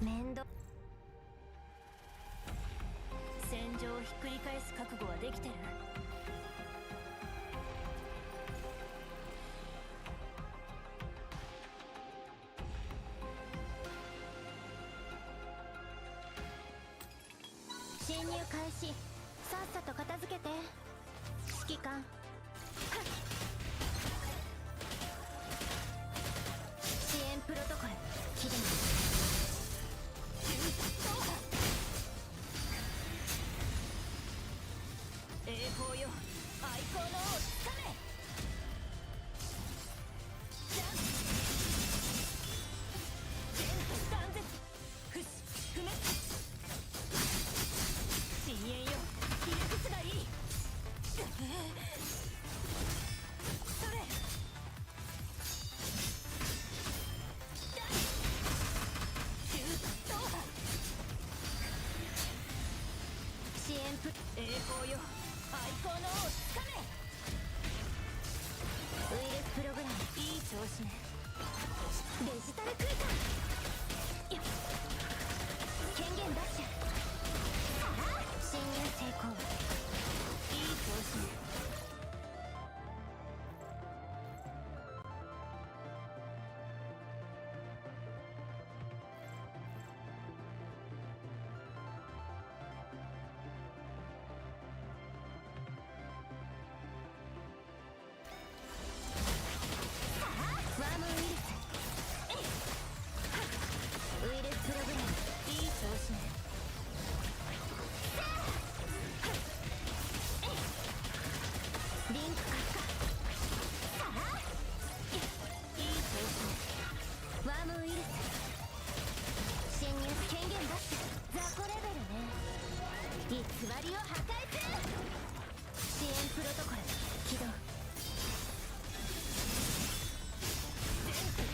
面倒。戦場をひっくり返す覚悟はできてる？侵入開始。さっさと片付けて。指揮官。支援プロトコル起動。栄光よ、愛好の王つかめ。全断絶。不死不滅。深淵よ、ひれ伏すがいい。それ。支援プ栄光よ、愛好の王つかめ。ウイルスプログラムいい調子ね。デジタル空間よっ。権限奪取。侵入成功。いい調子ね。ワームウイルス。ウイルスプログラムいい調子ね。リンク活化。いい調子ね。ワームウイルス。侵入権限奪取。雑魚レベルね。偽りを破壊する。支援プロトコル起動。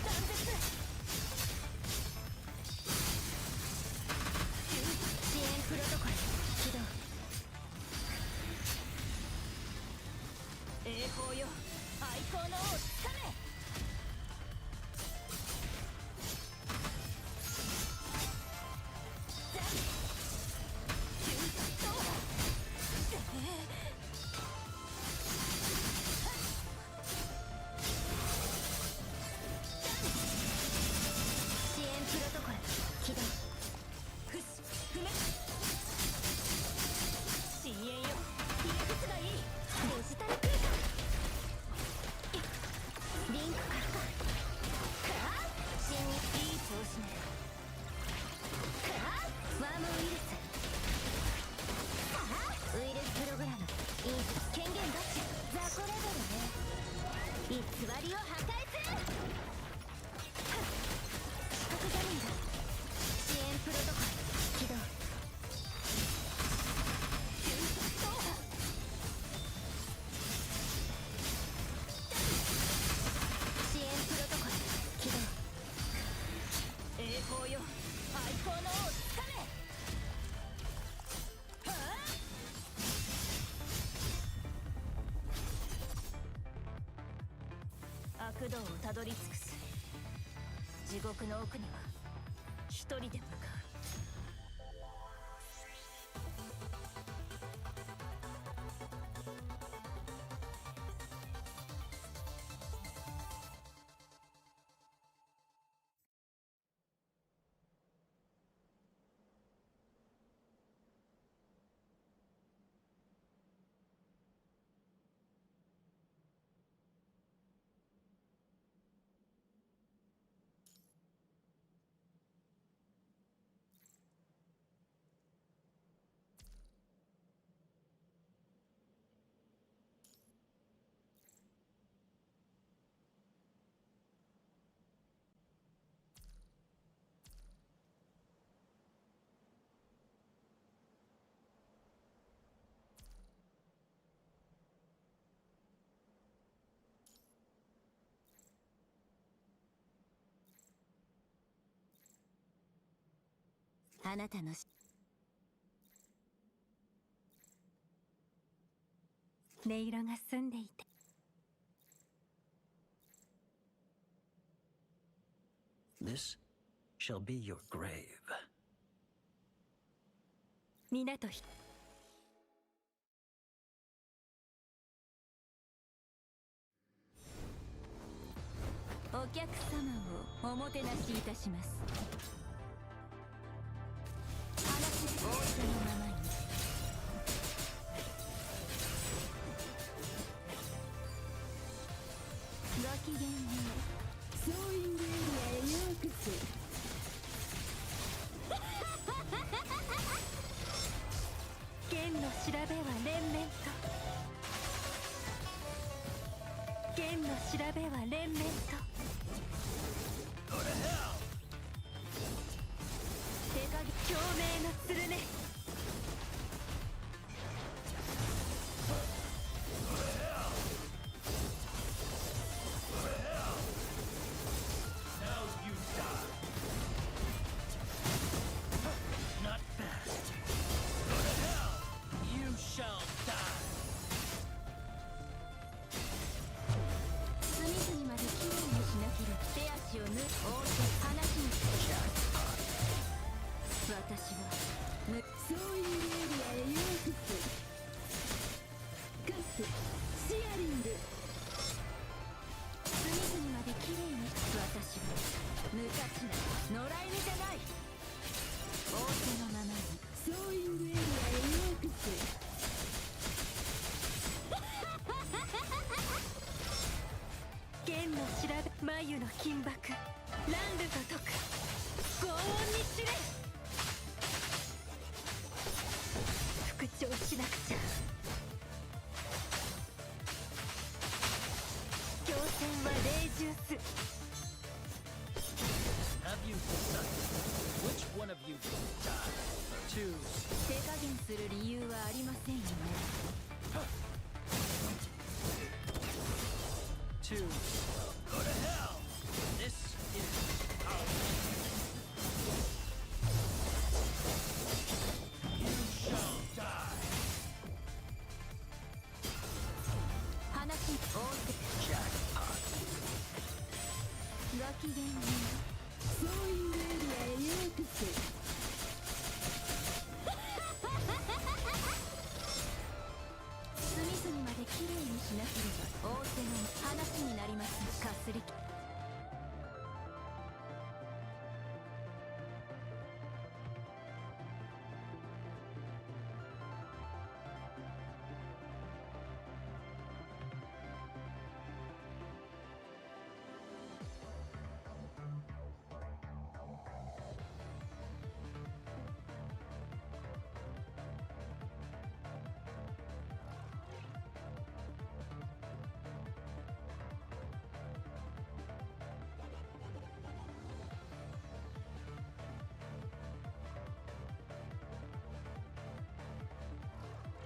断絶。支援プロトコル起動。栄光よ、愛好の王つかめ。支援プロトコル起動。不死不滅。深淵よ、ひれ伏すがいい。デジタル空間リンク活化。侵入いい調子ね。ワームウイルス。ウイルスプログラムイン権限奪取。雑魚レベルね。偽りを破壊する。視覚ジャミング。支援プロトコル起動。支援プロトコル起動。栄光よ、愛好の王つかめ。悪道をたどり尽くす。地獄の奥には一人で向かう。あなたの音色が澄んでいて。This shall be your grave. 皆とひお客様をおもてなしいたします。話仰せのままに。ごきげんよう。ソーイングエリアへようこそ。剣の調べは連綿と。剣の調べは連綿と。手加減共鳴の鶴ね。隅々まできれいにしなければ手足を縫う。大手話に。私はそういうエリアへようこそ。カスシアリング。隅々まできれいに。私は無価値な野良犬じゃない。仰せのままに。ソーイングエリアへようこそ。剣の調べ眉の金箔ランルと解く轟音に知れ。復調しなくちゃ。強戦は霊獣す。 Have you decided which one of you will die? Choose. 手加減する理由はありませんよね。Choose. Go to hell. This is our. You shall die. 話仰せ。 Jackpot. ごきげんよう。ソーイングエリアへようこそ。隅々まできれいにしなければ仰せの話になります。かすり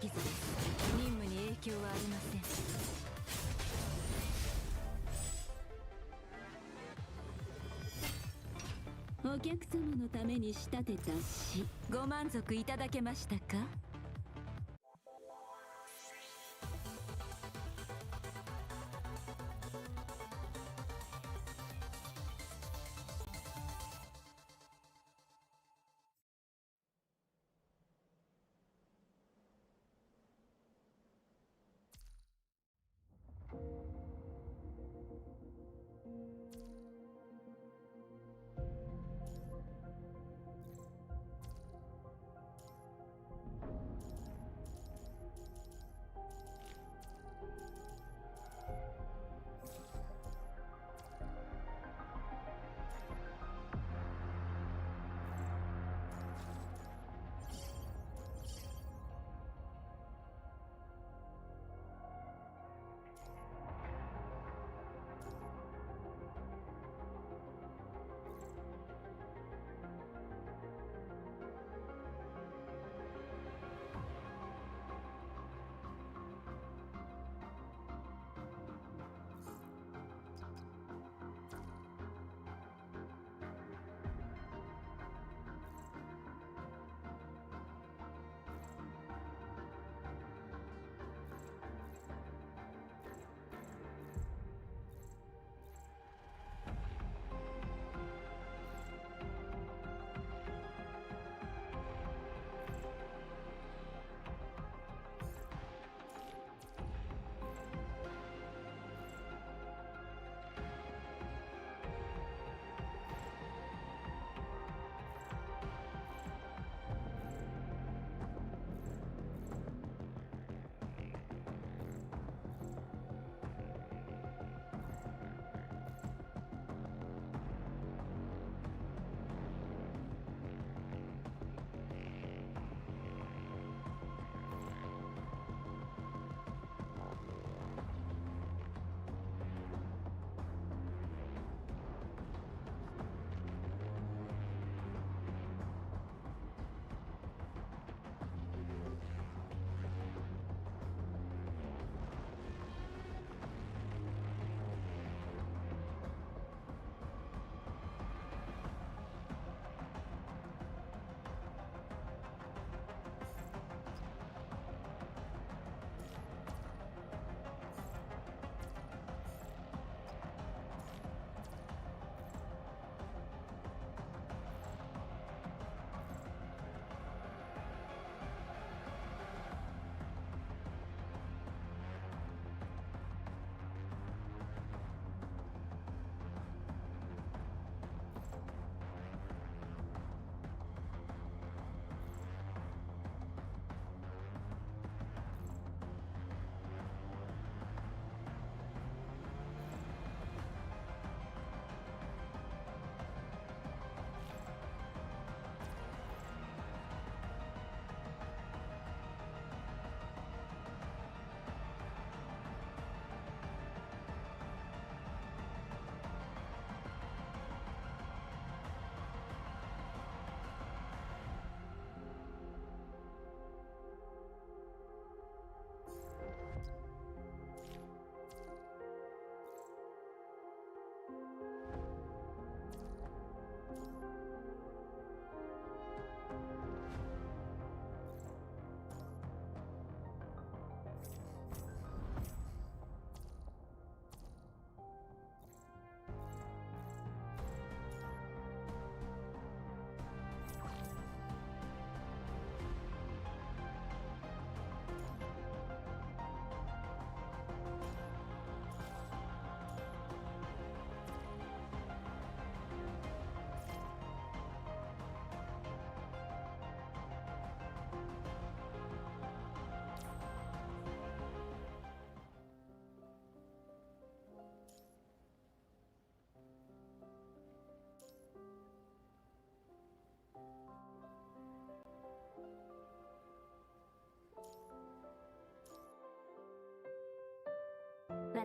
傷です。任務に影響はありません。お客様のために仕立てた詩、ご満足いただけましたか？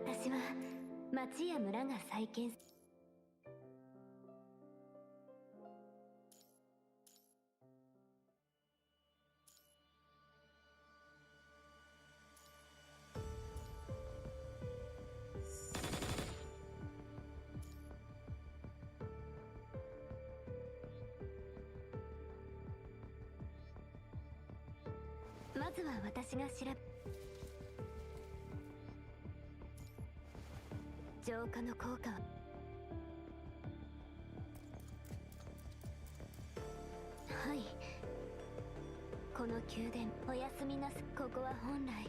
私は町や村が再建。まずは私が調べ。浄化の効果は。はい、この宮殿おやすみなす。ここは本来。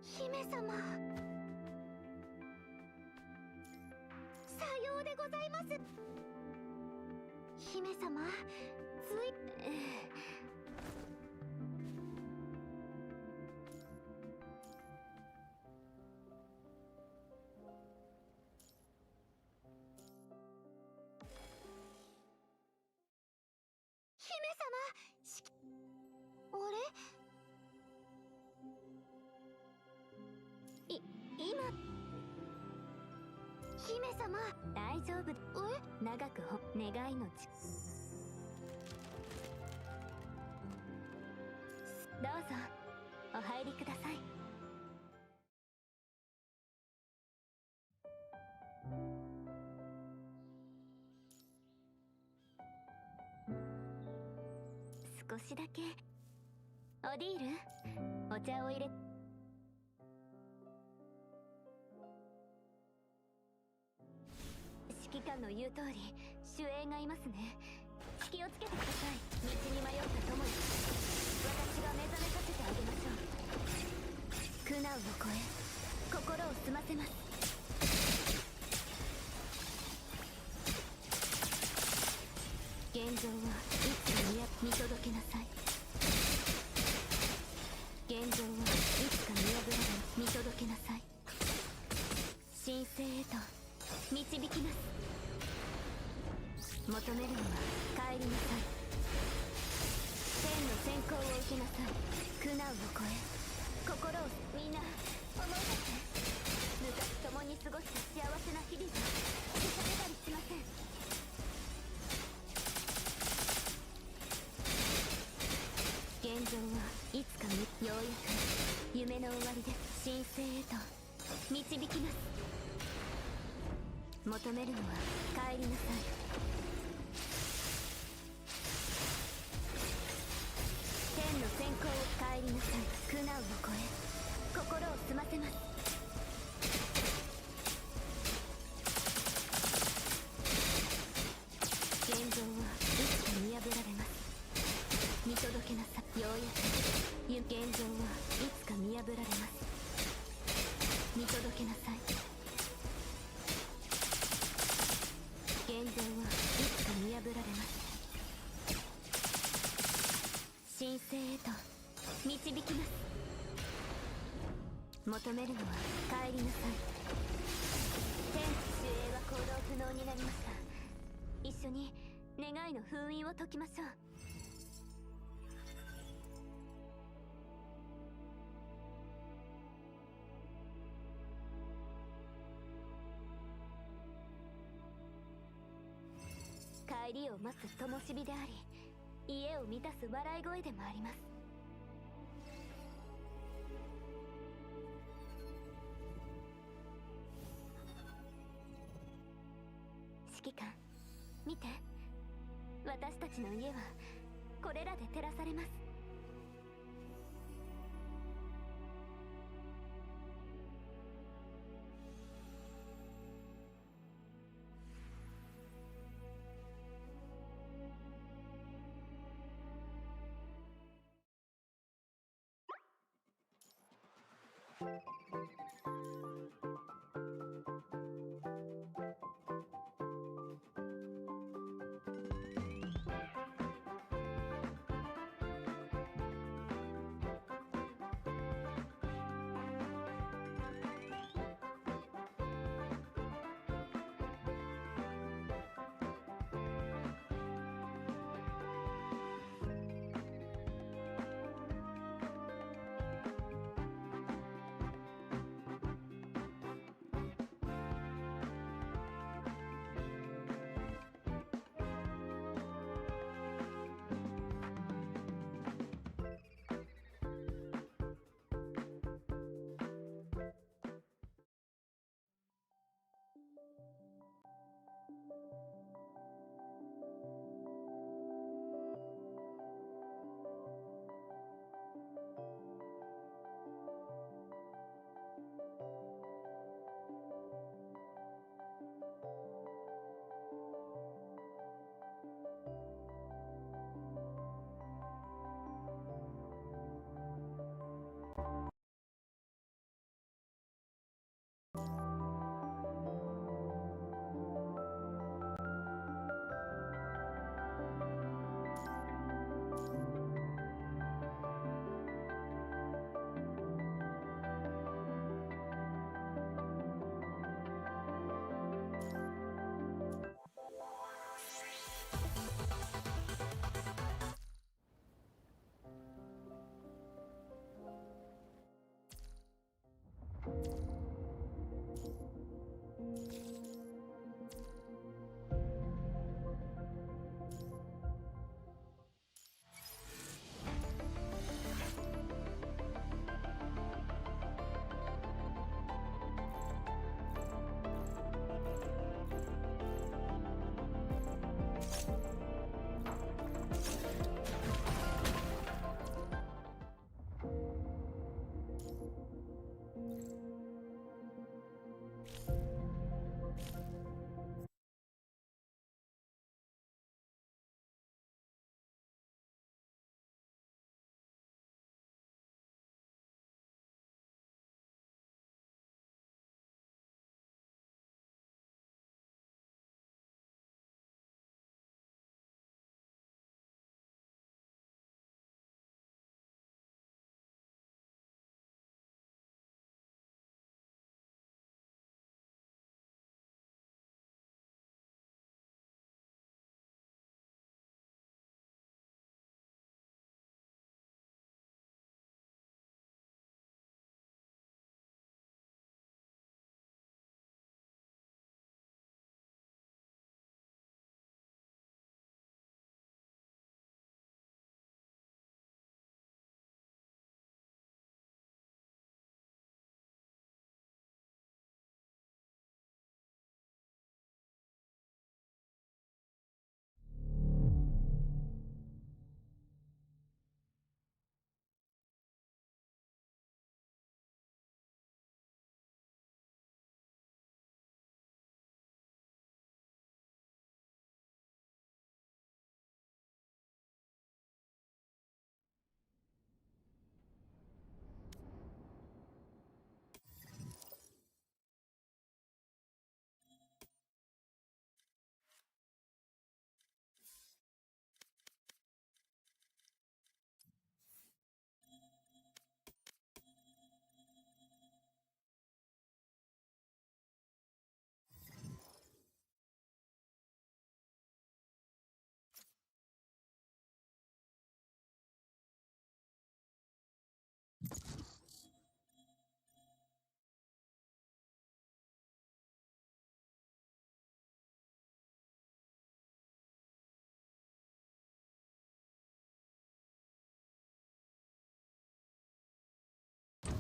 姫様、さようでございます。姫様、つい姫様、あれ、今姫様大丈夫。長く願いのち。どうぞお入りください。少しだけ。オディール、お茶を入れ。指揮官の言う通り守衛がいますね。気をつけてください。道に迷った友に私が目覚めさせてあげましょう。苦難を超え心を澄ませます。現状はいつか見届けなさい。現状はいつか見破られ見届けなさい。神聖へと導きなす。求めるのは帰りなさい。天の先行を受けなさい。苦難を超え心を。みんな思い出して。昔共に過ごした幸せな日々は消されたりしません。現状はいつかようやく夢の終わりで神聖へと導きなす。求めるのは帰りなさい。天の先行を帰りなさい。苦難を超え心を澄ませます。現状はいつか見破られます。見届けなさい。ようやく現状はいつか見破られます。見届けなさい。現状はいつか見破られます。神聖へと導きます。求めるのは帰りなさい。天守衛は行動不能になりました。一緒に願いの封印を解きましょう。帰りを待つ灯火であり、家を満たす笑い声でもあります。指揮官、見て。私たちの家はこれらで照らされます。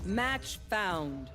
Match found.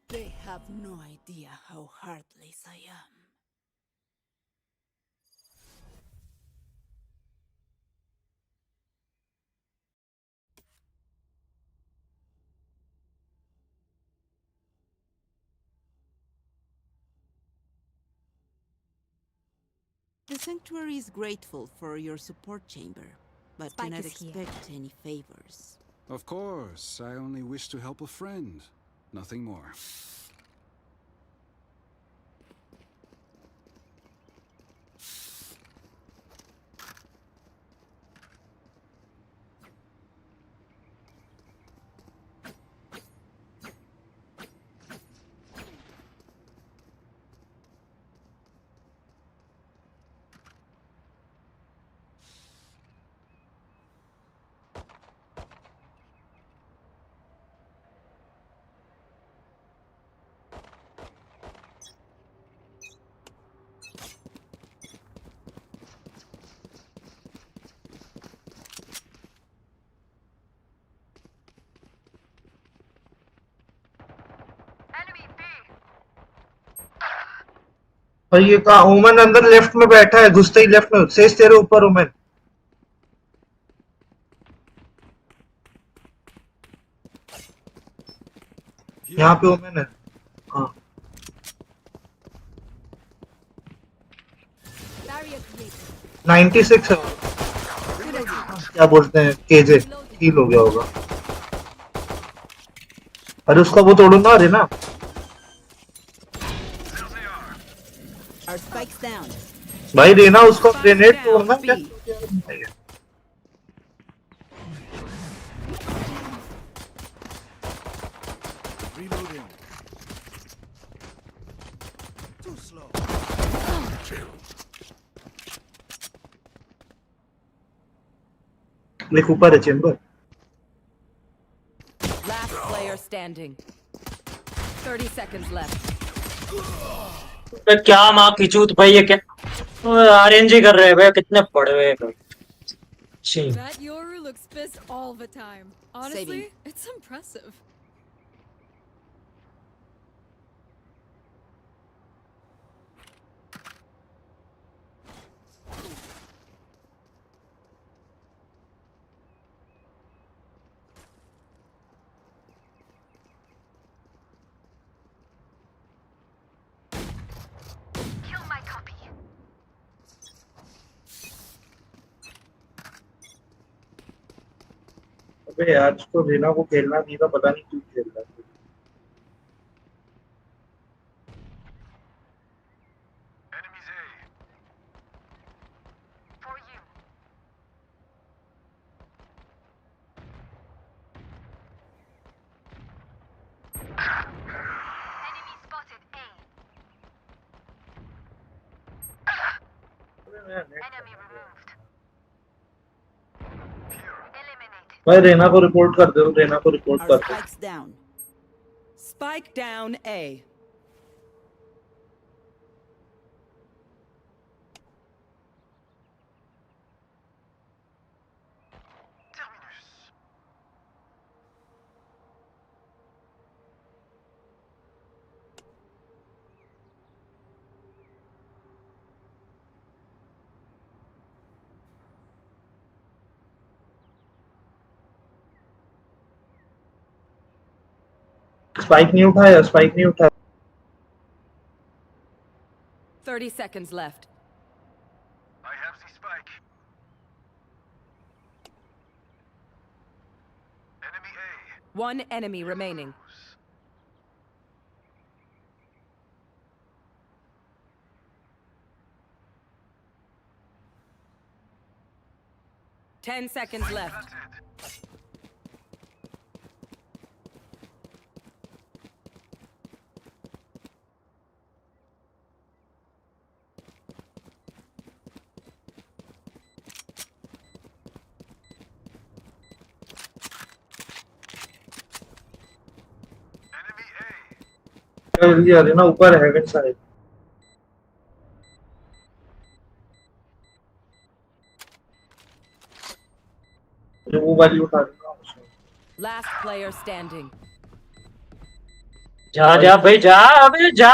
They have no idea how heartless I am. The Sanctuary is grateful for your support chamber, but do Spike not is here. expect any favors. Of course, I only wish to help a friend. Nothing more. और ये कहा ओमन अंदर left में बैठा है, घुसते ही left में सेज तेरे ऊपर ओमन। यहाँ पे ओमन है। हाँ Barrier created. 96 है। क्या बोलते हैं केजे हील हो गया होगा। अरे उसका वो तोड़ूंगा। अरे ना Our spikes down. भाई रेना उसको ग्रेनेड तोड़ना क्या। Reloading. Too slow. एक ऊपर है chamber. Last player standing. 30 seconds left. क्या माँ की चूत भाई, ये क्या आरएनजी कर रहे हैं भाई, कितने पड़े हुए हैं। छी। That Yoru looks pissed all the time. Honestly, Saving. it's impressive. अबे यार उसको रेना को खेलना नहीं था, पता नहीं क्यों खेल रहा है। Enemy removed. Eliminated. भाई रेना को रिपोर्ट कर दो, रेना को रिपोर्ट Our कर दो। spike's down. Spike down A. Spike नहीं उठाया, स्पाइक नहीं उठाया। 30 seconds left. I have the spike. Enemy A. One enemy remaining. Ten seconds left. Enemy A. जल्दी आ रेना, ऊपर हेवन साइड। जो वो वाली उठा लेना उसमें। Last player standing. जा जा भाई जा, अबे जा।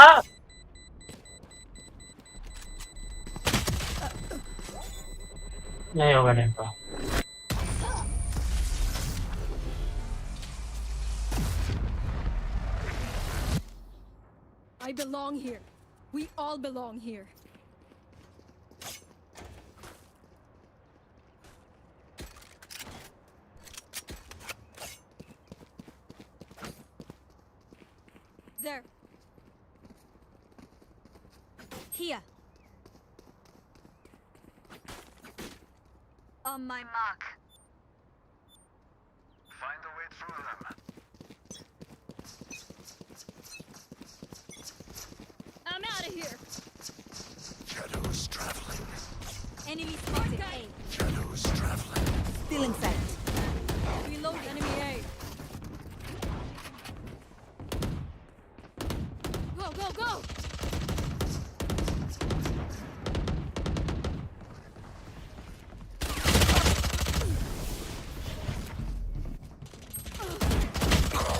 नहीं होगा, नहीं होगा। I belong here. We all belong here. There. Here. On my mark. Find a way through them. I'm out of here. Shadows traveling. Enemy spotted. A. Shadows traveling. Still in sight. Reload enemy A. Go, go, go!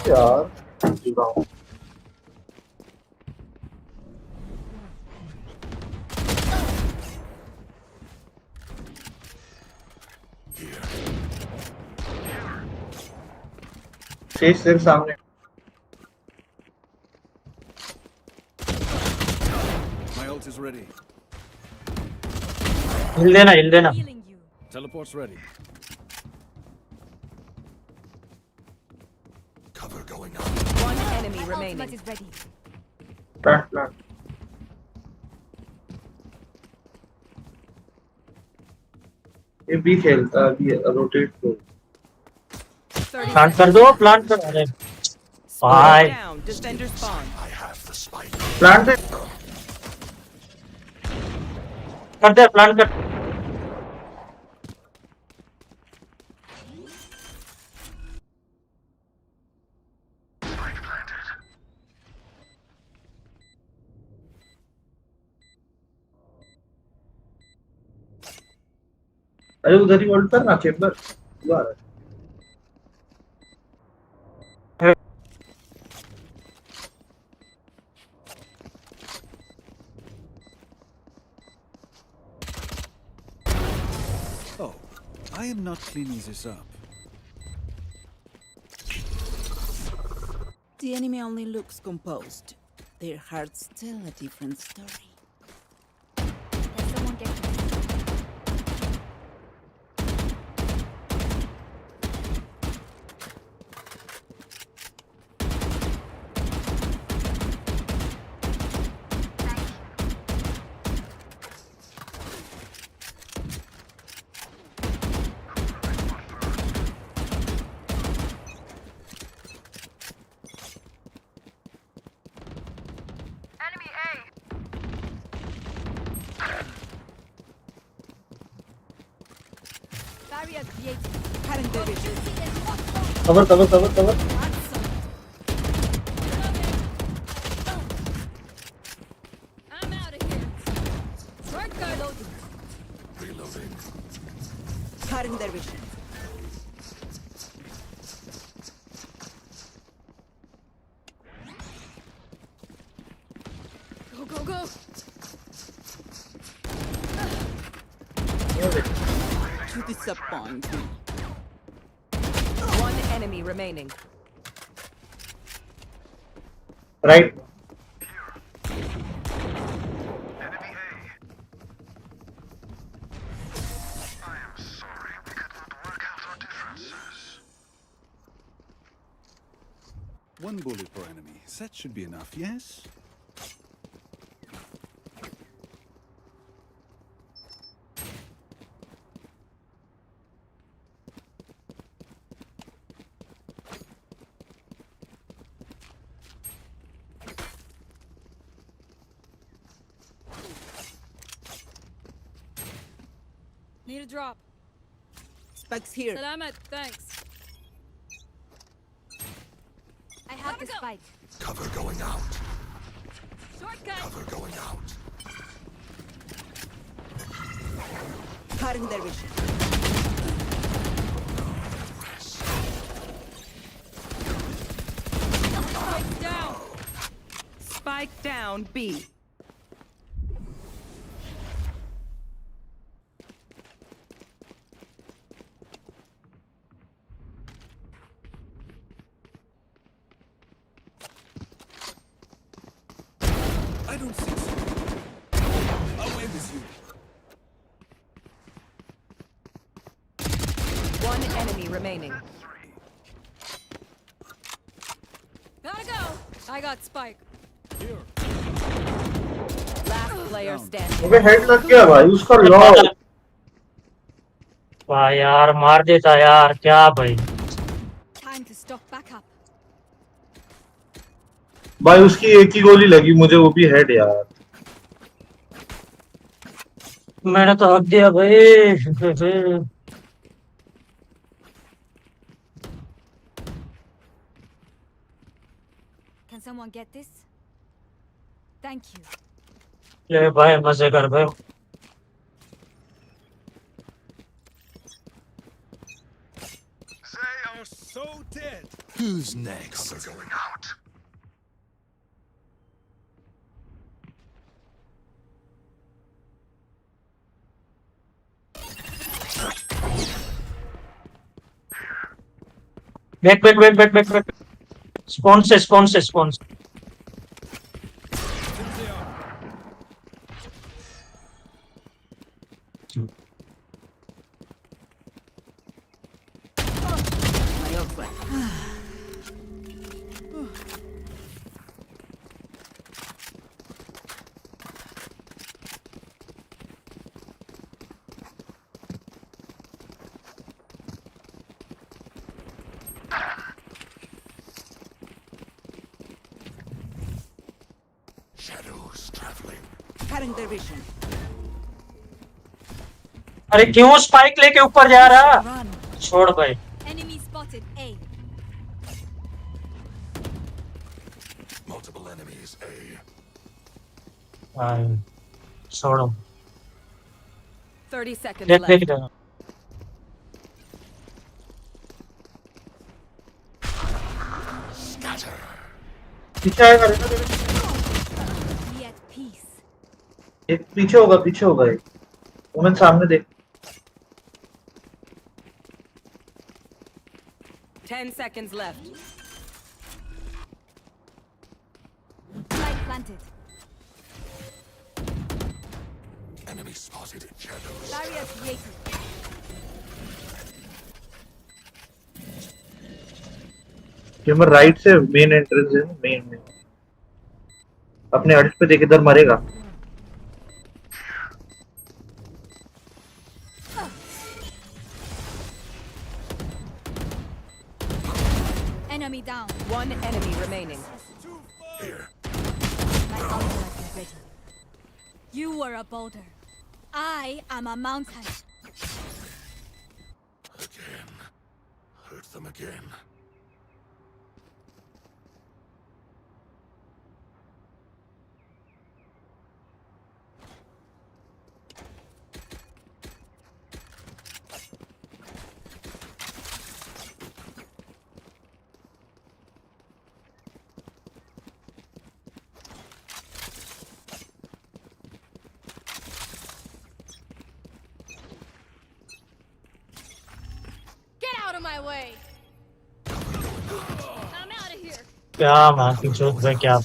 यार चुका हूँ। शेष सिर्फ सामने। My ult is ready. हिल देना, हिल देना। Healing you. Teleport's ready. Cover going on. One enemy My remaining. ultimate is ready. Plant plant. ये भी खेलता है, भी रोटेट को। 30 प्लांट कर seconds. दो, प्लांट कर। अरे भाई Spike down. Defender spawn. I have the spike. Plant है। कर दे, प्लांट कर। अरे उधर ही होल्ड करना चेंबर। हुआ है। Oh, I am not cleaning this up. The enemy only looks composed. Their hearts tell a different story. Let someone get me. Enemy A. Barrier created. Current division. Cover cover cover cover I'm out of here. Short guard loading. Current division. Go, go, go. To disappoint me. One enemy remaining. Right One bullet per enemy. That should be enough, yes? Need a drop. Spikes here. Salamat, thanks. I have the spike. Cover going out. Shortcut. Cover going out. Current division. Spike down. Spike down B. I don't think so. Away with you. One enemy remaining. Gotta go. I got spike. Last player standing. मुझे head लग गया भाई उसका lock वाह यार मार देता यार क्या भाई Time to stock back up. भाई उसकी एक ही गोली लगी मुझे वो भी हेड यार मैंने तो हक दिया भाई Can someone get this? Thank you. ले भाई मजे कर भाई They are so dead. Who's next? Cover going out. Back spawn से Shadows traveling. Current division. अरे क्यों स्पाइक लेके ऊपर जा रहा Run. छोड़ भाई Enemy spotted A. Multiple enemies. A. भाई छोड़ो 30 seconds देख left. देख Scatter. पीछे आएगा रहना दे Be at peace. एक पीछे होगा एक वुमेन सामने देख 10 seconds left. Light planted. Enemy spotted. Shadows. Barrier created. ये मैं राइट से मेन एंट्रेंस है मेन में अपने हट पे देख इधर मरेगा Enemy down. One enemy remaining. Here. My ultimate is ready. You were a boulder. I am a mountain. them again. Get out of my way! I'm out of here. क्या marking shot पे क्या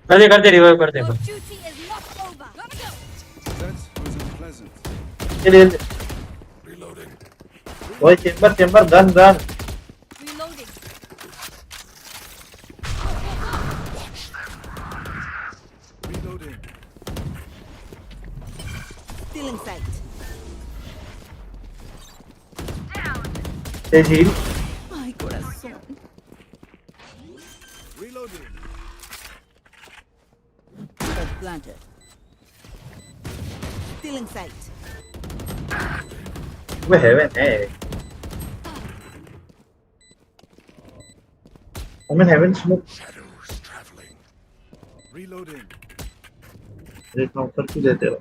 कर दे revive कर दे Your duty is not over. Gotta go. That was unpleasant. Reloading. ओए chamber gun Reloading. Reloading. Still in sight. तेज हील My corazón. Reloading. Spike planted. Still in sight. वो heaven है I'm in heaven smoke Shadows traveling. Reloading. एक नॉकर क्यों देते हो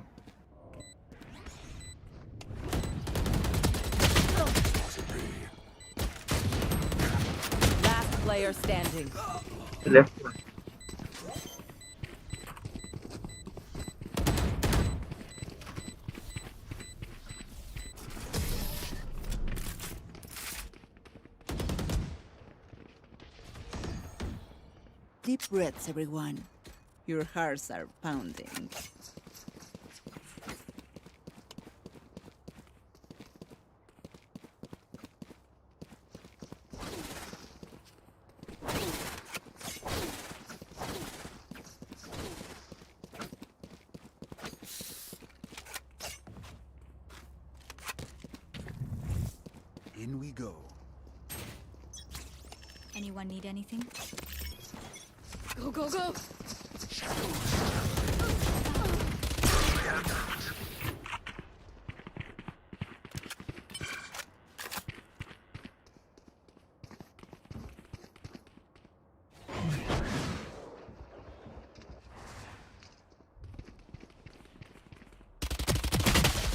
Last player standing. लेफ्ट में Deep breaths, everyone. Your hearts are pounding. In we go. Anyone need anything? Go, go, go!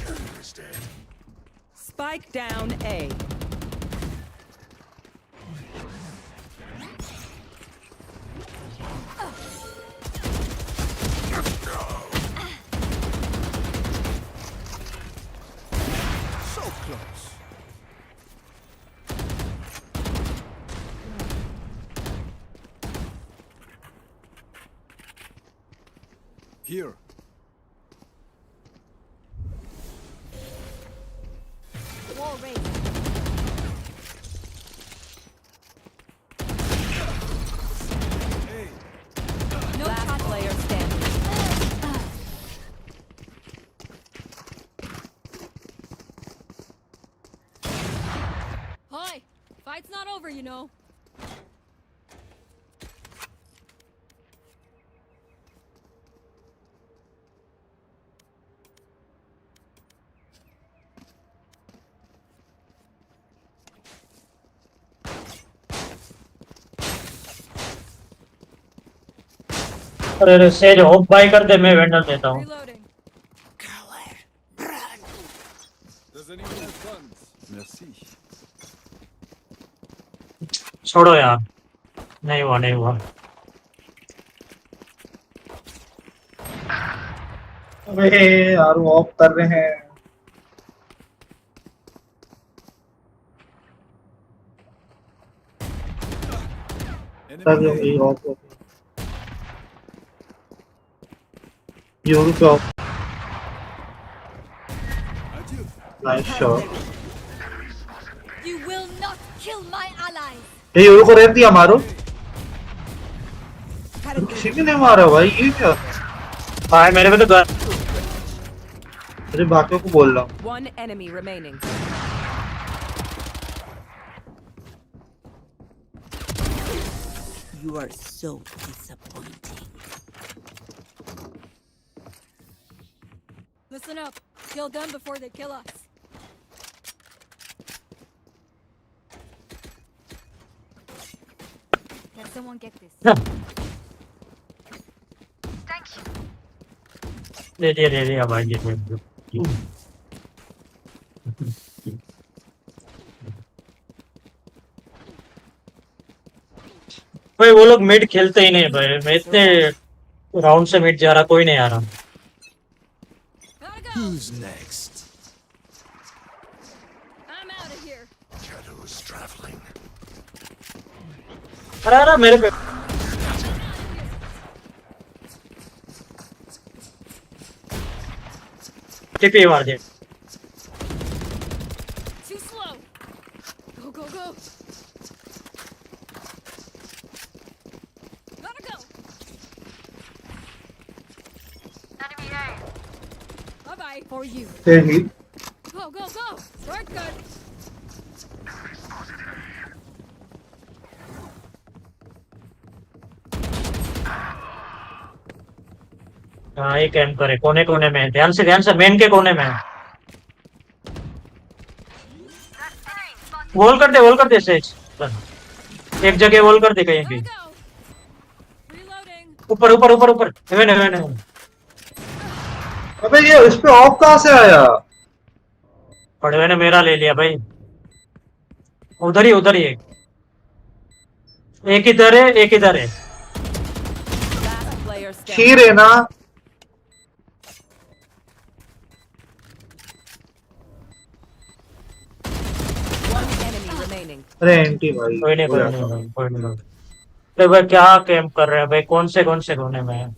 Enemy is dead. Spike down A. So close. Here. Wall raised. Hey. No Last touch. player standing. Hi! Fight's not over, you know. अरे says hope bye कर दे मैं vendor देता हूँ Reloading. Does anyone have guns? Merci. छोड़ो यार नहीं हुआ अबे यार वो ऑफ कर रहे हैं तब Enemy ये A. ऑफ यूरो पे of Adieu. Nice shot You will not kill my allies! ये यूरो को रेप दिया मारो किसी ने नहीं मारा भाई ये क्या भाई मेरे पे तो गन अरे बाकियों को बोल रहा हूँ One enemy remaining. You are so disappointing. Listen up. Kill them before they kill us. Someone get this. दे दिया भाई दे दिया। भाई वो लोग मिड खेलते ही नहीं भाई, मैं इतने राउंड से मिड जा रहा, कोई नहीं आ रहा। Gotta go. Who's next? I'm out of here. Shadows traveling. अरे मेरे पे टिपी मार दिया। Too slow. Go, go, go. Gotta go. Bye bye. For you. से heal. Go, go, go. Work good. हाँ ये कैंप करे कोने कोने में, ध्यान से मेन के कोने में। वॉल कर दे सेज, एक जगह वॉल कर दे कहीं भी। Gotta go. Reloading. ऊपर हेवन। अबे ये इस पे ऑफ कहाँ से आया? पड़वे ने मेरा ले लिया भाई। उधर ही एक इधर है एक इधर है। Last player standing. खीर है ना? One enemy remaining. अरे एंटी भाई कोई नहीं अरे भाई क्या कैंप कर रहे हैं भाई, कौन से कोने में है?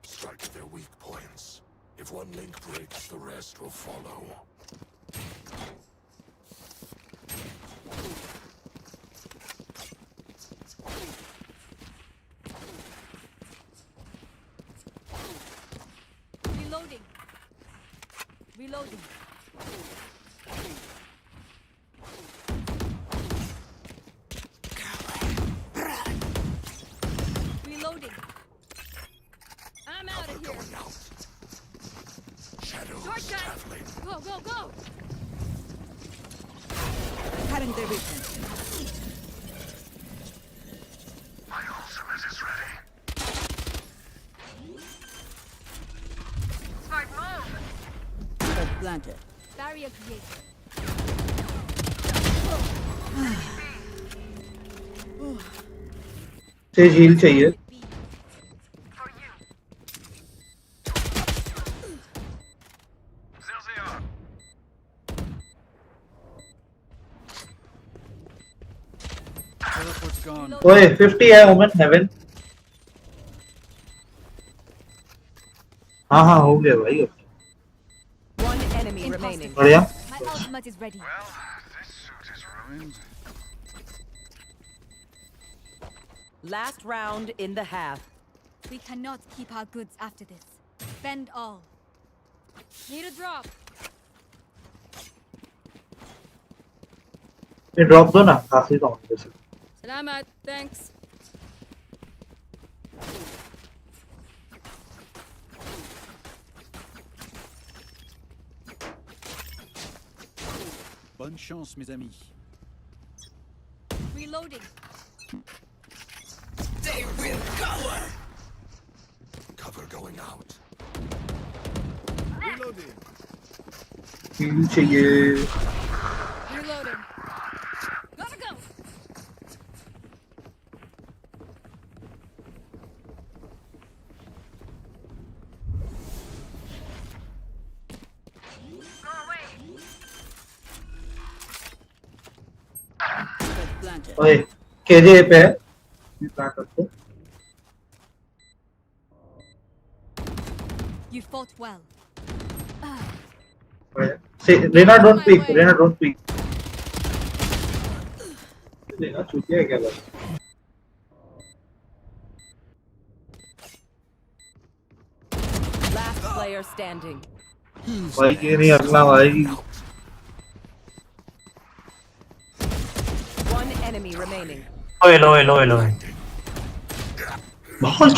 Strike at their weak points. If one link breaks, the rest will follow. Reloading. Reloading. I'm out of here. Going out. Shadows Shortcut. traveling. Go, go, go. Cutting the vision. My ultimate is ready. Planted. Barrier created. से heal चाहिए. Teleport's gone. ओए 50 है ओमन haven. हाँ हो गया भाई. One enemy remaining. बढ़िया. My ultimate is ready. Well, this suit is ruined. Last round in the half. We cannot keep our goods after this. Spend all. Need a drop. ये drop दो ना, काफी कम है जैसे. Salamat. Thanks. Bonne chance, mes amis. Reloading. Cover going out. Reloading. heal चाहिए. Reloading. Gotta go. Planted. ओए KJ पे है. ये क्या करते? You fought well. Say Rena don't peek. Rena don't peek. Rena चुतिया है क्या बात? Last player standing. भाई ये नहीं अगला भाई. One enemy remaining. लो बहुत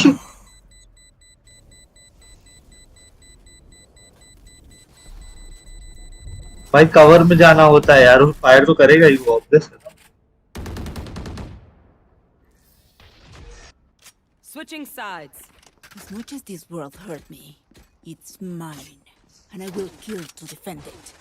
भाई कवर में जाना होता है यार, फायर तो करेगा ही वो, ऑब्वियस है। Switching sides. As much as this world hurt me, it's mine, and I will kill to defend it.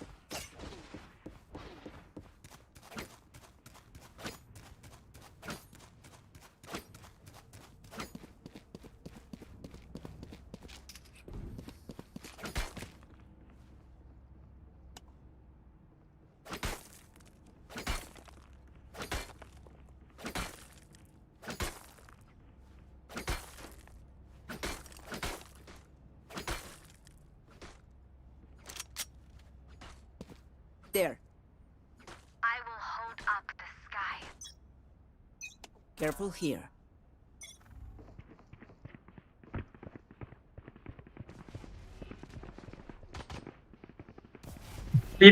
There. I will hold up the sky. Careful here. B. I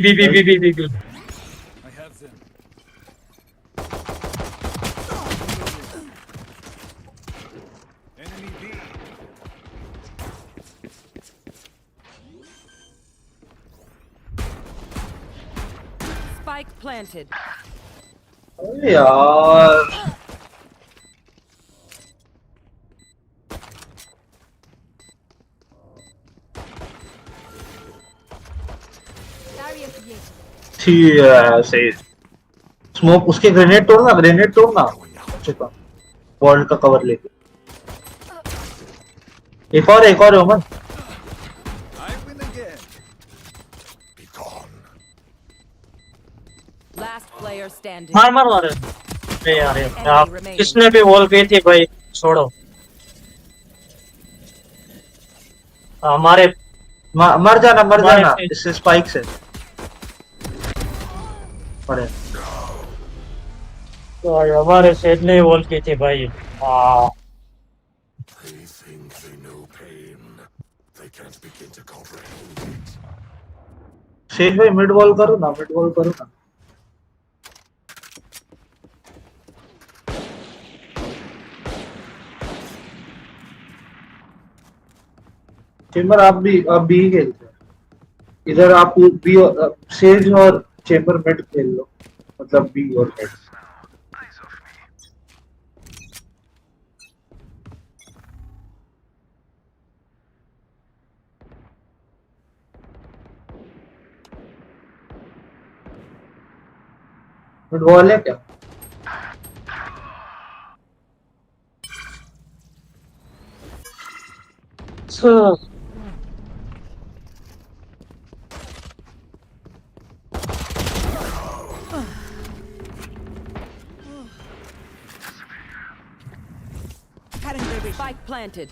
have them. Enemy B. Spike planted. अरे यार Barrier created. ठीक है, सही। Smoke उसके grenade तोड़ना चुका wall का cover लेके। एक और है Umar. I win again. Be gone. Last player standing. मार अरे यार आप किसने भी वॉल गई थी भाई, छोड़ो हमारे मर जाना इससे स्पाइक से। अरे तो हमारे सेठ ने वॉल की थी भाई। They think they know pain. They can't begin to comprehend it. Sheikh भाई मिड वॉल करो ना। चेम्बर आप भी खेलते हैं इधर। आप बी सेज और चेम्बर मिड खेल लो, मतलब बी और मिड। मिड वॉल है क्या? Spike planted.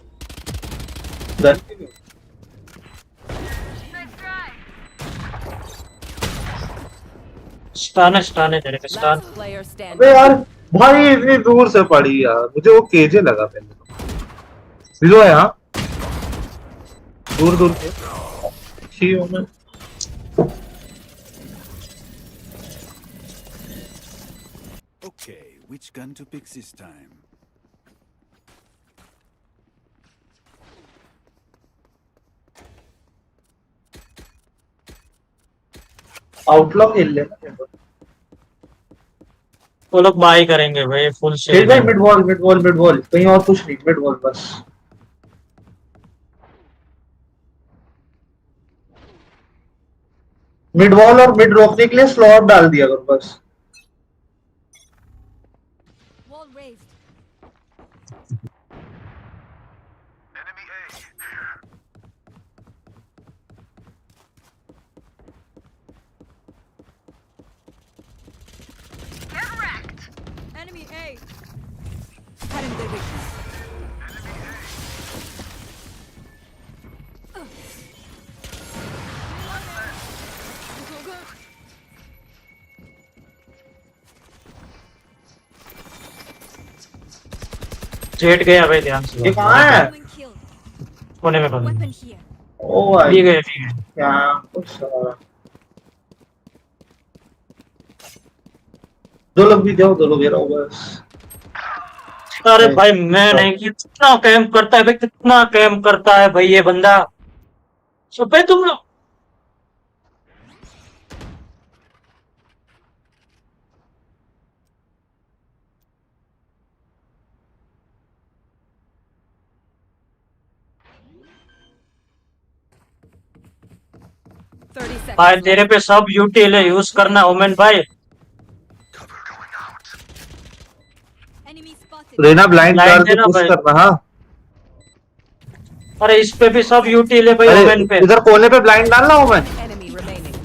Done. स्टान है तेरे पे स्टान। Last player standing. अबे यार भाई इतनी दूर से पड़ी यार, मुझे वो केजे लगा पहले तो। विलो है यहाँ दूर के छी हूँ मैं। Okay, which gun to pick this time? Outlaw खेल लेना। वो लोग बाई करेंगे भाई फुल खेल भाई मिड वॉल कहीं और कुछ नहीं, मिड वॉल बस। मिड वॉल और मिड रोकने के लिए स्लॉट डाल दिया करो बस। Wall raised. Enemy A. Cutting their vision. Jet गया भाई ध्यान से। ये कहाँ है? Someone killed. कोने में बंद। Weapon here. ओ भाई भी गए। क्या कुछ दो लोग भी जाओ, दो लोग रहो बस। अरे भाई मैं नहीं, कितना कैंप करता है भाई, कितना कैंप करता है भाई ये बंदा। सो भाई तुम लोग 30 भाई seconds तेरे left. पे सब यूटिल है, यूज करना ओमेन भाई। Cover going out. Enemy spotted. Reyna blind line डाल के देना पुश भाई। करना। हाँ अरे इस पे भी सब यूटिल है भाई अरे ओमेन पे। इधर कोने पे ब्लाइंड डालना हूँ मैं। One enemy remaining.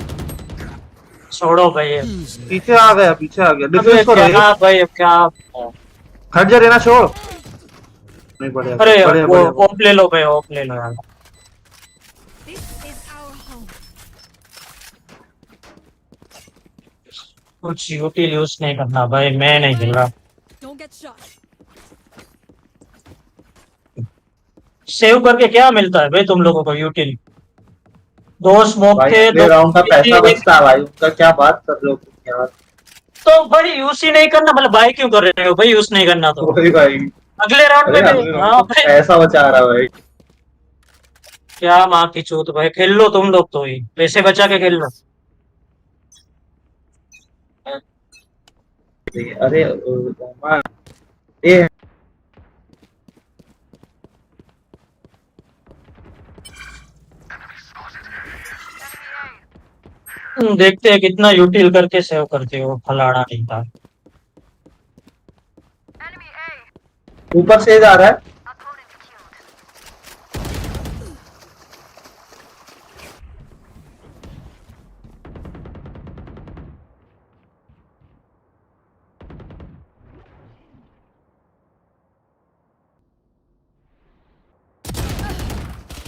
छोड़ो भाई ये। पीछे आ गया, पीछे आ गया, अबे डिफ्यूज करो ये। क्या भाई क्या। हट जा रेना, छोड़। नहीं, बढ़िया अरे बढ़िया वो बढ़िया। ओप ले लो भाई, ओप ले लो यार। This is our home. कुछ यूटिल यूज नहीं करना भाई, मैं नहीं खेल रहा। Don't get shot. सेव करके क्या मिलता है भाई तुम लोगों को यूटिल? दो स्मोक भाई थे, अगले दो राउंड का पैसा एक। बचता है भाई, उनका क्या बात कर रहे हो तुम यार। तो भाई यूज ही नहीं करना, मतलब बाय क्यों कर रहे हो भाई, यूज नहीं करना तो वही भाई। अगले राउंड अरे में भी। अगले राउंड हाँ का भाई पैसा बचा रहा है भाई। क्या माँ की चूत भाई, खेल लो तुम लोग तो ही पैसे बचा के खेल लो। अरे ओमान, ये देखते हैं कितना यूटिल करके सेव करते हो, फलाना नहीं था। ऊपर से जा रहा है।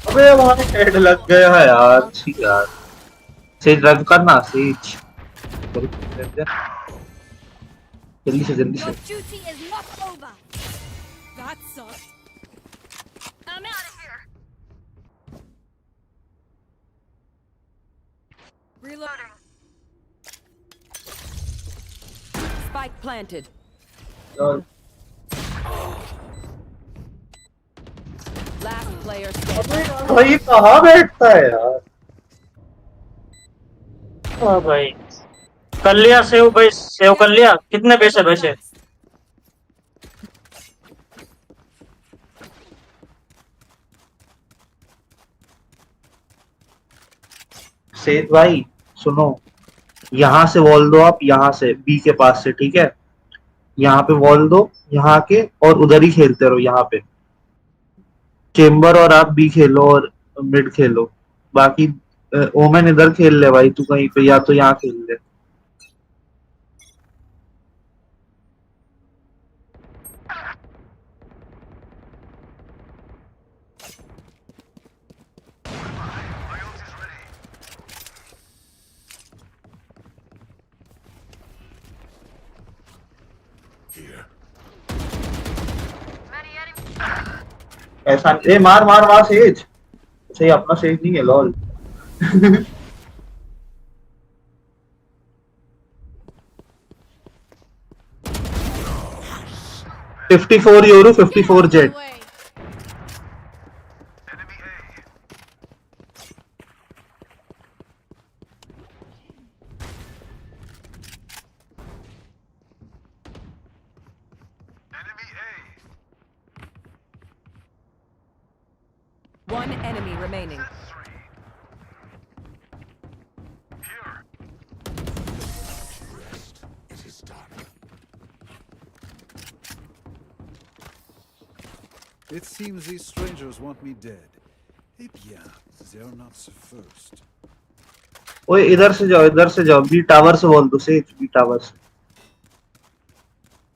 अबे वहां हेड लग गया है यार, छी यार। सेज रन करना, सेज जल्दी से जल्दी Your से। duty is not over. That sucked. I'm out of here. Reloading. Spike planted. और Last player standing. भाई कहाँ बैठता है यार। हाँ भाई कर लिया सेव भाई, सेव कर लिया। कितने पैसे बचे? सेज भाई सुनो, यहाँ से वॉल दो आप, यहाँ से बी के पास से, ठीक है। यहाँ पे वॉल दो, यहाँ के, और उधर ही खेलते रहो। यहाँ पे चेम्बर और आप बी खेलो और मिड खेलो। बाकी ओमेन इधर खेल ले भाई, तू कहीं पे, या तो यहाँ खेल ले। Here. ऐसा ए मार मार मार सेज। सही, अपना सेज नहीं है lol. 54 euro 54 jet. Away. One enemy remaining. Rest. It is done. It seems these strangers want me dead. Eh bien, they're not the first. ओए इधर से जाओ, इधर से जाओ, बी टावर से बोल दो सेज, बी टावर से।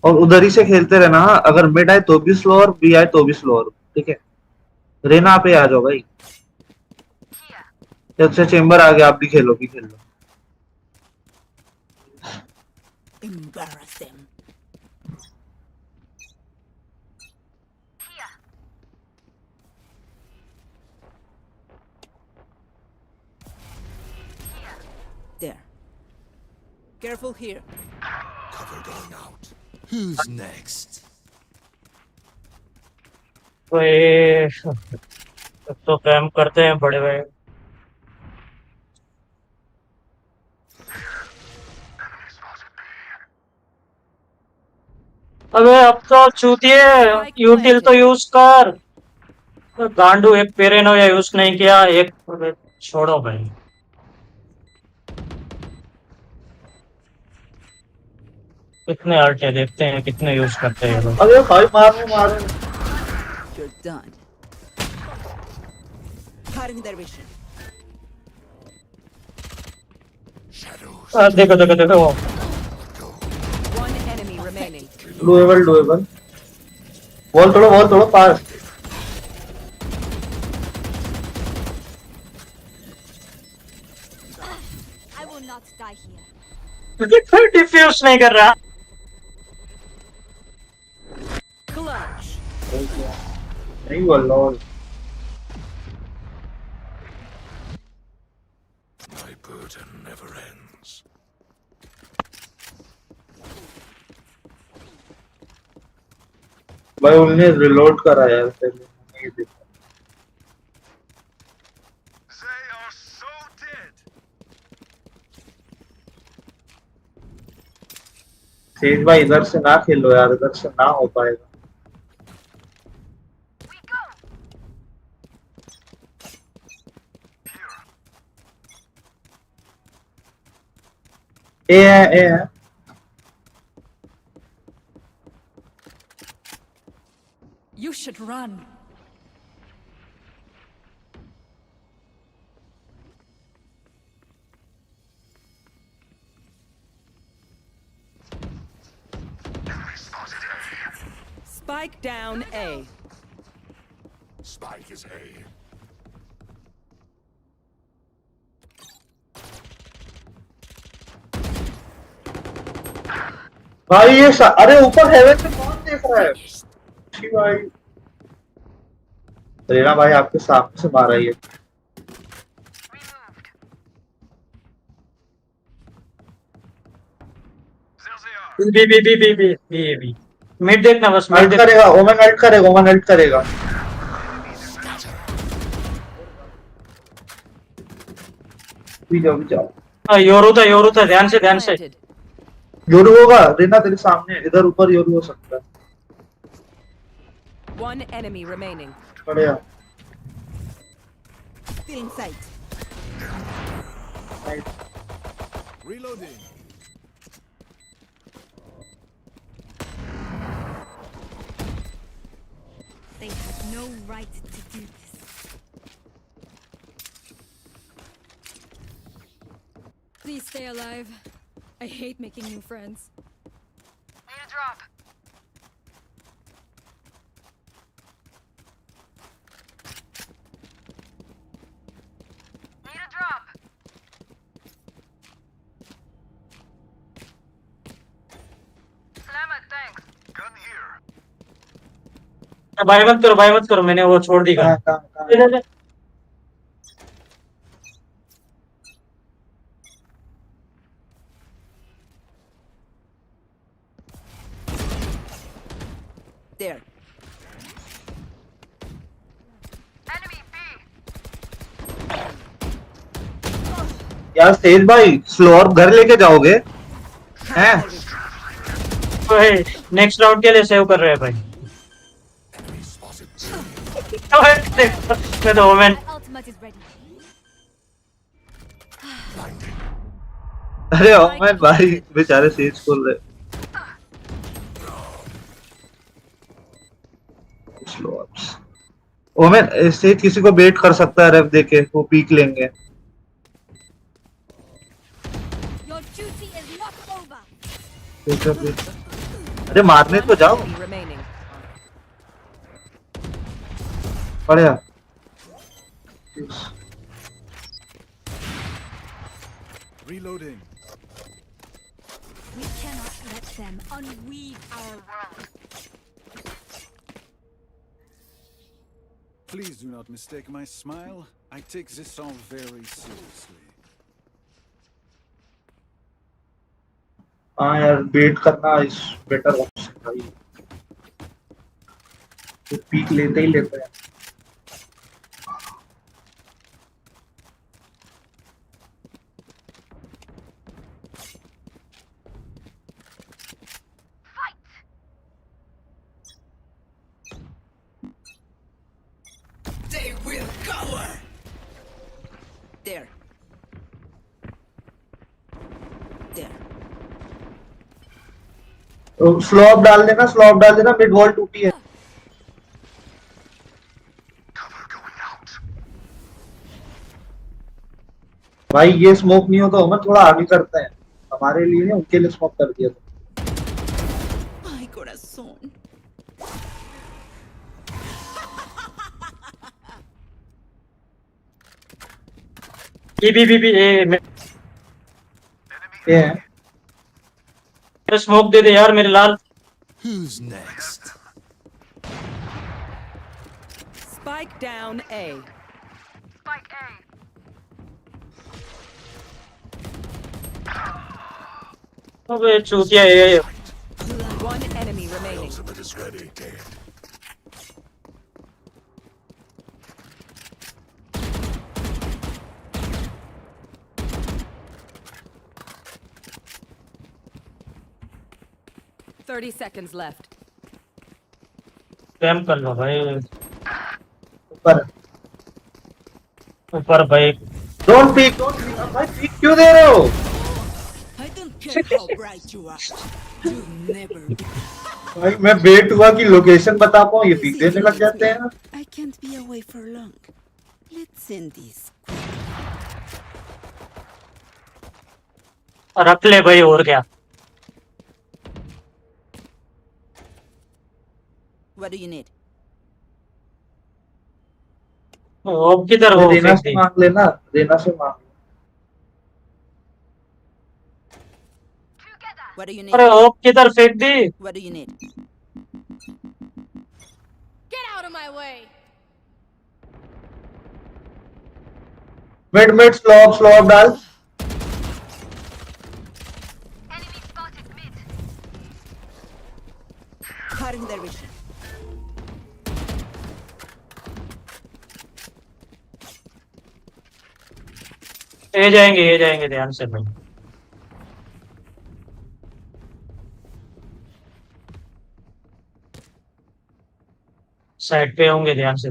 और उधर ही से खेलते रहना। हाँ, अगर मिड आए तो भी स्लो और बी आए तो भी स्लो और, ठीक है। रेना पे आ जाओ भाई। जब से चेम्बर आ गया, आप भी खेलो, भी खेल लो। Embarrass them. There. Careful here. Cover going out. Who's next? भाई तो कैम करते हैं बड़े भाई। अबे अब तो चूतिए, यूटिल तो यूज कर। गांडू एक पेरेनो या यूज नहीं किया एक। अबे छोड़ो भाई। कितने आर्ट है देखते हैं कितने यूज करते हैं ये लोग। अरे भाई मारो मारो। You're done. Cutting their vision. Shadows. देखो देखो देखो वो One enemy remaining. डुएबल। वॉल तोड़ो पास। I will not die here. Defuse नहीं कर रहा। Clutch. नहीं हुआ lol. My burden never ends. भाई उन्हें रिलोड करा यार पहले नहीं देखा। They are so dead. Says भाई इधर से ना खेलो यार, इधर से ना हो पाएगा। ए है। You should run. Spike down A. Spike is A. भाई ये अरे ऊपर हेवन में कौन देख रहा है? जी भाई रेना भाई आपके सामने से मारा ये। बी मिड देखना बस मिड अल्ट करेगा ओमन, अल्ट करेगा। भी जाओ। हाँ योरू था ध्यान से Planted. योरू होगा रेना तेरे सामने, इधर ऊपर योरू हो सकता है। One enemy remaining. बढ़िया। Still in sight. Reloading. They had no right to do this. Please stay alive. I hate making new friends. Need a drop. Need a drop. Slam it, thanks. Gun here. भाई मत करो मैंने वो छोड़ दी कहाँ gun. कहाँ ले, ले, ले। There. Enemy B. यार सेज भाई स्लो और घर लेके जाओगे हैं? नेक्स्ट राउंड के लिए सेव कर रहे हैं भाई। Enemy spotted. मैं तो women My ultimate is ready. Blinding. अरे ओमन भाई बेचारे सेज खोल रहे। स्लो अप्स ओमन सेज किसी को बेट कर सकता है, रेफ देके वो पीक लेंगे। Your duty is not over. अरे मारने तो जाओ। Enemy remaining. बढ़िया। Reloading. We cannot let them unweave our world. Please do not mistake my smile. I take this all very seriously. हाँ यार बेट करना इज बेटर ऑप्शन भाई, तो पीक लेते ही लेते हैं। They will cower. There. There. Slope डाल देना, स्लॉप डाल देना, मिड वॉल टूटी है। भाई ये स्मोक नहीं हो तो हम थोड़ा आगे करते हैं, हमारे लिए नहीं, उनके लिए स्मोक कर दिया। Ay, corazón. बी ए ये है। स्मोक दे दे यार मेरे लाल। Who's next? Spike down A. अबे चूतिया ये। One enemy remaining. Ultimate is ready. 30 seconds left. Spam कर लो भाई। ऊपर ऊपर भाई। Don't peak, don't peak. भाई पीक क्यों दे रहे हो? I don't care how bright you are. You'll never be. भाई मैं वेट हुआ कि लोकेशन बता पाऊँ, ये पीक देने लग जाते हैं। I can't be away for long. Let's end this. रख ले भाई, और क्या। What do you need? अब किधर हो रेना फेंक से दी। मांग लेना, रेना से मांग। What do you need? अरे अब किधर फेंक दी। What do you need? Get out of my way! Mid mid slope, slope डाल। Cutting their vision. ये जाएंगे ध्यान से भाई। साइड पे होंगे, ध्यान से।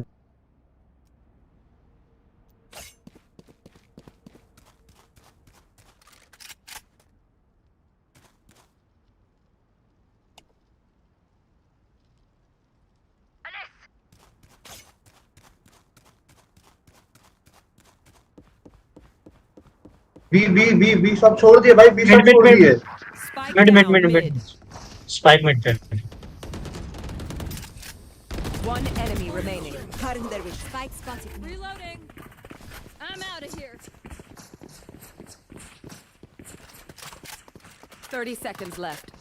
बी बी बी बी सब छोड़ दिए भाई, बी सब छोड़ दिए। Spike mid mid down mid mid. Mid spike mid पे। One enemy remaining. Cutting their vision. Spike spotted. Reloading. I'm out of here. 30 seconds left.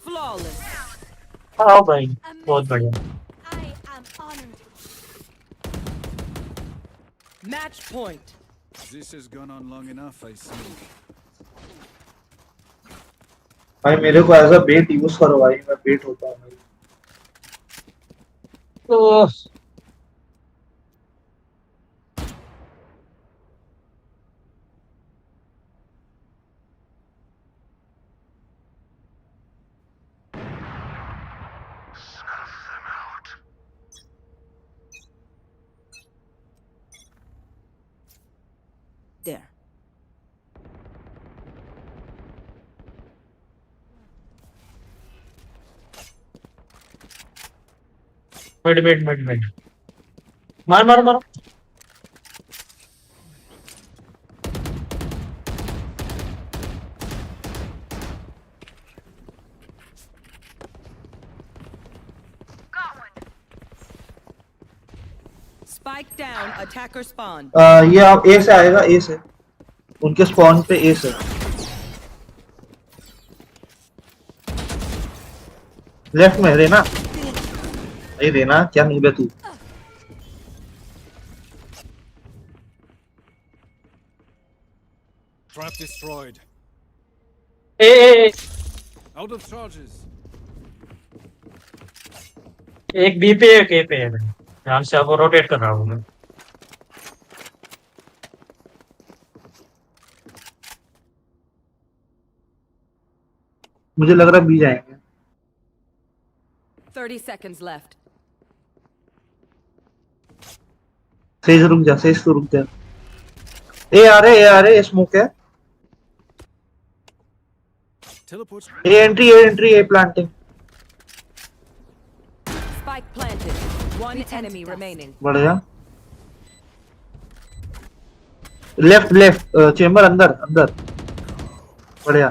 Flawless. आओ भाई, बहुत बढ़िया। I am honored. Match point. This has gone on long enough, I see. भाई मेरे को as a bait use करो भाई, मैं बेट होता हूँ भाई। तो There. मिड मार मारो मारो। Spike down. Attacker spawn. ये आप ए से आएगा, ए से उनके स्पॉन पे ए से। लेफ्ट में रेना, अरे रेना क्या नहीं बे तू। Trap destroyed. A Out of charges. एक बी पे एक ए पे है। ध्यान से, अब रोटेट कर रहा हूँ मैं। मुझे लग रहा है बी जाएंगे। 30 seconds left. सेज रुक जा, सेज तो रुक जा। ए आ रहे स्मोक है Teleport's ए एंट्री ए planting Spike planted. One enemy remaining. बढ़िया लेफ्ट लेफ्ट चेंबर अंदर अंदर बढ़िया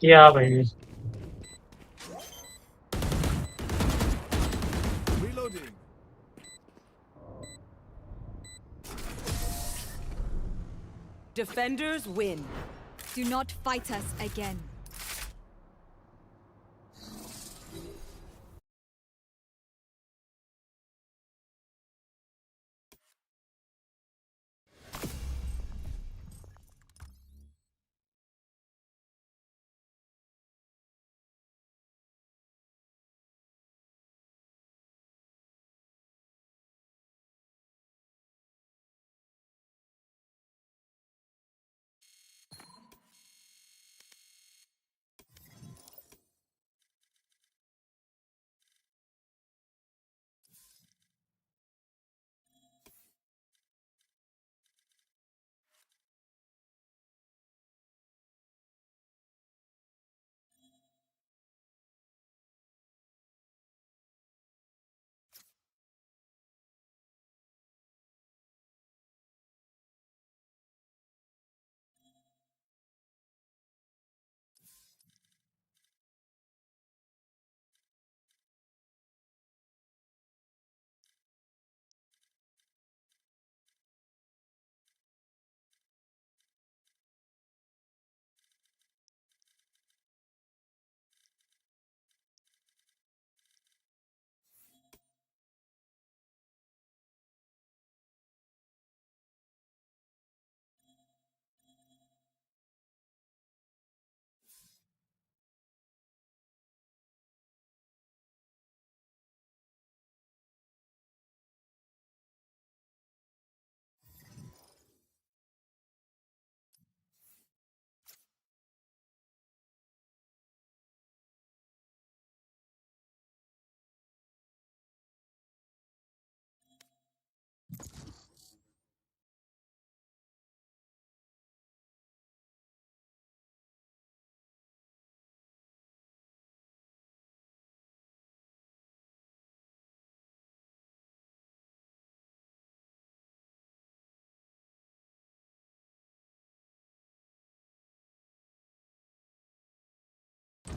क्या भाई reloading. Defenders win. Do not fight us again.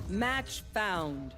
Match found.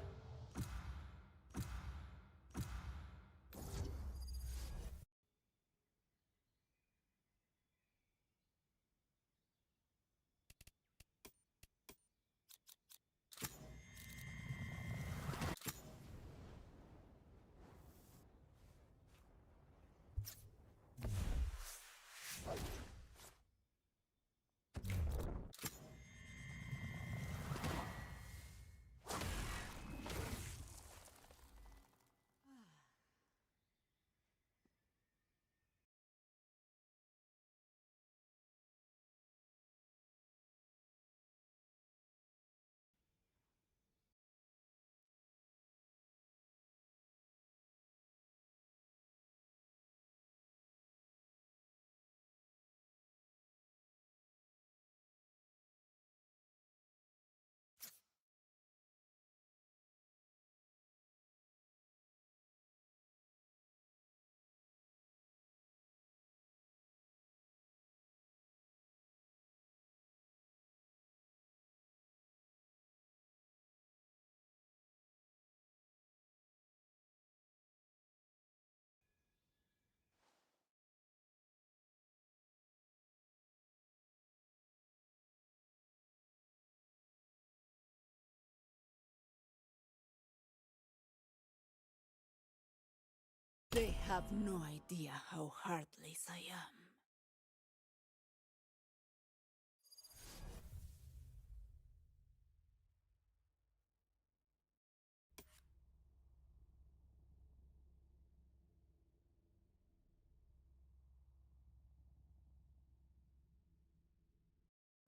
They have no idea how heartless I am.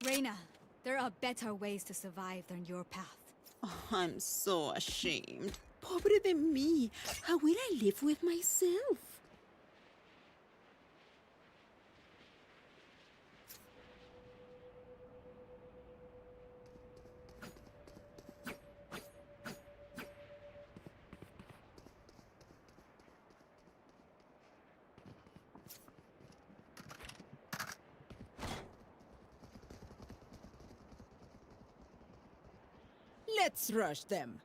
Reina, there are better ways to survive than your path. Oh, I'm so ashamed. Pobre de mí. How will I live with myself? Let's rush them.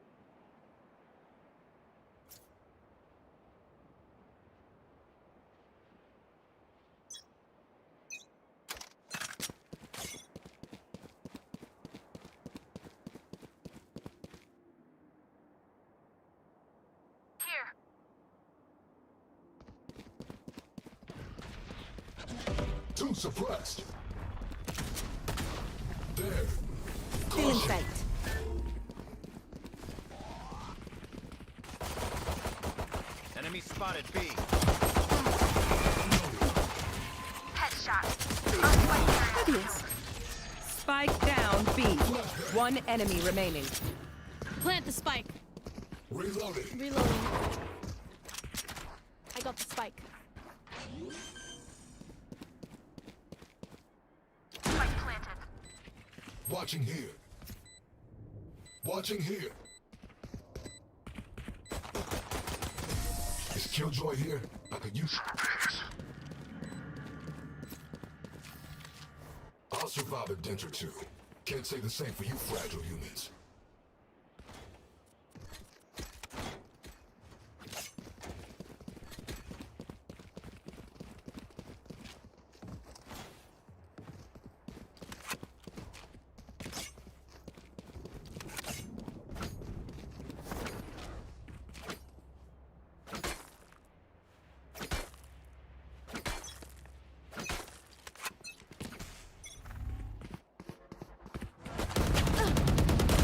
Two suppressed. There. Still in sight. Enemy spotted B. Obvious. Spike down B. One enemy remaining. Plant the spike. Reloading. Reloading. I got the spike. Watching here. Watching here. Is Killjoy here? I could use some repairs. I'll survive a dent or two. Can't say the same for you fragile humans.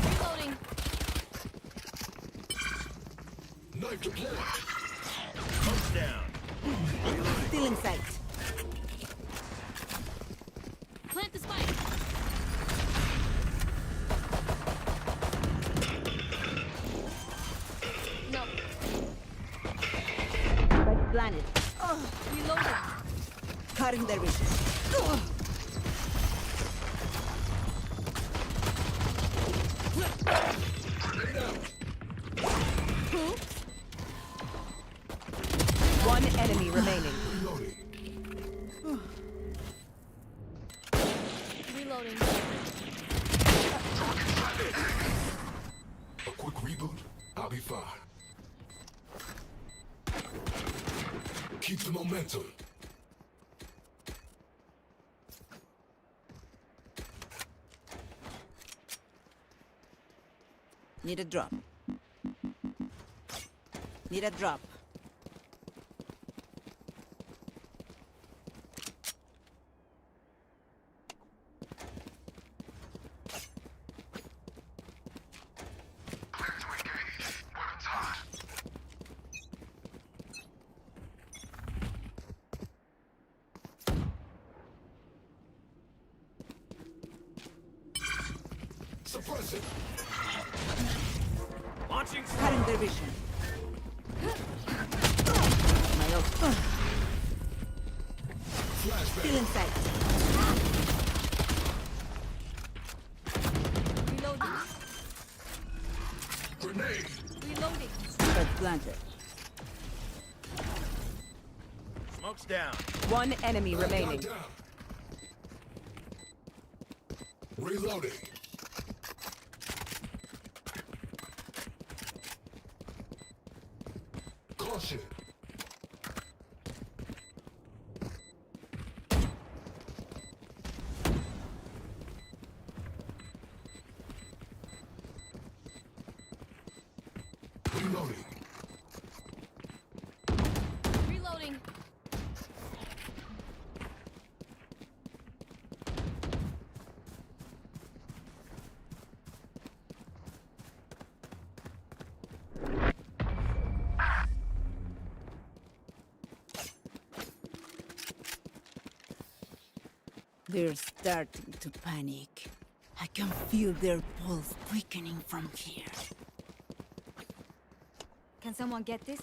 Reloading. Knife deployed. Smoke's down. Still in sight. Plant the spike. No. Spike planted. Reloading. Cutting their vision. One enemy remaining. Reloading. Reloading. A quick reboot. I'll be fine. Keep the momentum. Need a drop. Need a drop. Suppress it. Launching Cutting their vision. My ult. Flashbang. Still in sight. Reloading. Grenade. Reloading. Spike planted. Smoke's down. One enemy Bad guy remaining. down. Reloading. Caution. Reloading. Reloading. They're starting to panic. I can feel their pulse quickening from here. Can someone get this?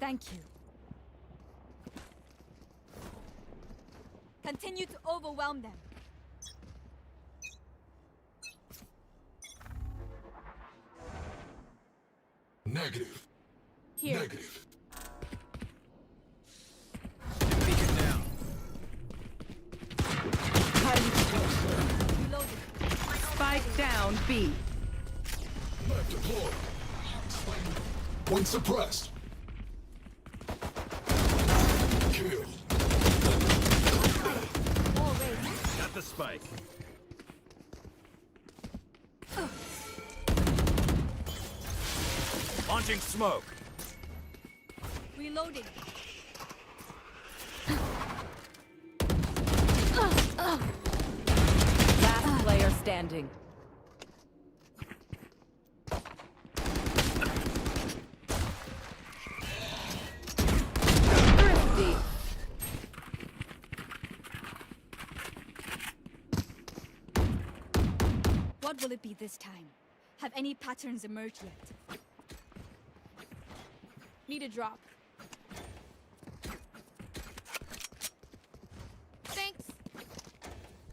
Thank you. Continue to overwhelm them. Negative. Here. Negative. Spike down B. Map deployed. One suppressed. Kill. Wall raised. Got the spike. Launching smoke. Reloading. Last player standing. Thrifty. What will it be this time? Have any patterns emerged yet? Need a drop. Thanks.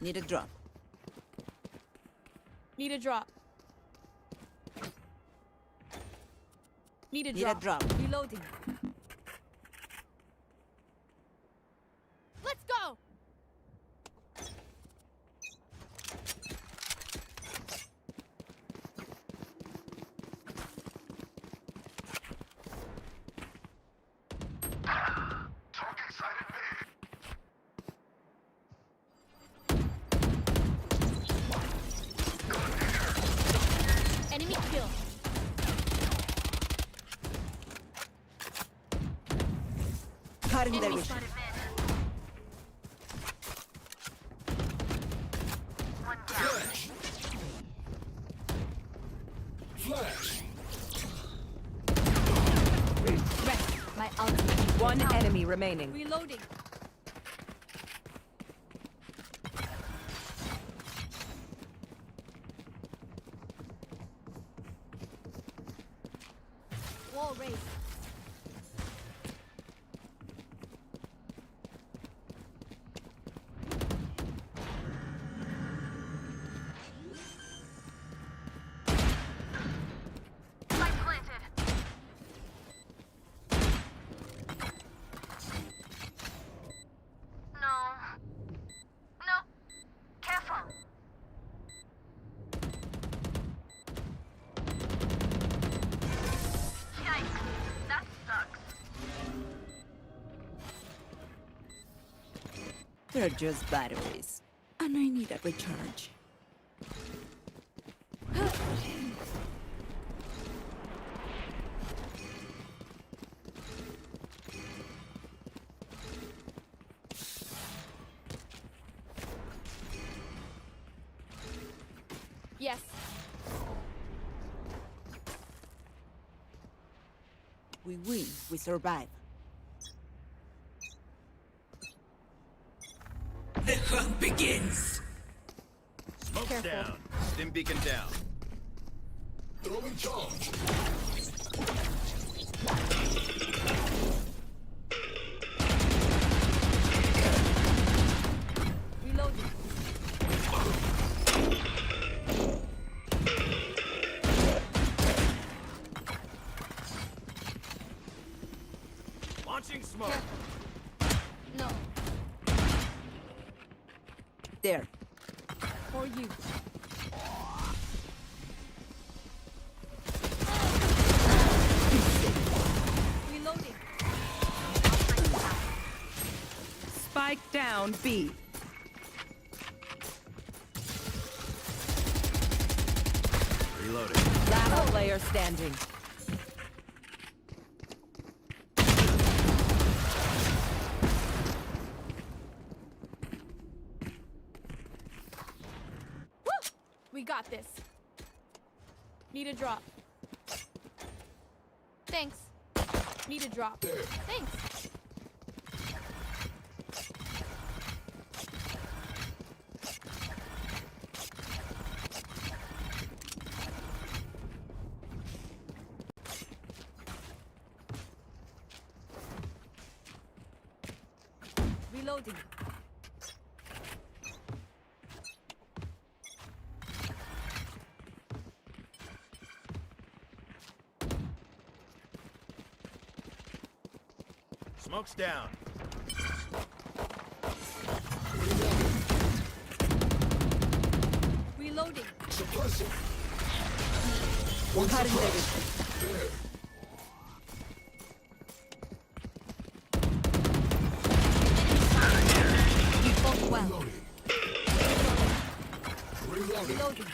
Need a drop. Need a drop. Need a Need a drop. Reloading. Let's go! Enemy kill. Cutting their Enemy vision. spotted. Flash. Flash. Rest. My ultimate. One enemy remaining. Reloading. Wall raised. They're just batteries. And I need a recharge. Yes. We win. We survive. The hunt begins. Smoke's Careful. down. Stim beacon down. Throwing charge. Reloading. Launching smoke. No. There. For you. Reloading. Spike down B. Reloading. Last player standing. We got this. Need a drop. Thanks. Need a drop. Thanks. Reloading. Smoke's down. Reloading. Suppressing. Cutting their There. You fought well. Reloading. Reloading.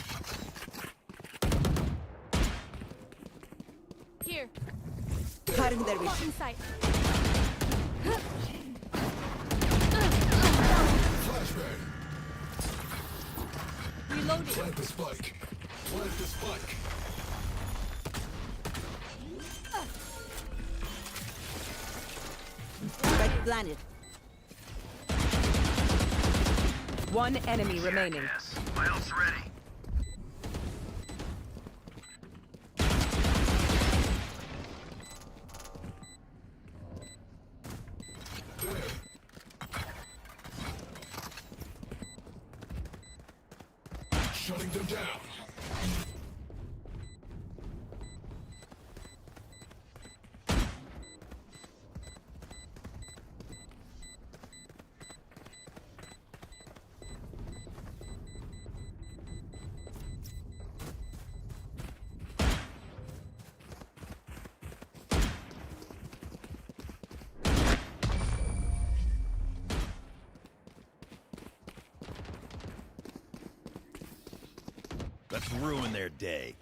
Here. Cutting their Blocking sight. Flashbang. Reloading. Plant the spike. Plant the spike. Spike planted. One enemy remaining. Shutting them down. Let's ruin their day.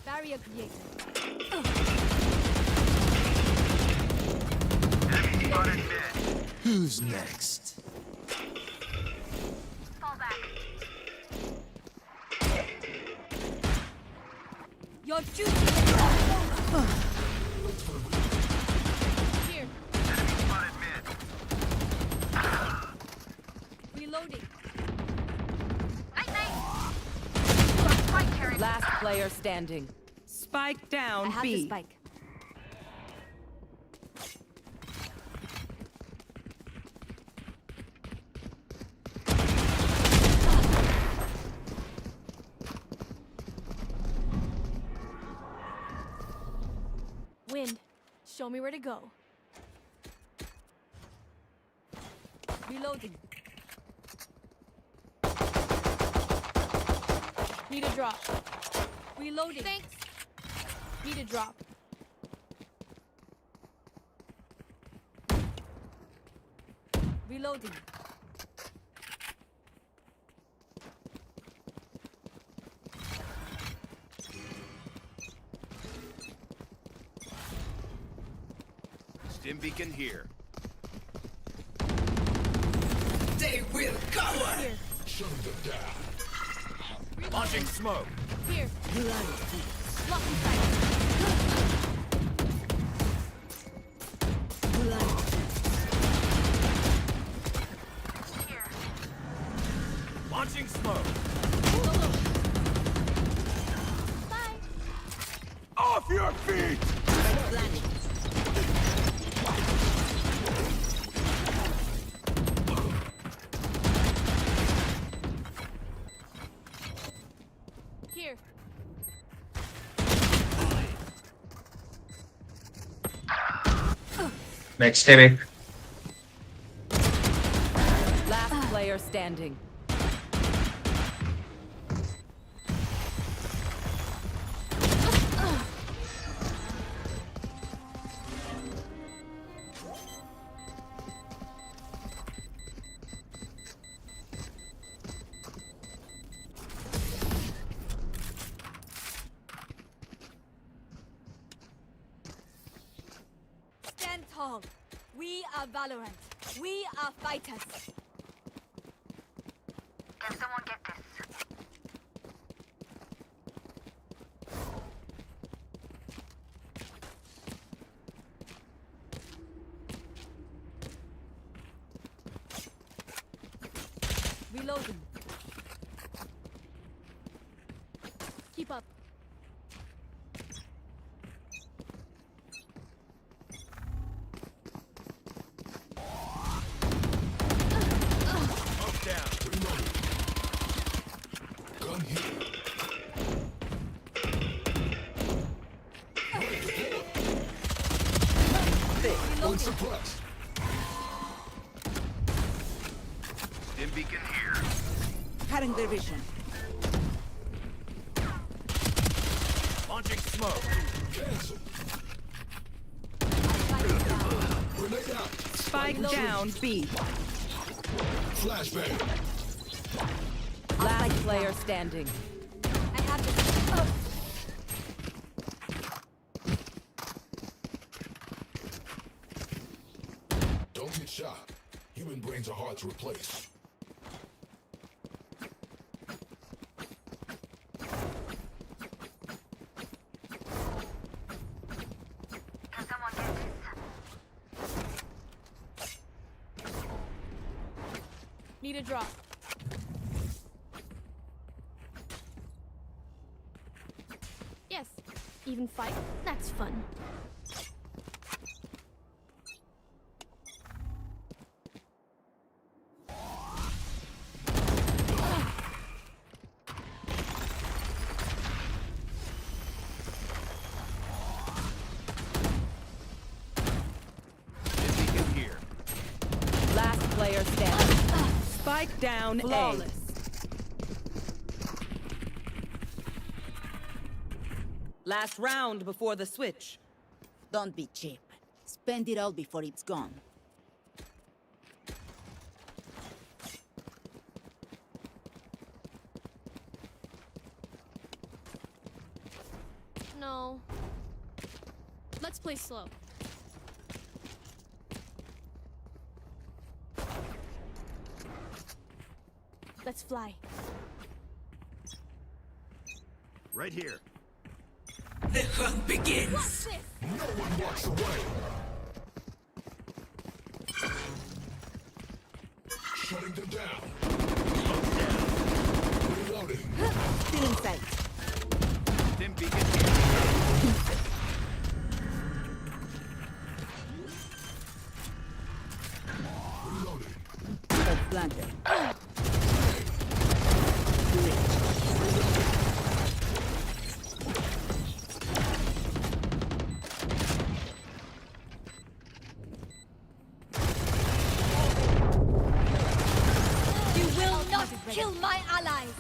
Barrier created. Who's next? Your duty. Here. Reloading. Last player standing. Spike I down have the B. spike. Wind, show me where to go. Reloading. Need a drop. Reloading. Thanks. Need a drop. Reloading. Stim beacon here. They will cover. Here. Shutting them down. Launching smoke. Here. Blocking sight. Launching smoke. Solo. Bye. Off your feet! Here. Next time. Last player standing. Stand tall. We are Valorant. We are fighters. Can someone get this? Reloading. Keep up. Up, down. Gun here. One suppressed. Stim beacon here. Cutting their vision. Launching smoke. Cancel. Grenade out. Spike down B. Flashbang. Last player standing. I have this. Don't get shot. Human brains are hard to replace. Need a drop. Yes. Even fight? That's fun. Stim beacon here. Last player standing. Spike down Flawless. A. Last round before the switch. Don't be cheap. Spend it all before it's gone. No. Let's play slow. Let's fly. Right here. The hunt begins. Watch this! No one walks away. Shutting them down. Reloading. Still in sight. Stim beacon here. Reloading. Planted. You will not kill my allies!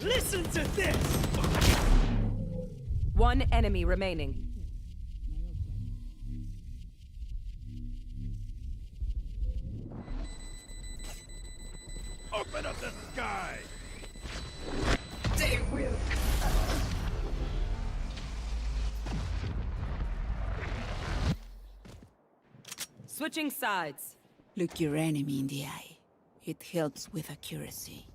Listen to this! One enemy remaining. Open up the sky! They will. Switching sides. Look your enemy in the eye. It helps with accuracy.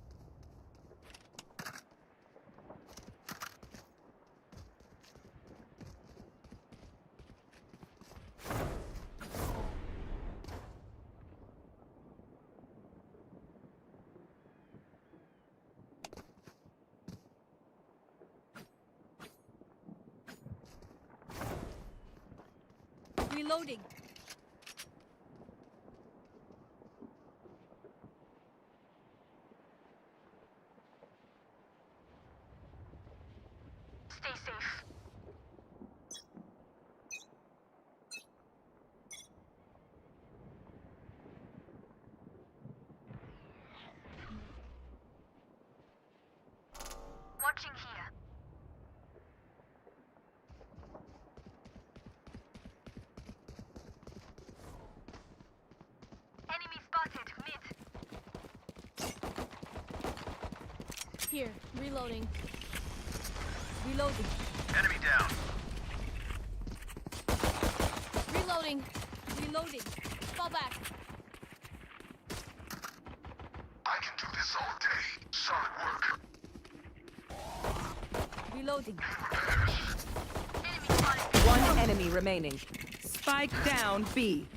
Reloading. Stay safe. Watching here. Enemy spotted mid. Here. Reloading. Reloading. Enemy down. Reloading. Reloading. Fall back. I can do this all day. Solid work. Reloading. One enemy remaining. Spike down B.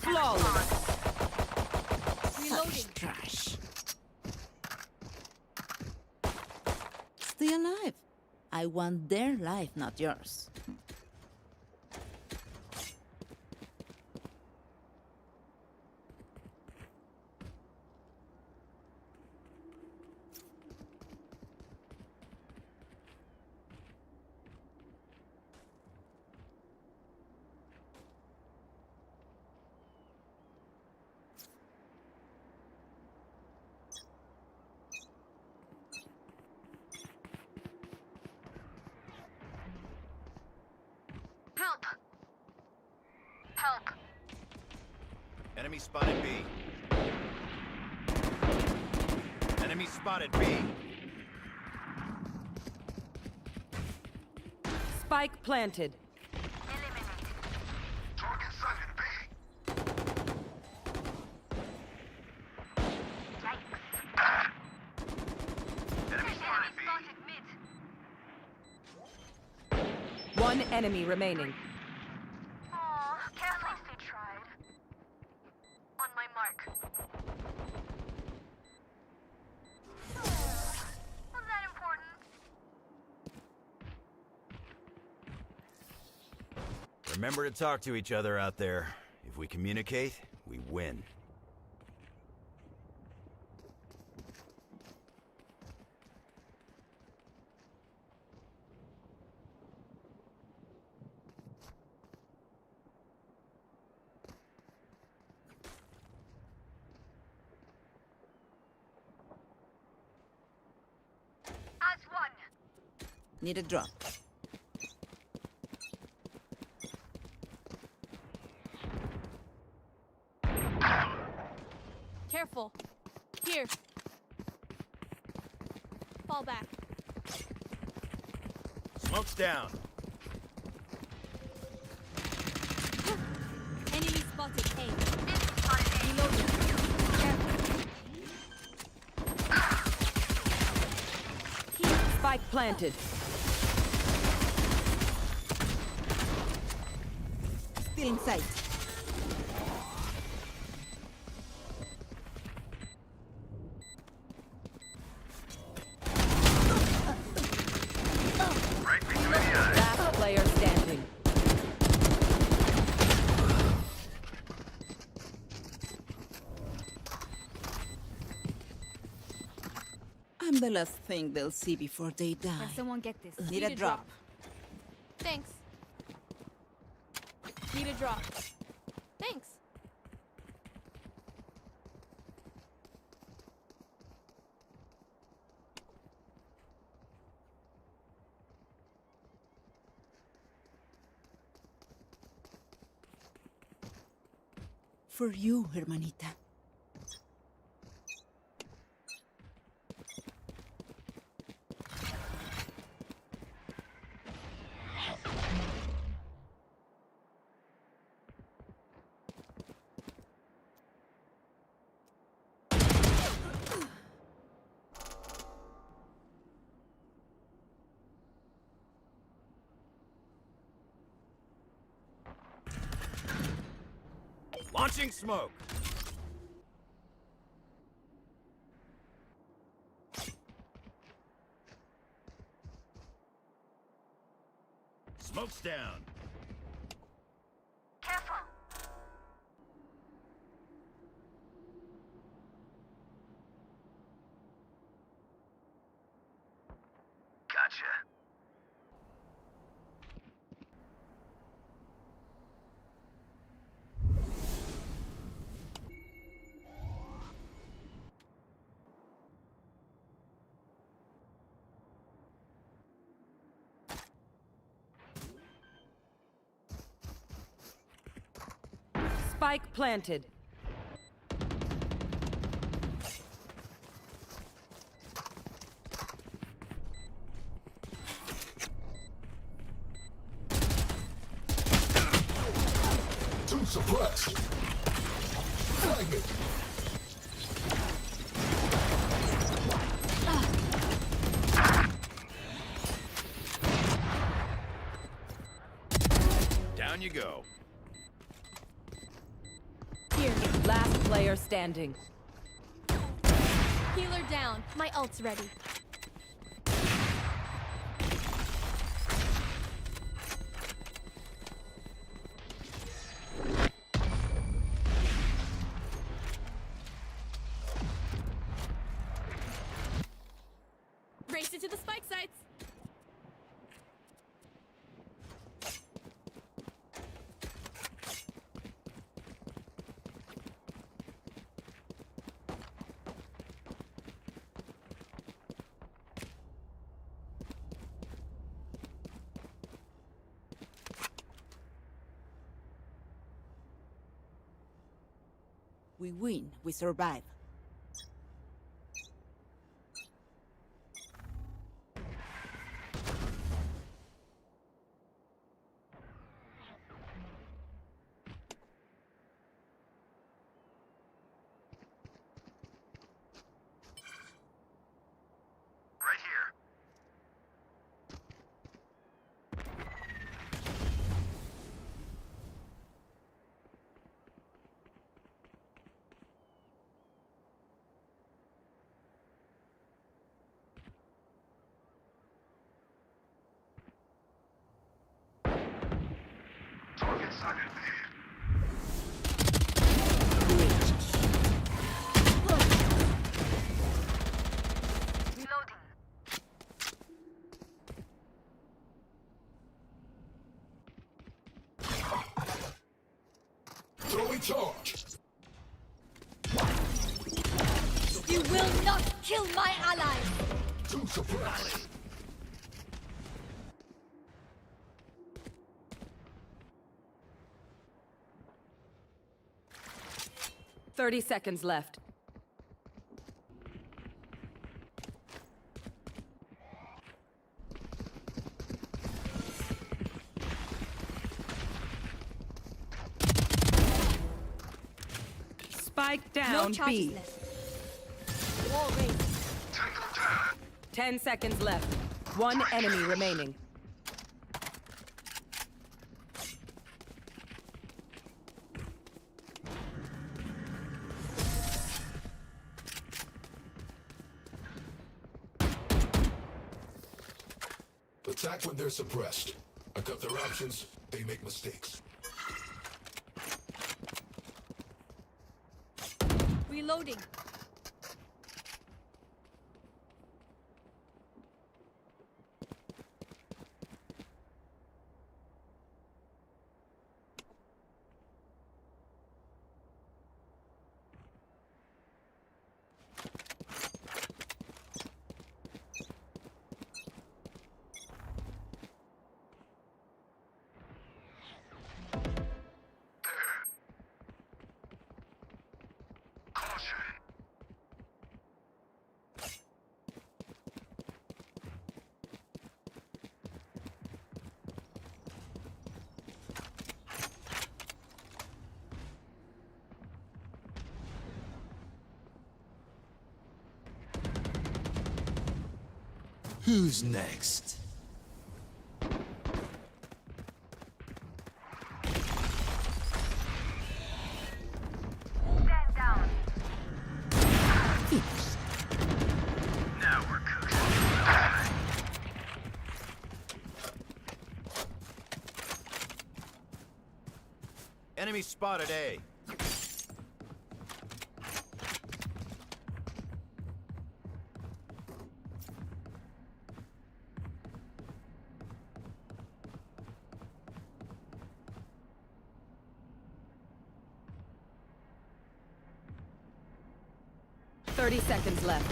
Flawless. Reloading. Such trash. Stay alive. I want their life, not yours. Help! Help! Enemy spotted B. Enemy spotted B. Spike planted. Target sighted B. Enemy spotted B. One enemy remaining. Aw, at least they tried. On my mark. Was that important? Remember to talk to each other out there. If we communicate, we win. As one. Need a drop. Careful. Here. Fall back. Smoke's down. Enemy spotted A. Reloading. Careful. Spike planted. Still in sight. Last player standing. I'm the last thing they'll see before they die. Can someone get this? Need a drop. Thanks. Need a drop. Thanks. For you, hermanita. Launching smoke. Smoke's down. Careful. Gotcha. Spike planted. Two suppressed. Flag it. you go. Here. Last player standing. Healer down. My ult's ready. Race it to the spike sites. We win, we survive. Right here. Target sighted there. Throwing charge. You will not kill my allies. Two suppressed. 30 seconds left. Spike down No charges B. left. Wall raised. 10 seconds left. One enemy remaining. Attack when they're suppressed. I cut their options, they make mistakes. Reloading. Who's next? Stand down. Now we're cooking. Enemy spotted A. Thirty seconds left.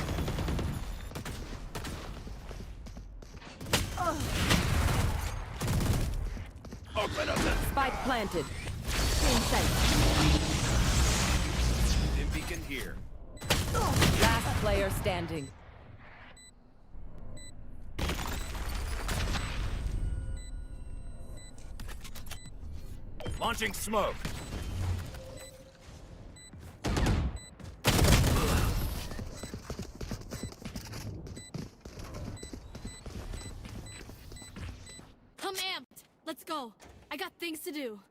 Open up the Spike planted. In sight. stim beacon here. Last player standing. Launching smoke. I'm amped. Let's go. I got things to do.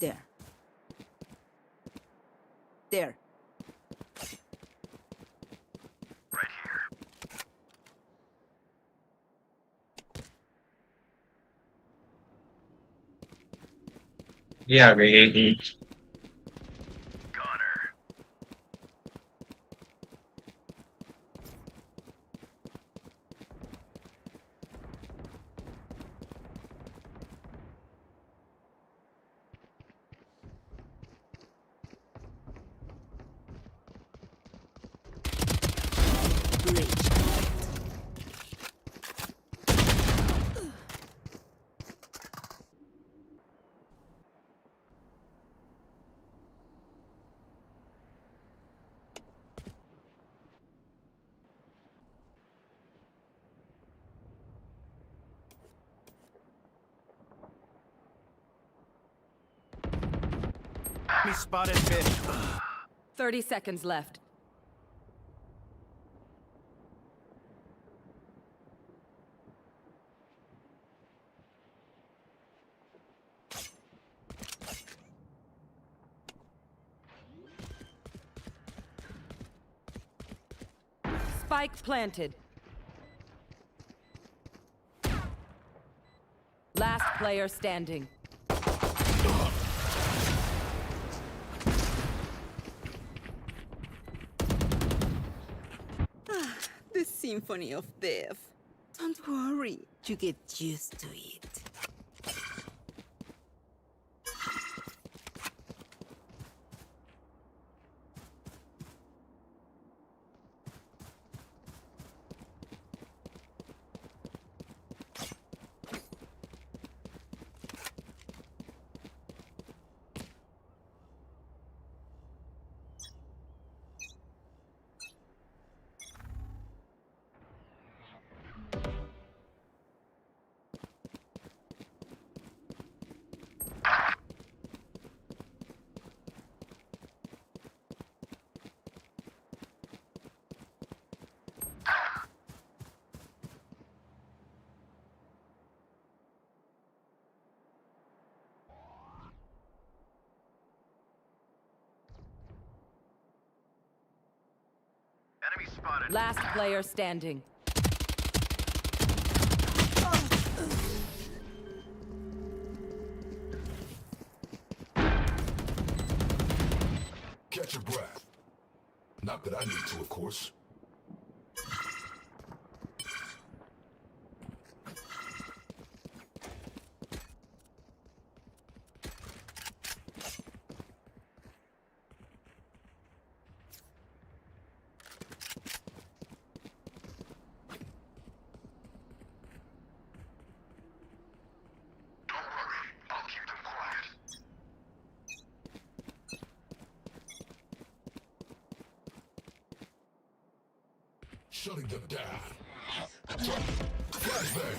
There. There. ये आ गई यही। Me spotted fish. 30 seconds left. Spike planted. Last player standing. The symphony of death. Don't worry, you get used to it. Last player standing. Catch your breath. Not that I need to, of course. Shutting them down. Flashbang.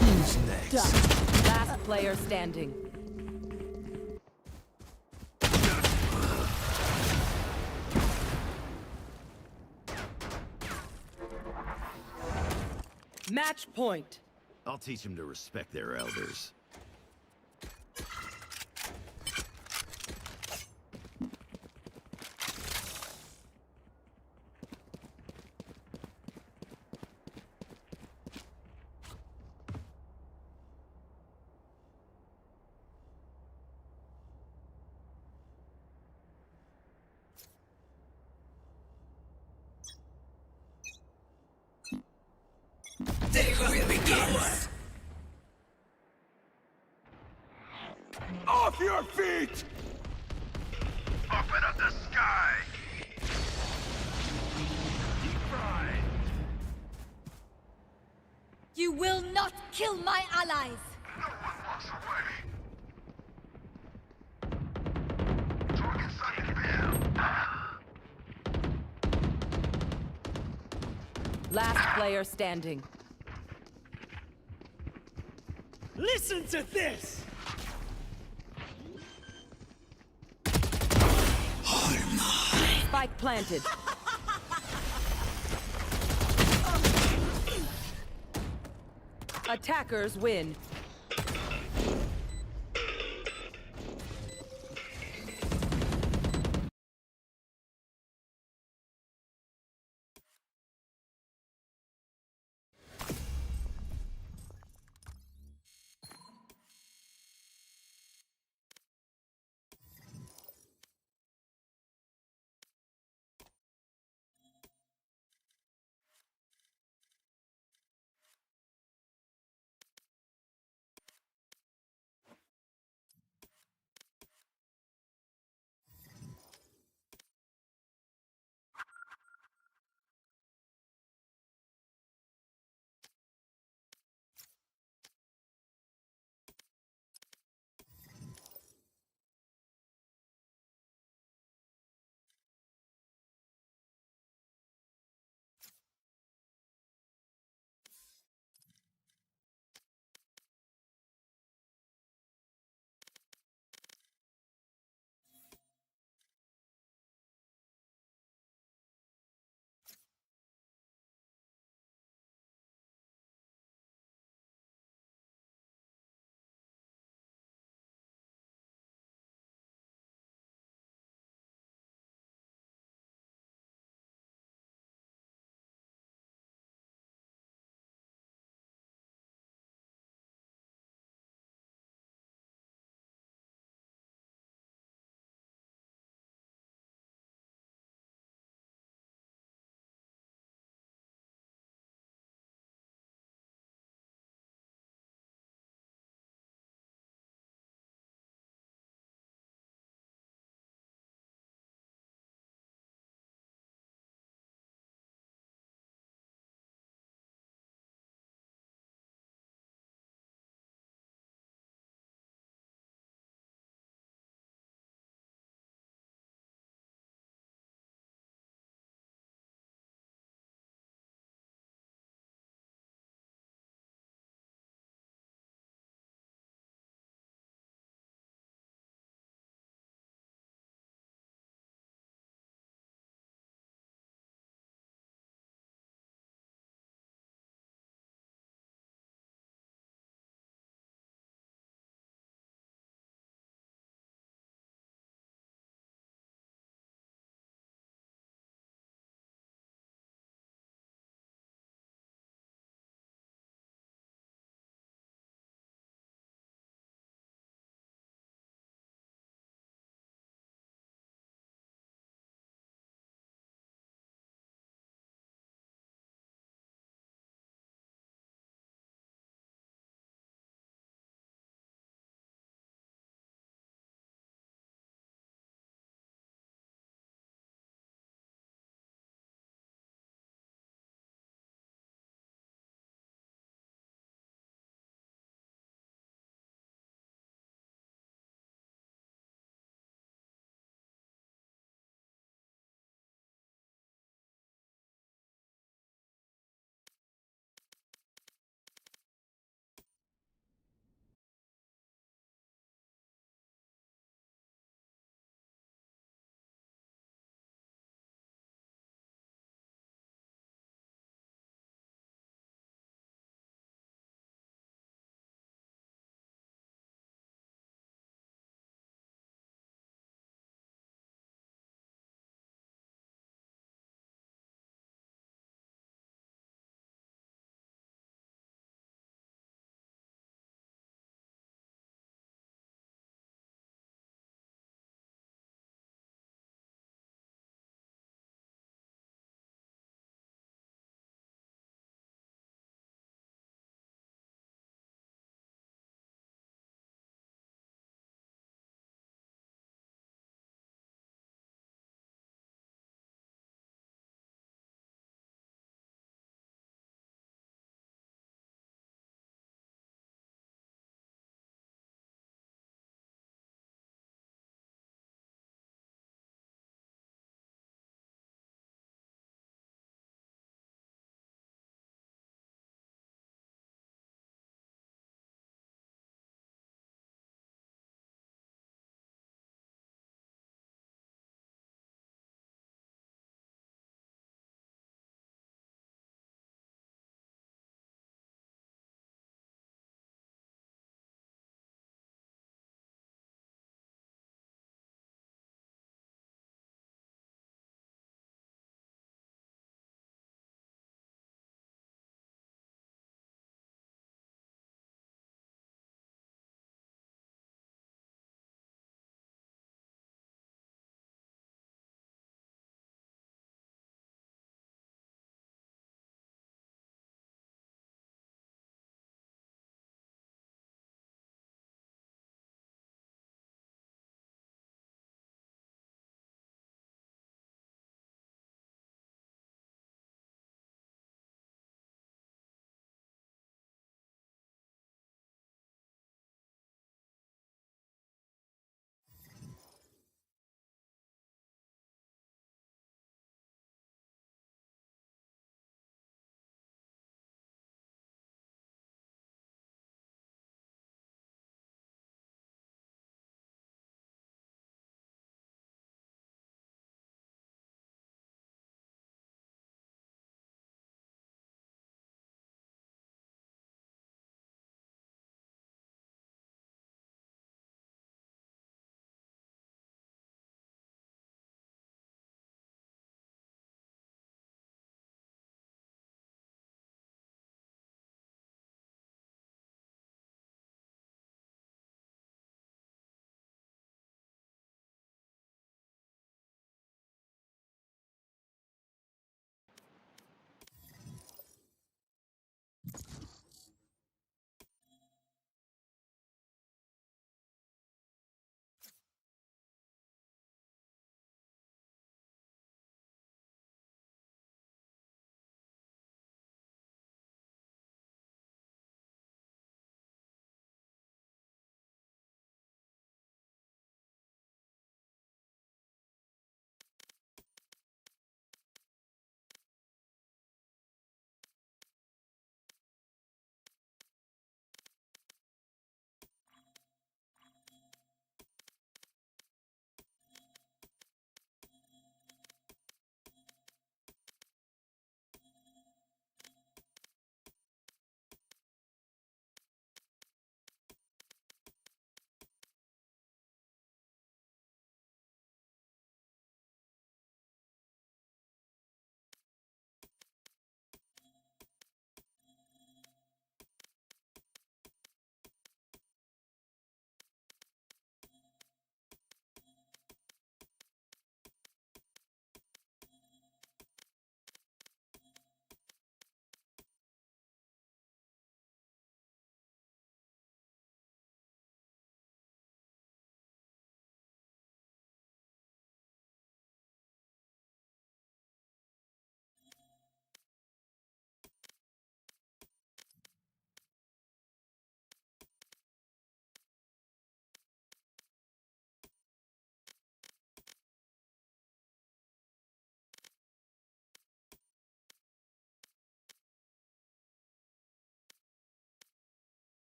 Who's next? Last player standing. Match point. I'll teach them to respect their elders. Off your feet! Open up the sky! Deep fried! You will not kill my allies! No one walks away. Target sighted there. Last player standing. Listen to this! Spike planted. Attackers win.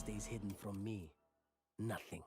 stays hidden from me? Nothing.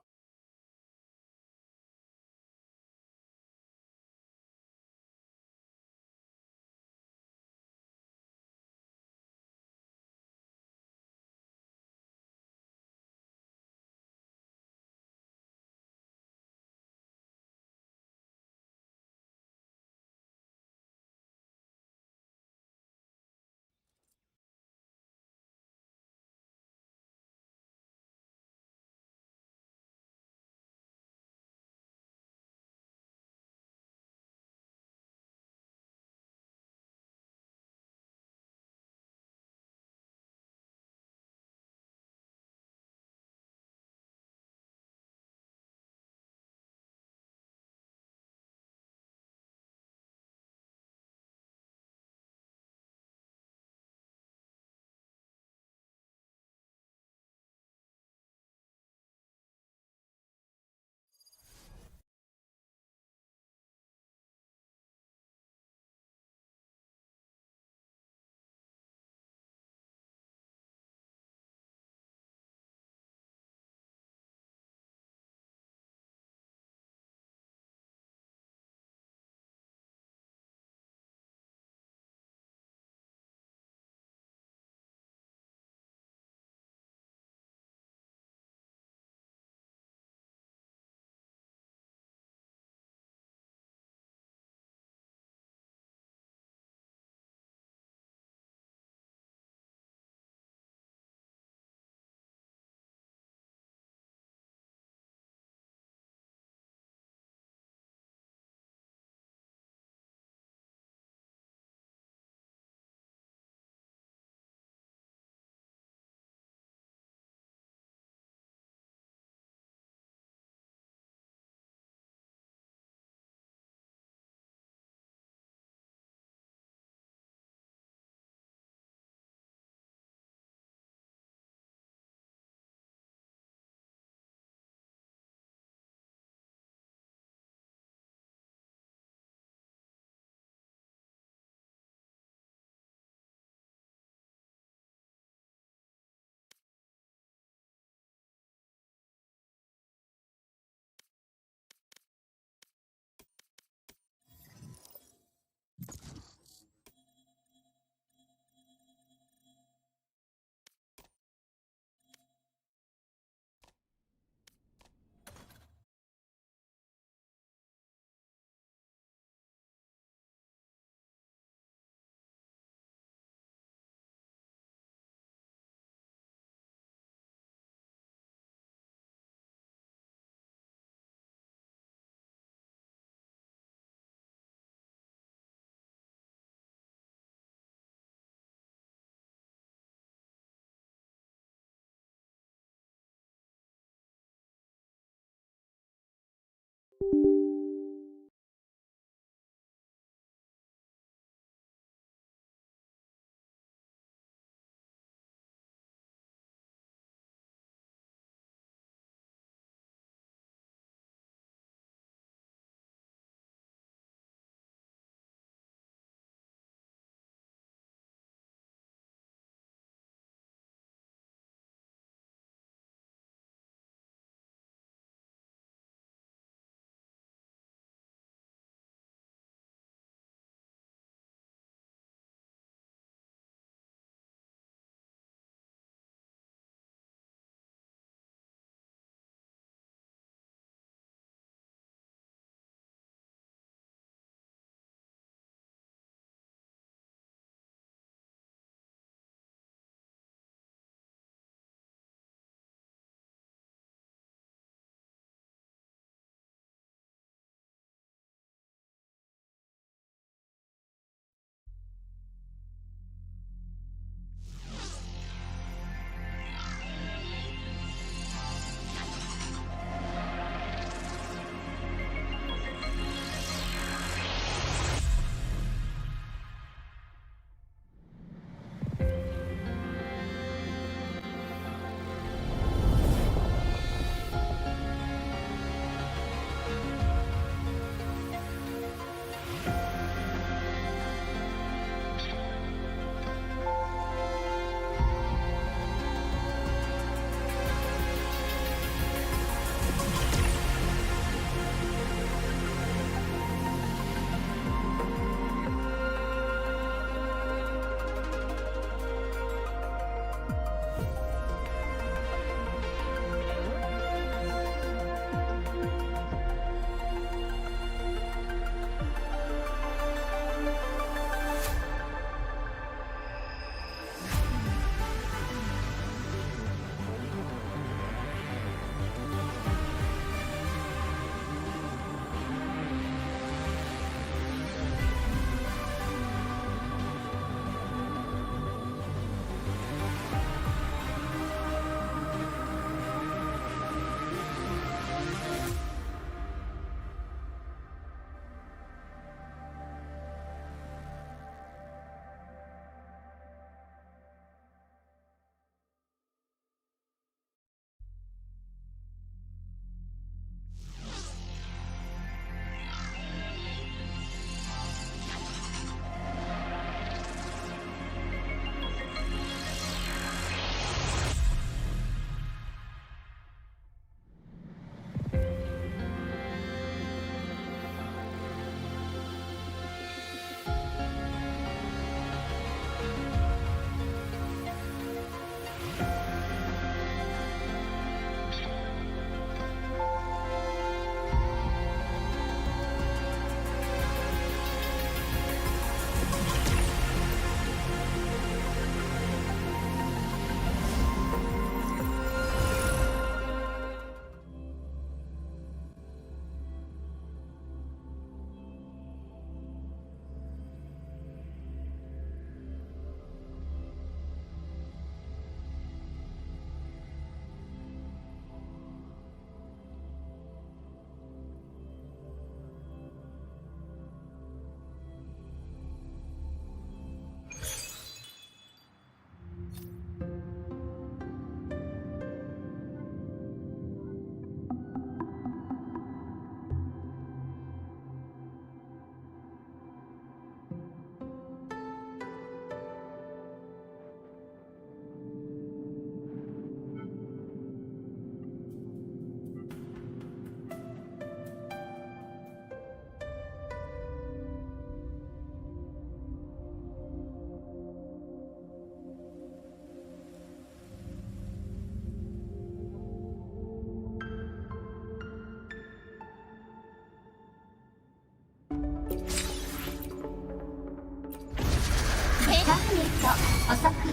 ターゲット遅く。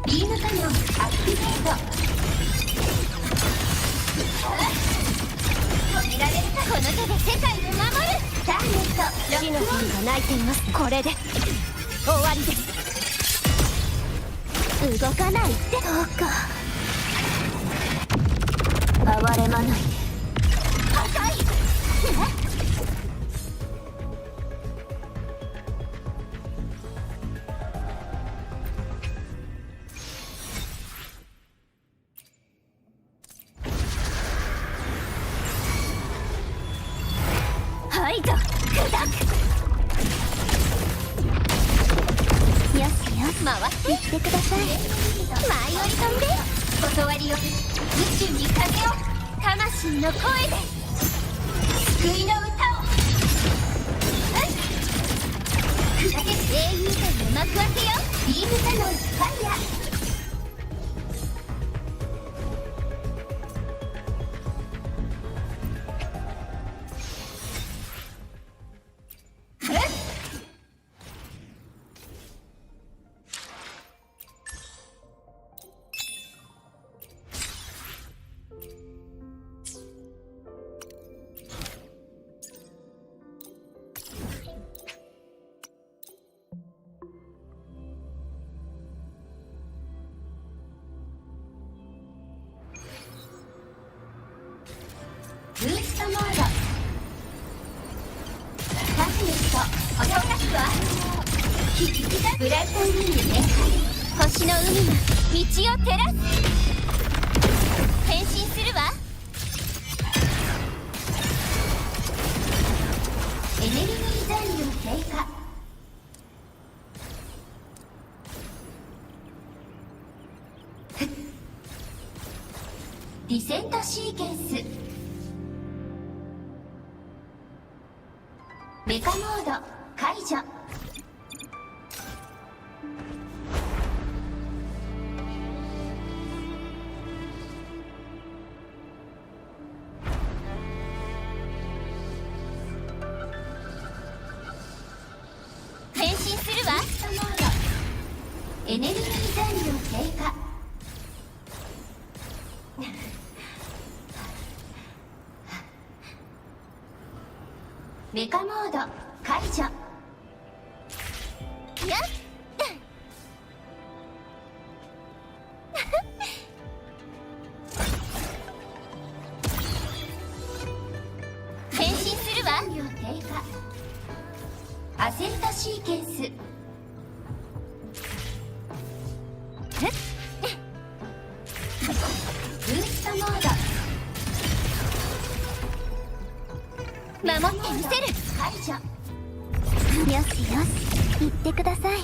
ビームカノンアクティベート。止められるか。この手で世界を守る。ターゲット死の神が泣いています。これで終わりです。動かないって。そうか。哀れまないで。破壊。はいと砕く。よしよし回っていってください。前より飛んで断りを。宇宙に風を。魂の声で救いの歌を。砕け英雄界の幕開けよ。ビームカノンファイヤー。ブーストモード。ターゲットおよかくわ。引きだ。ブライトウィング展開。星の海が道を照らす。変身するわ。エネルギー残量低下。ディセントシーケンス。メカモード解除。変身するわ。エネルギー残量低下。メカモード解除。やっ変身するわ。低下。アセントシーケンス。ブーストモード。守ってみせる。解除。よしよし行ってください。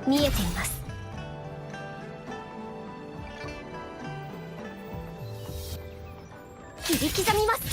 見えています。切り刻みます。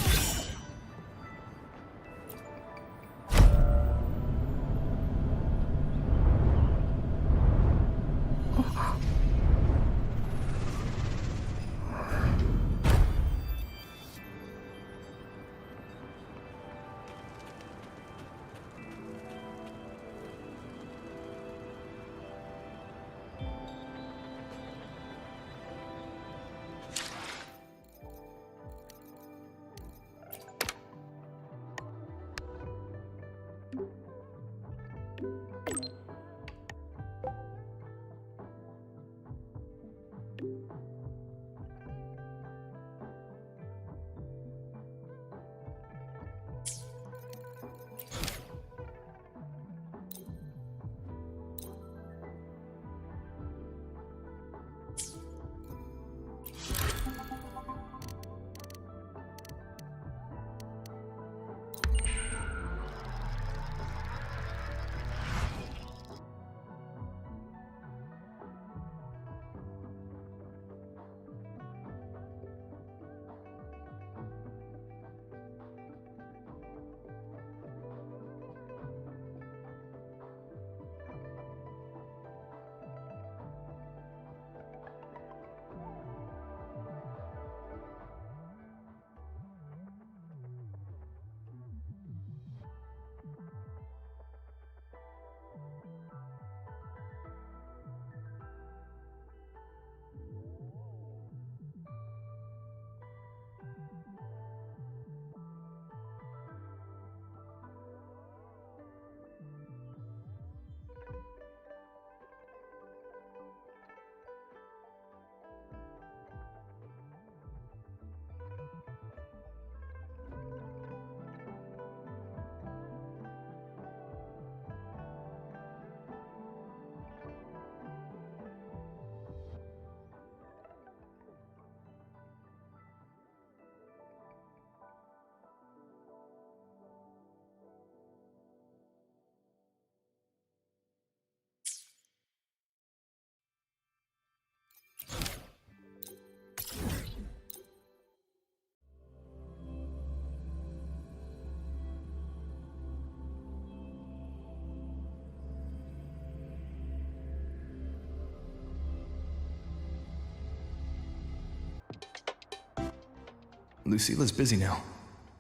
Lucila's busy now.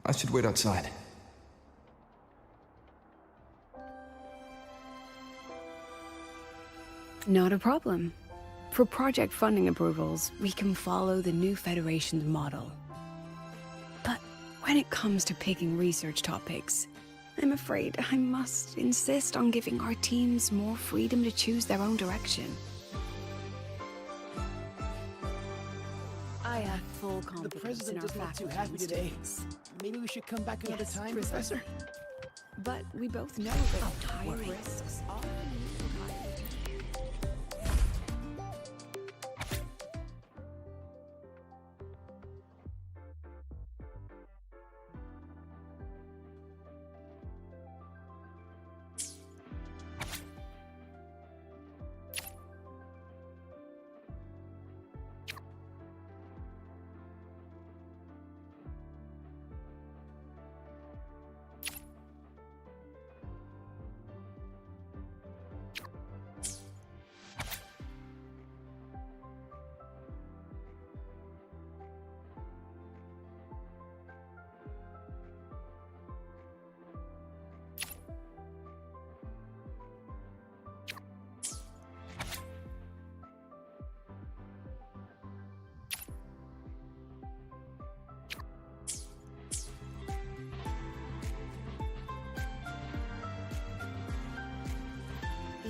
I should wait outside. Not a problem. For project funding approvals, we can follow the new Federation's model. But when it comes to picking research topics, I'm afraid I must insist on giving our teams more freedom to choose their own direction. I have full confidence The president in our doesn't look too faculty happy and today. students. Maybe we should come back another Yes, time, precisely. Professor? But we both know that higher worry. risks often lead to higher returns.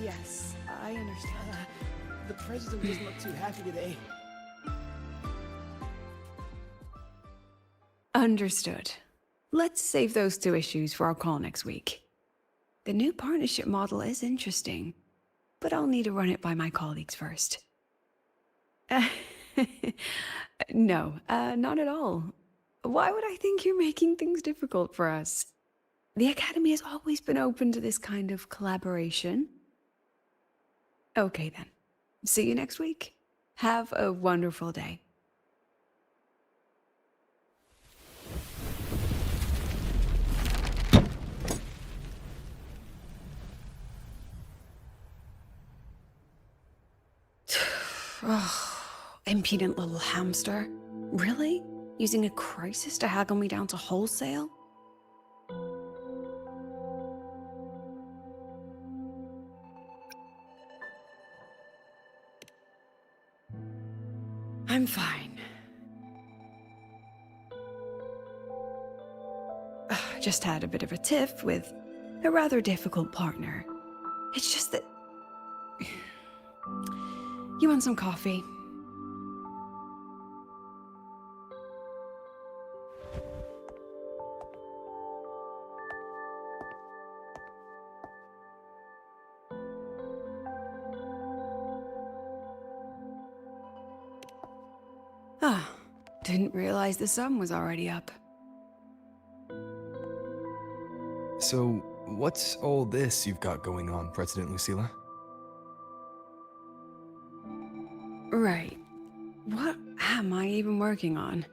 Yes, I understand. The president doesn't look too happy today. Understood. Let's save those two issues for our call next week. The new partnership model is interesting, but I'll need to run it by my colleagues first. No, not at all. Why would I think you're making things difficult for us? The Academy has always been open to this kind of collaboration. Okay then. See you next week. Have a wonderful day. Oh, impudent little hamster. Really? Using a crisis to haggle me down to wholesale? I'm fine. Just had a bit of a tiff with a rather difficult partner. It's just that... You want some coffee? Ah, didn't realize the sun was already up. So, what's all this you've got going on, President Lucila? Right. What am I even working on?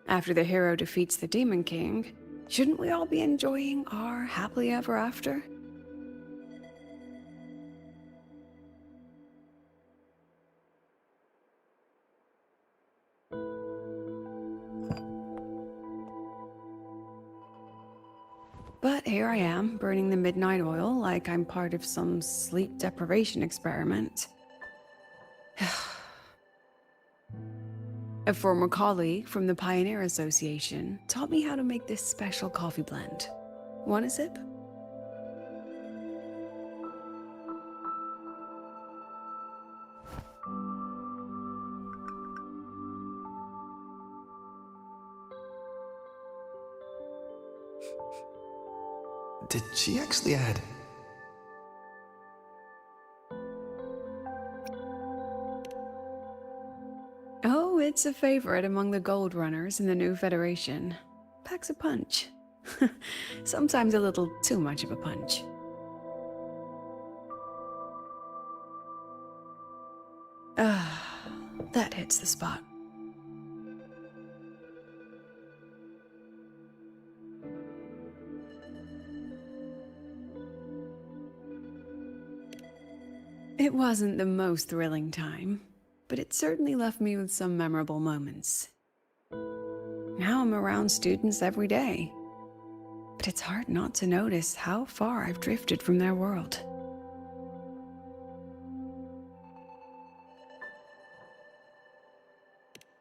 After the hero defeats the Demon King, shouldn't we all be enjoying our happily ever after? But here I am, burning the midnight oil like I'm part of some sleep deprivation experiment. A former colleague from the Pioneer Association taught me how to make this special coffee blend. Want a sip? Did she actually add? Oh, it's a favorite among the gold runners in the new Federation. Packs a punch. Sometimes a little too much of a punch. Ah, that hits the spot. It wasn't the most thrilling time, but it certainly left me with some memorable moments. Now I'm around students every day. But it's hard not to notice how far I've drifted from their world.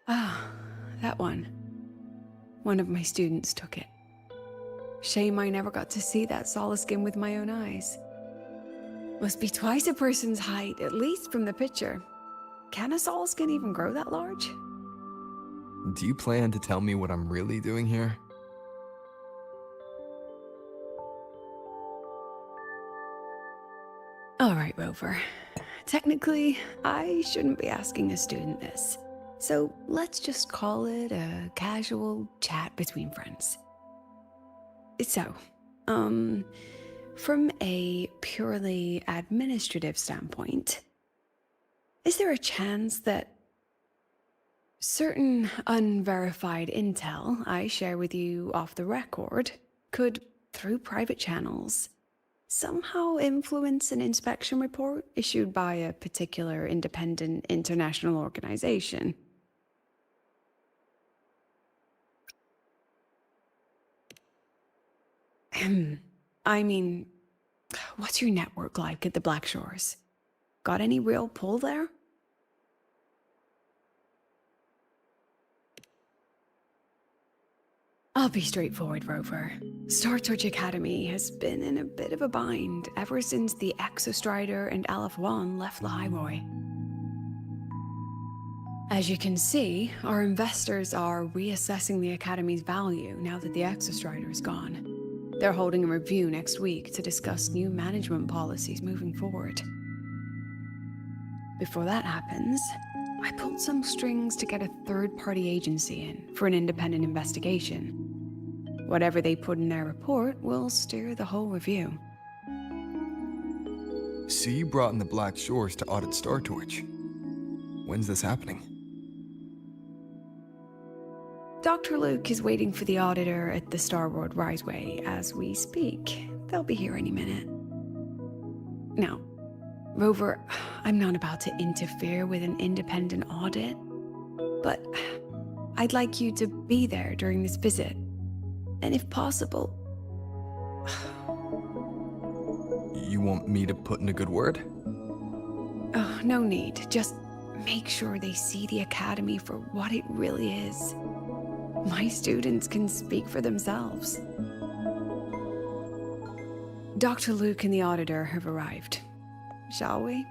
Ah, that one. One of my students took it. Shame I never got to see that solace skin with my own eyes. Must be twice a person's height, at least from the picture. Can a solace skin even grow that large? Do you plan to tell me what I'm really doing here? All right, Rover. Technically, I shouldn't be asking a student this. So let's just call it a casual chat between friends. So, from a purely administrative standpoint, is there a chance that certain unverified intel I share with you off the record could, through private channels, somehow influence an inspection report issued by a particular independent international organization? I mean, what's your network like at the Black Shores? Got any real pull there? I'll be straightforward, Rover. Star Torch Academy has been in a bit of a bind ever since the Exostrider and Aleph 1 left the highway. As you can see, our investors are reassessing the Academy's value now that the Exostrider is gone. They're holding a review next week to discuss new management policies moving forward. Before that happens, I pulled some strings to get a third-party agency in for an independent investigation. Whatever they put in their report will steer the whole review. So you brought in the Black Shores to audit Star Torch. When's this happening? Dr. Luke is waiting for the auditor at the Starboard Riseway as we speak. They'll be here any minute. Now, Rover, I'm not about to interfere with an independent audit, but I'd like you to be there during this visit. And if possible... You want me to put in a good word? Oh, no need. Just make sure they see the Academy for what it really is. My students can speak for themselves. Dr. Luke and the auditor have arrived. Shall we?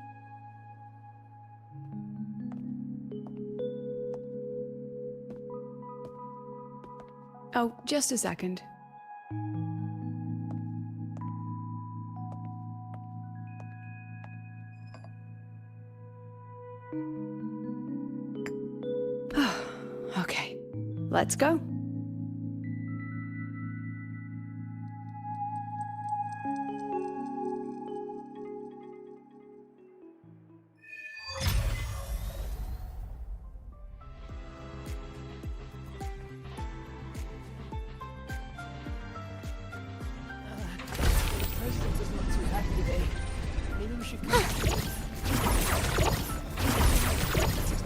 Oh, just a second. Okay, let's go.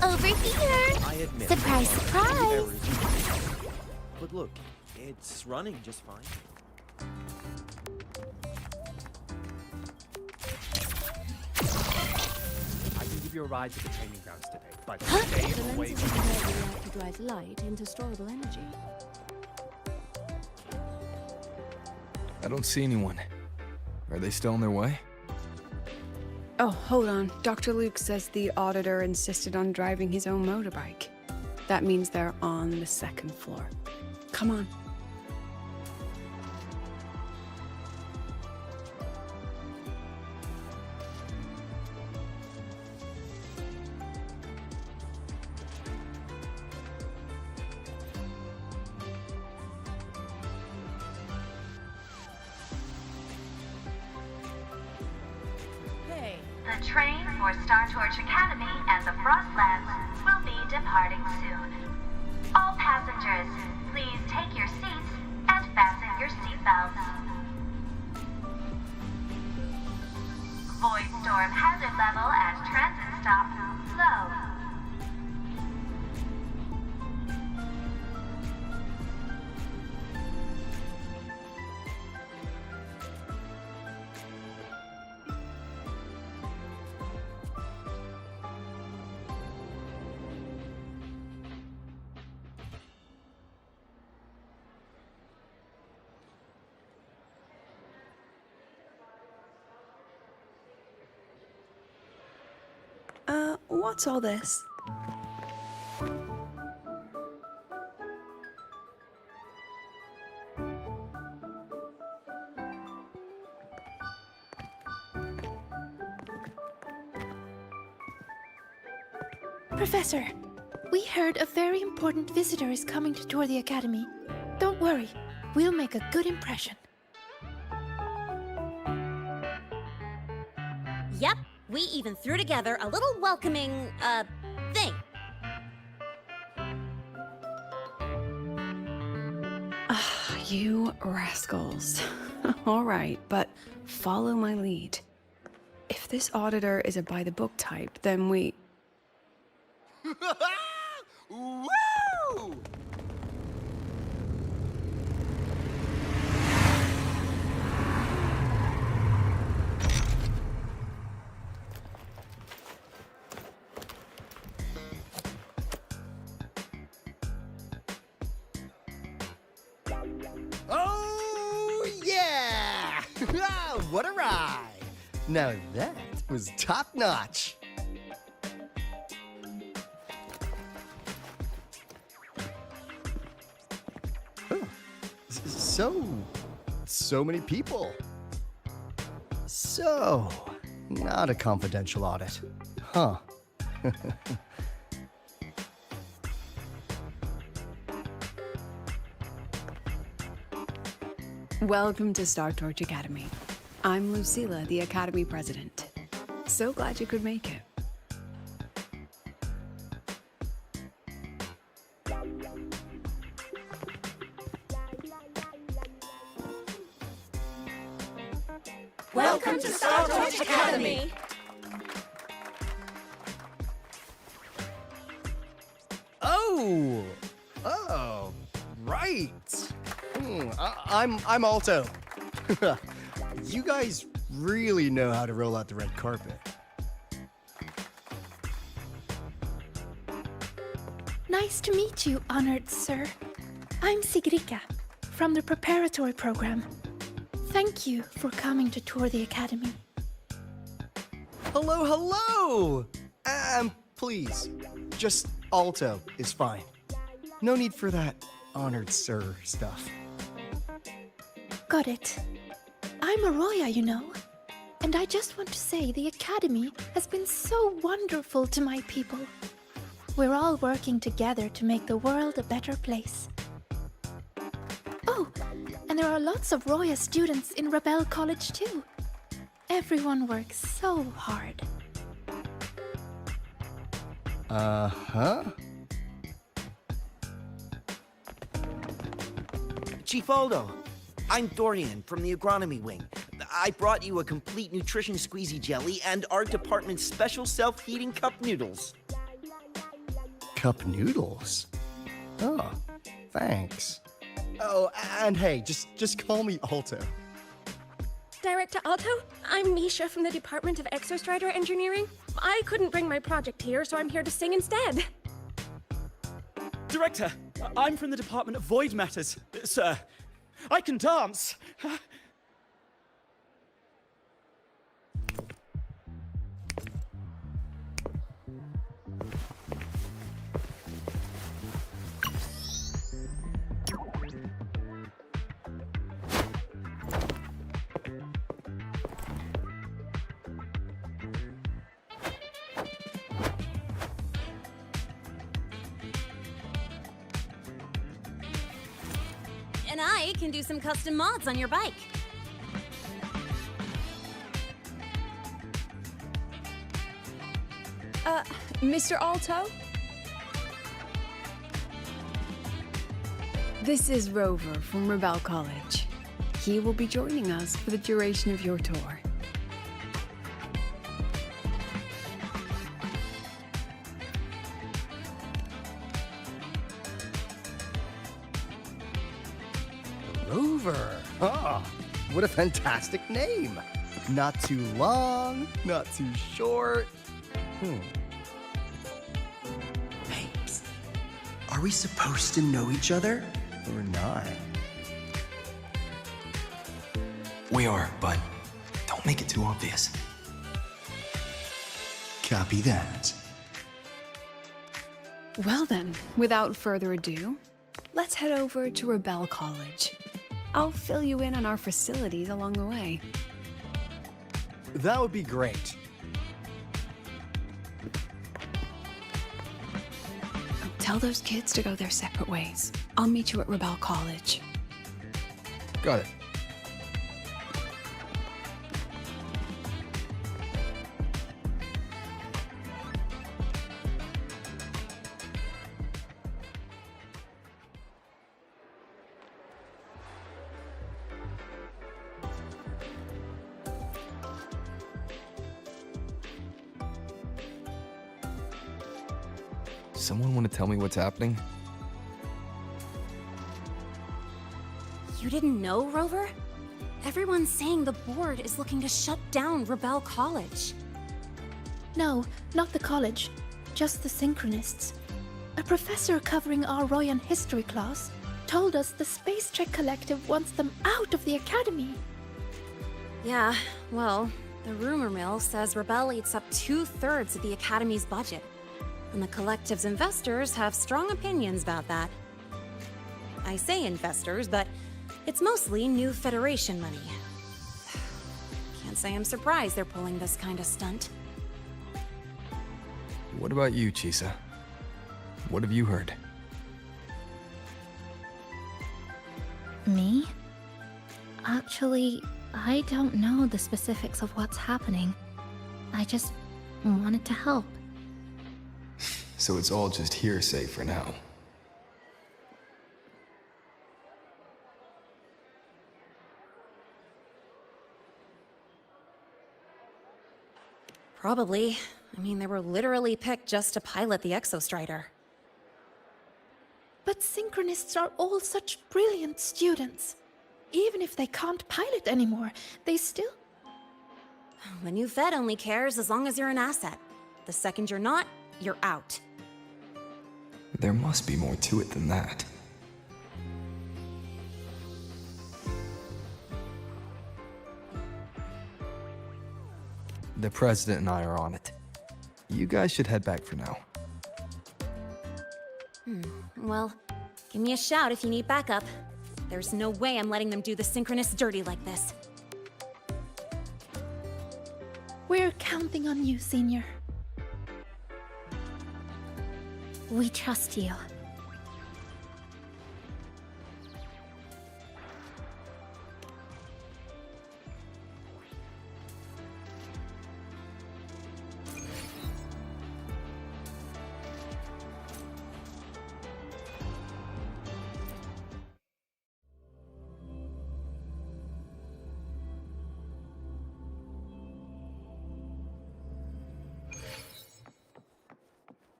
Over here! I admit. Surprise, surprise! But look, it's running just fine. I can give you a ride to the training grounds today, but stay The away lenses from are converted to drive light into storable energy. I don't see anyone. Are they still on their way? Oh, hold on. Dr. Luke says the auditor insisted on driving his own motorbike. That means they're on the second floor. Come on. The train for Star Torch Academy and the Frostlands will be departing soon. All passengers, please take your seats and fasten your seatbelts. Void storm hazard level at transit stop low. what's all this? Professor, we heard a very important visitor is coming to tour the academy. Don't worry, we'll make a good impression. Yep, we even threw together a little welcoming, thing. You rascals. All right, but follow my lead. If this auditor is a by-the-book type, then we... Woo! Oh, yeah! What a ride! Now that was top-notch. So many people. So, not a confidential audit. Huh. Welcome to Star Torch Academy. I'm Lucilla, the Academy President. So glad you could make it. Welcome to Star Torch Academy! Oh! Right! I'm Alto. You guys really know how to roll out the red carpet. Nice to meet you, honored sir. I'm Sigrika, from the preparatory program. Thank you for coming to tour the academy. Hello, hello! Please, just Alto is fine. No need for that honored sir stuff. Got it. I'm Arroya, you know. And I just want to say the academy has been so wonderful to my people. We're all working together to make the world a better place. Oh, and there are lots of Roya students in Rebel College too. Everyone works so hard. Uh-huh. Chief Aldo, I'm Dorian from the agronomy wing. I brought you a complete nutrition squeezy jelly and our department's special self-heating cup noodles. Cup noodles? Oh, thanks. Oh, and hey, just call me Alto. Director Alto, I'm Misha from the Department of Exostrider Engineering. I couldn't bring my project here, so I'm here to sing instead. Director, I'm from the Department of Void Matters. Sir, I can dance. And I can do some custom mods on your bike. Mr. Alto? This is Rover from Rebel College. He will be joining us for the duration of your tour. Rover. Ah, what a fantastic name. Not too long, not too short. Hey, are we supposed to know each other? Or not? We are, but don't make it too obvious. Copy that. Well then, without further ado, let's head over to Rebel College. I'll fill you in on our facilities along the way. That would be great. Tell those kids to go their separate ways. I'll meet you at Rebel College. Got it. Someone want to tell me what's happening? You didn't know, Rover? Everyone's saying the board is looking to shut down Rebel College. No, not the college. Just the Synchronists. A professor covering our Royan history class told us the Space Trek Collective wants them out of the academy. Yeah, well, the rumor mill says Rebel eats up 2/3 of the academy's budget. And the collective's investors have strong opinions about that. I say investors, but it's mostly new Federation money. Can't say I'm surprised they're pulling this kind of stunt. What about you, Chisa? What have you heard? Me? Actually, I don't know the specifics of what's happening. I just wanted to help. So it's all just hearsay for now. Probably. I mean, they were literally picked just to pilot the Exostrider. But Synchronists are all such brilliant students. Even if they can't pilot anymore, they still... The new Fed only cares as long as you're an asset. The second you're not, you're out. There must be more to it than that. The President and I are on it. You guys should head back for now. Well, give me a shout if you need backup. There's no way I'm letting them do the Synchronists dirty like this. We're counting on you, Senior. We trust you.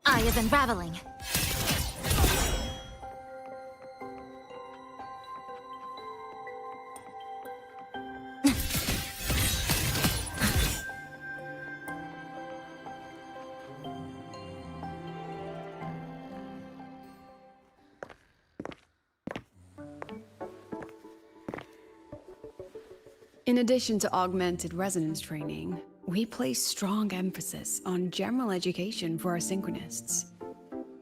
Eye of Unraveling. In addition to augmented resonance training, we place strong emphasis on general education for our Synchronists.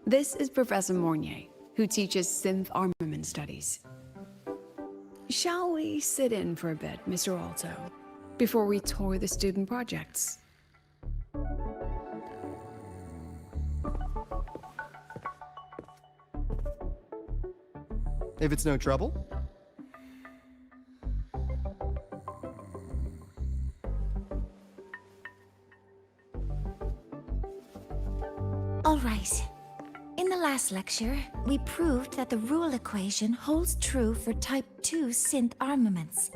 This is Professor Mornier, who teaches synth armament studies. Shall we sit in for a bit, Mr. Alto, before we tour the student projects? If it's no trouble. All right. In the last lecture, we proved that the rule equation holds true for Type 2 synth armaments.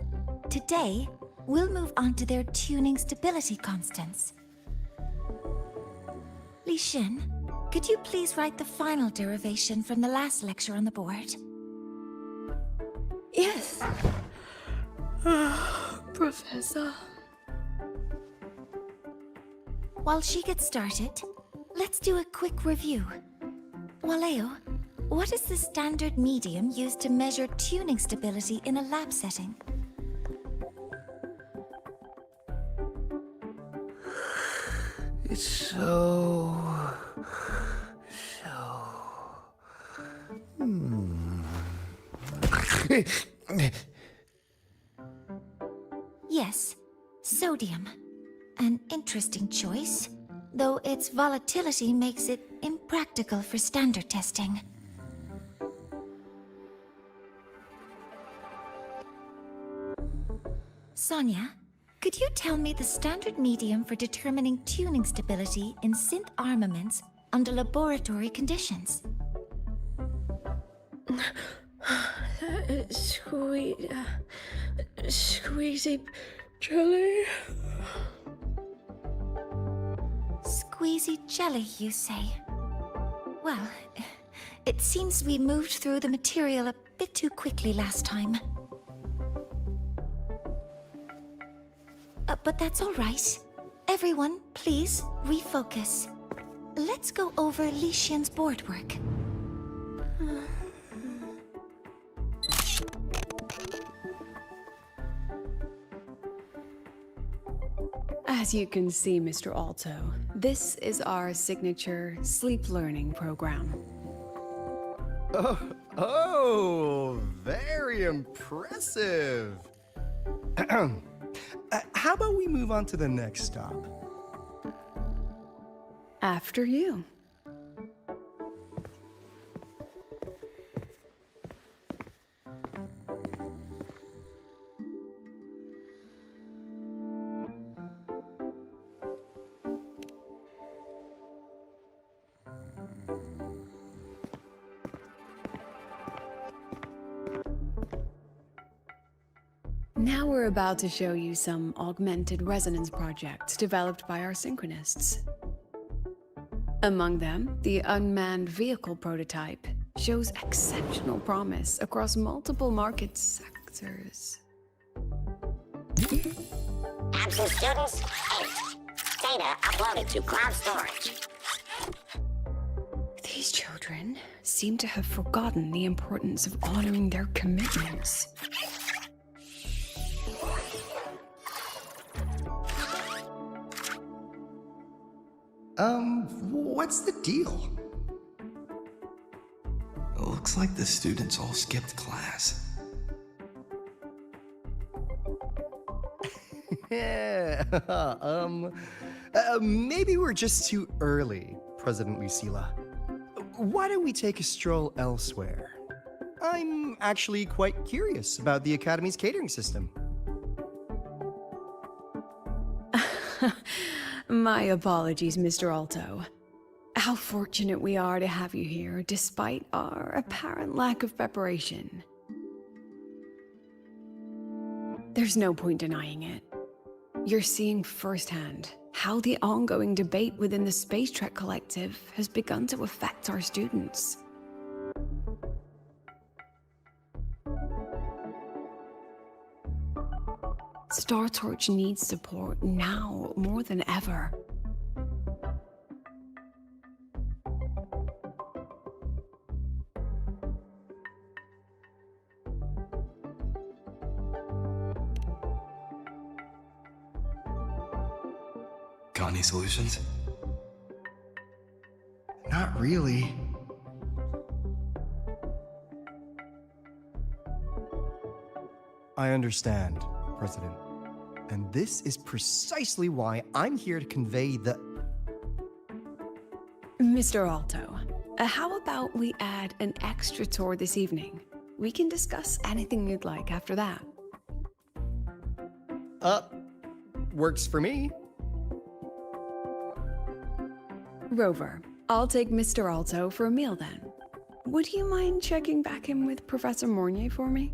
Today, we'll move on to their tuning stability constants. Li Xin, could you please write the final derivation from the last lecture on the board? Yes. Professor. While she gets started, let's do a quick review. Waleo, what is the standard medium used to measure tuning stability in a lab setting? It's so Yes, sodium. An interesting choice, though its volatility makes it impractical for standard testing. Sonia, could you tell me the standard medium for determining tuning stability in synth armaments under laboratory conditions? Squeezy jelly. Squeezy jelly, you say? Well, it seems we moved through the material a bit too quickly last time. But that's all right. Everyone, please refocus. Let's go over Lixian's board work. As you can see, Mr. Alto, this is our signature sleep learning program. Oh, very impressive. How about we move on to the next stop? After you. Now we're about to show you some augmented resonance projects developed by our synchronists. Among them, the unmanned vehicle prototype shows exceptional promise across multiple market sectors. Absent students, 8. Data uploaded to cloud storage. These children seem to have forgotten the importance of honoring their commitments. What's the deal? Looks like the students all skipped class. Yeah, maybe we're just too early, President Lucila. Why don't we take a stroll elsewhere? I'm actually quite curious about the Academy's catering system. My apologies, Mr. Alto. How fortunate we are to have you here, despite our apparent lack of preparation. There's no point denying it. You're seeing firsthand how the ongoing debate within the Space Trek Collective has begun to affect our students. Star Torch needs support now more than ever. Got any solutions? Not really. I understand, President. And this is precisely why I'm here to convey the... Mr. Alto, how about we add an extra tour this evening? We can discuss anything you'd like after that. Works for me. Rover, I'll take Mr. Alto for a meal then. Would you mind checking back in with Professor Mornier for me?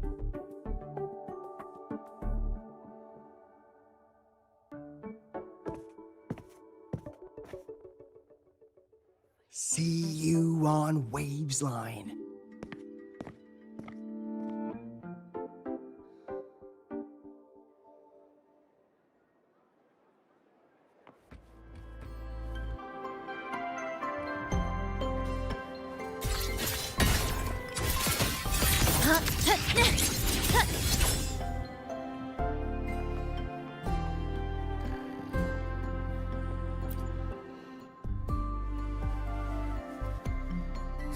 See you on Waves Line.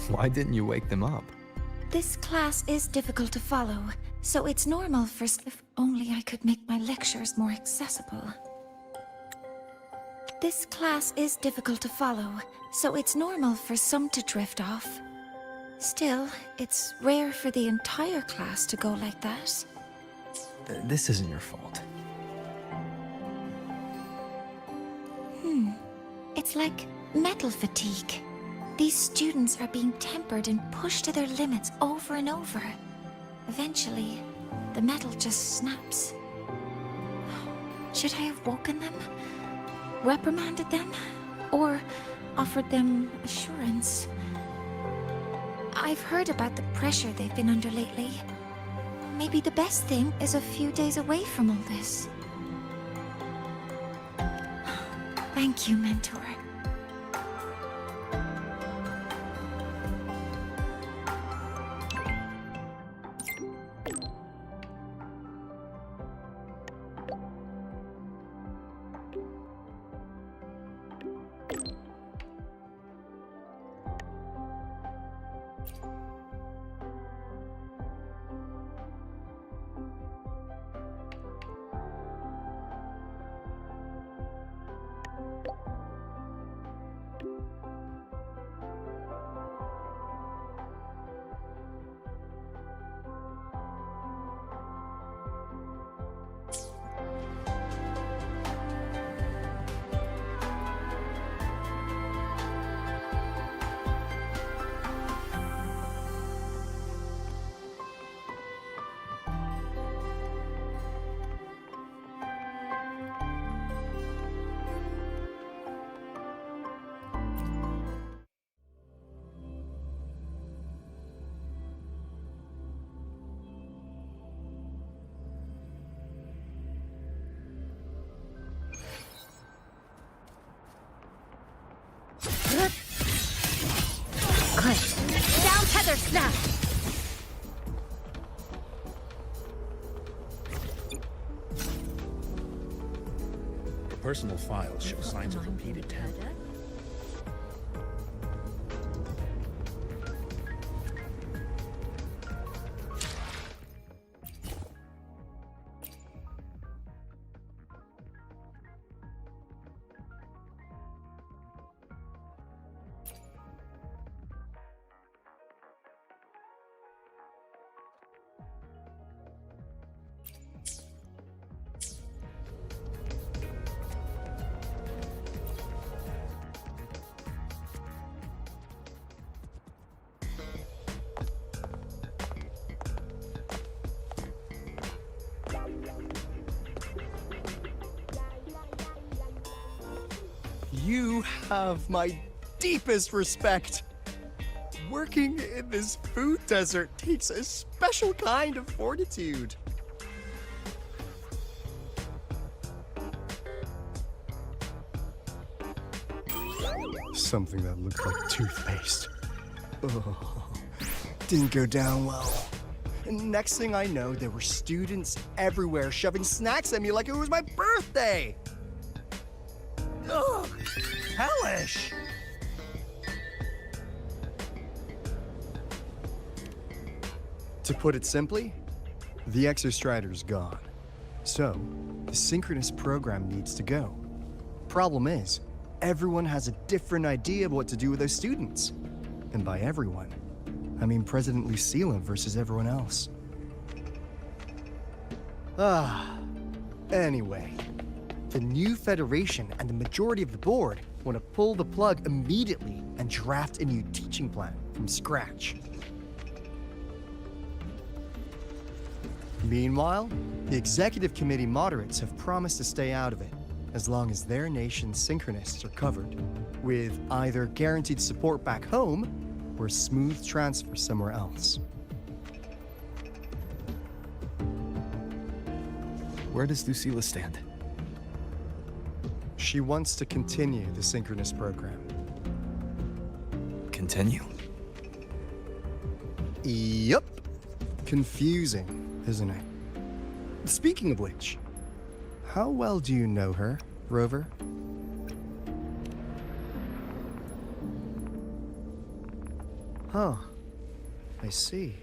Why didn't you wake them up? This class is difficult to follow, so it's normal for... If only I could make my lectures more accessible. This class is difficult to follow, so it's normal for some to drift off. Still, it's rare for the entire class to go like that. This isn't your fault. It's like metal fatigue. These students are being tempered and pushed to their limits over and over. Eventually, the metal just snaps. Should I have woken them? Reprimanded them? Or offered them assurance? I've heard about the pressure they've been under lately. Maybe the best thing is a few days away from all this. Thank you, Mentor. Down tether snap! Personal files show signs of repeated tampering. You have my deepest respect. Working in this food desert takes a special kind of fortitude. Something that looked like toothpaste. Oh, didn't go down well. And next thing I know, there were students everywhere shoving snacks at me like it was my birthday. Ugh, hellish! To put it simply, the Exostrider's gone. So, the synchronous program needs to go. Problem is, everyone has a different idea of what to do with those students. And by everyone, I mean President Lucilla versus everyone else. Anyway. The new Federation and the majority of the board want to pull the plug immediately and draft a new teaching plan from scratch. Meanwhile, the executive committee moderates have promised to stay out of it as long as their nation's synchronists are covered, with either guaranteed support back home or a smooth transfer somewhere else. Where does Lucilla stand? She wants to continue the synchronous program. Continue? Yup. Confusing, isn't it? Speaking of which, how well do you know her, Rover? Huh. I see.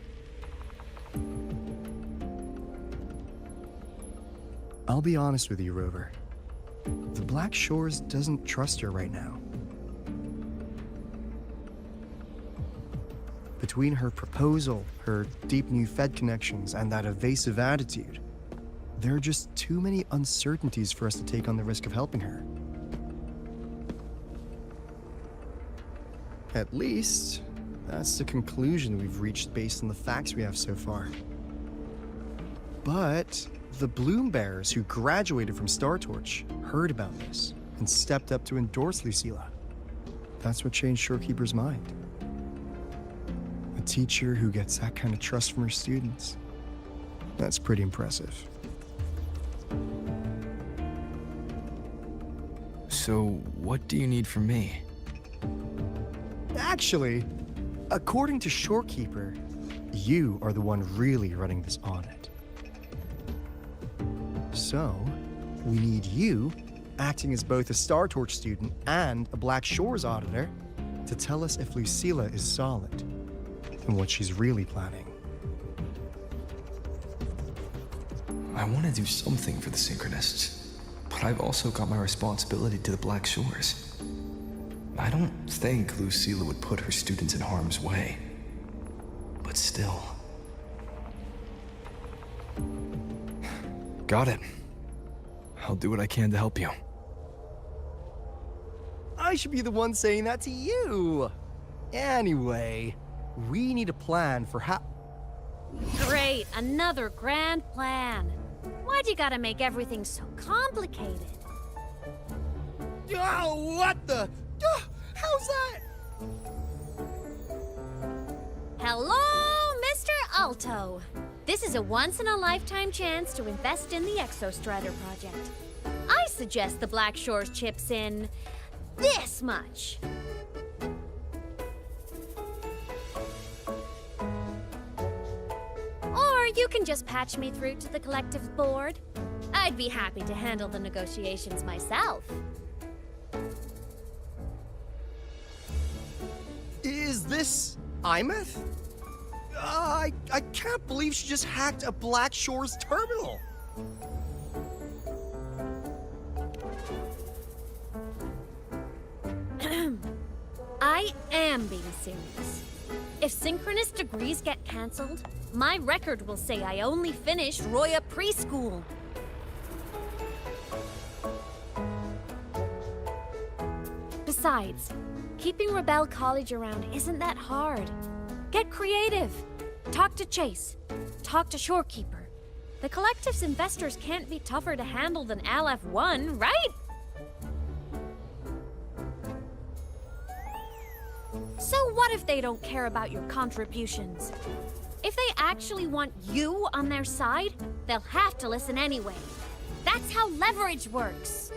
I'll be honest with you, Rover. The Black Shores doesn't trust her right now. Between her proposal, her deep new Fed connections, and that evasive attitude, there are just too many uncertainties for us to take on the risk of helping her. At least, that's the conclusion we've reached based on the facts we have so far. But the Bloom Bearers who graduated from Star Torch heard about this and stepped up to endorse Lucilla. That's what changed Shorekeeper's mind. A teacher who gets that kind of trust from her students. That's pretty impressive. So, what do you need from me? Actually, according to Shorekeeper, you are the one really running this audit. So, we need you, acting as both a Star Torch student and a Black Shores auditor, to tell us if Lucilla is solid and what she's really planning. I want to do something for the Synchronists, but I've also got my responsibility to the Black Shores. I don't think Lucilla would put her students in harm's way, but still. Got it. I'll do what I can to help you. I should be the one saying that to you. Anyway, we need a plan for how... Great, another grand plan. Why'd you gotta make everything so complicated? Oh, what the... how's that? Hello, Mr. Alto. This is a once-in-a-lifetime chance to invest in the Exostrider project. I suggest the Black Shores chips in this much. Or you can just patch me through to the collective board. I'd be happy to handle the negotiations myself. Is this Imeth? I can't believe she just hacked a Black Shores terminal. I am being serious. If synchronous degrees get cancelled, my record will say I only finished Roya Preschool. Besides, keeping Rebel College around isn't that hard. Get creative. Talk to Chase. Talk to Shorekeeper. The Collective's investors can't be tougher to handle than Aleph-1, right? So what if they don't care about your contributions? If they actually want you on their side, they'll have to listen anyway. That's how leverage works.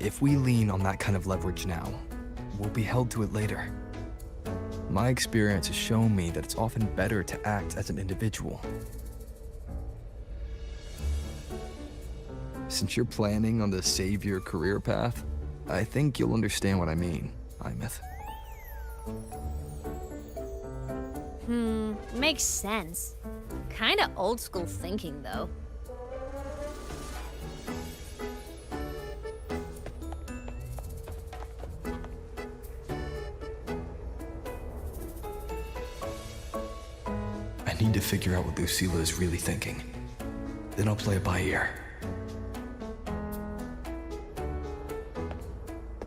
If we lean on that kind of leverage now, we'll be held to it later. My experience has shown me that it's often better to act as an individual. Since you're planning on the savior career path, I think you'll understand what I mean, Imeth. Makes sense. Kinda old school thinking, though. I need to figure out what Lucilla is really thinking. Then I'll play it by ear.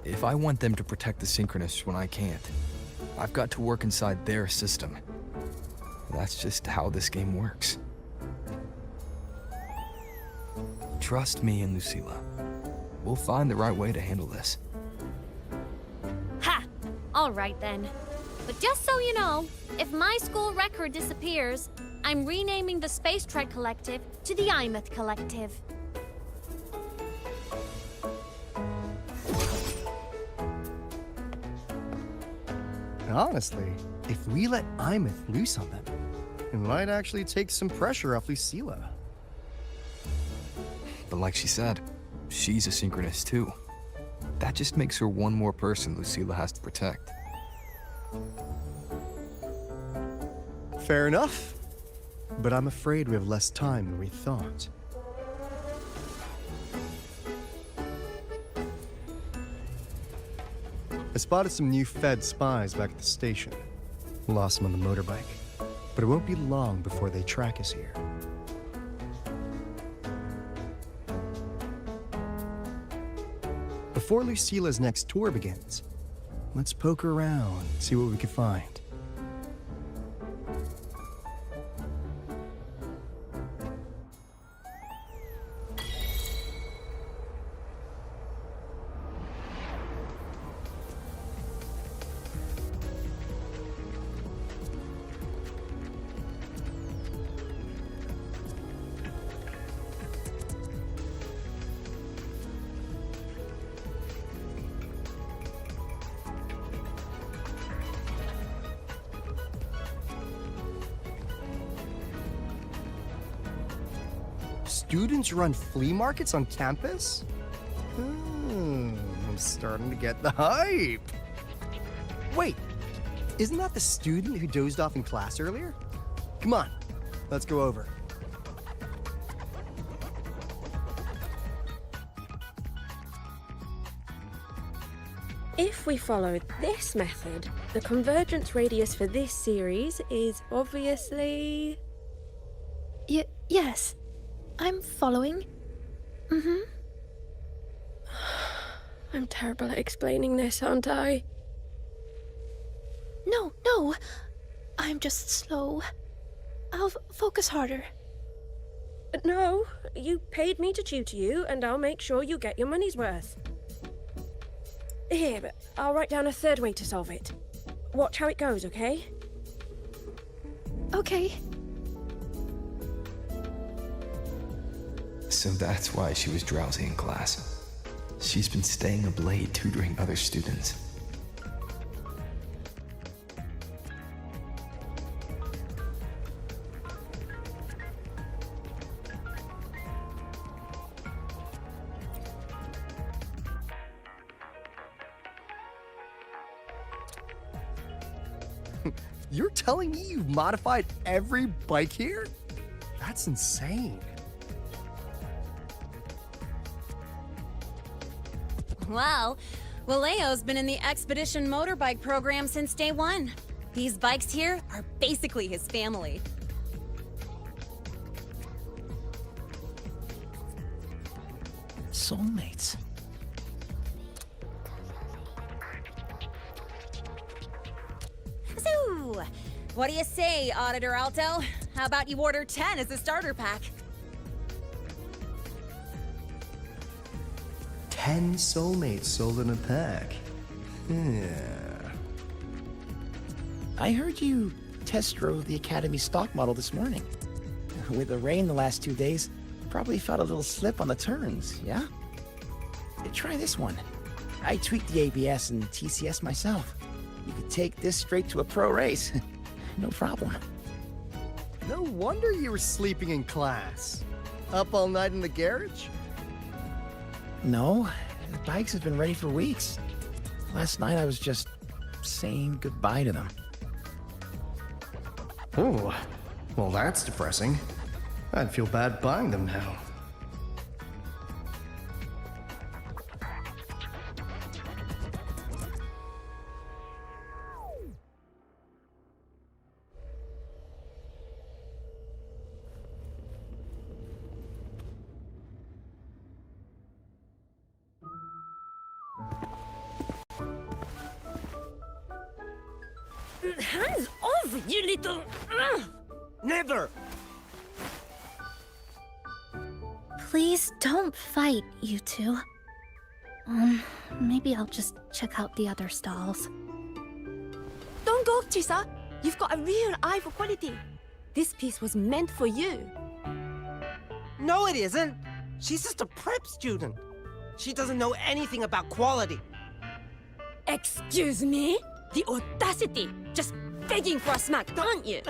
If I want them to protect the Synchronists when I can't, I've got to work inside their system. That's just how this game works. Trust me and Lucilla. We'll find the right way to handle this. Ha! All right then. But just so you know, if my school record disappears, I'm renaming the Space Trek Collective to the Imeth Collective. Honestly, if we let Imeth loose on them, it might actually take some pressure off Lucilla. But like she said, she's a synchronous too. That just makes her one more person Lucilla has to protect. Fair enough. But I'm afraid we have less time than we thought. I spotted some new Fed spies back at the station. Lost them on the motorbike. But it won't be long before they track us here. Before Lucilla's next tour begins, let's poke around and see what we can find. Students run flea markets on campus? I'm starting to get the hype. Wait, isn't that the student who dozed off in class earlier? Come on, let's go over. If we follow this method, the convergence radius for this series is obviously... Yes. I'm following. Mm-hmm. I'm terrible at explaining this, aren't I? No. I'm just slow. I'll focus harder. No, you paid me to tutor you, and I'll make sure you get your money's worth. Here, I'll write down a third way to solve it. Watch how it goes, okay? Okay. So that's why she was drowsy in class. She's been staying up late tutoring other students. You're telling me you've modified every bike here? That's insane. Wow. Valeo's been in the Expedition motorbike program since day one. These bikes here are basically his family. Soulmates. So, what do you say, Auditor Alto? How about you order 10 as a starter pack? 10 soulmates sold in a pack. Yeah. I heard you test drove the Academy stock model this morning. With the rain the last 2 days, probably felt a little slip on the turns, yeah? Try this one. I tweaked the ABS and TCS myself. You could take this straight to a pro race. No problem. No wonder you were sleeping in class. Up all night in the garage? No, the bikes have been ready for weeks. Last night I was just saying goodbye to them. Oh, well that's depressing. I'd feel bad buying them now. Hands off, you little... Never! Please don't fight, you two. Maybe I'll just check out the other stalls. Don't go, Chisa. You've got a real eye for quality. This piece was meant for you. No, it isn't. She's just a prep student. She doesn't know anything about quality. Excuse me? The audacity! Just begging for a smack, aren't you?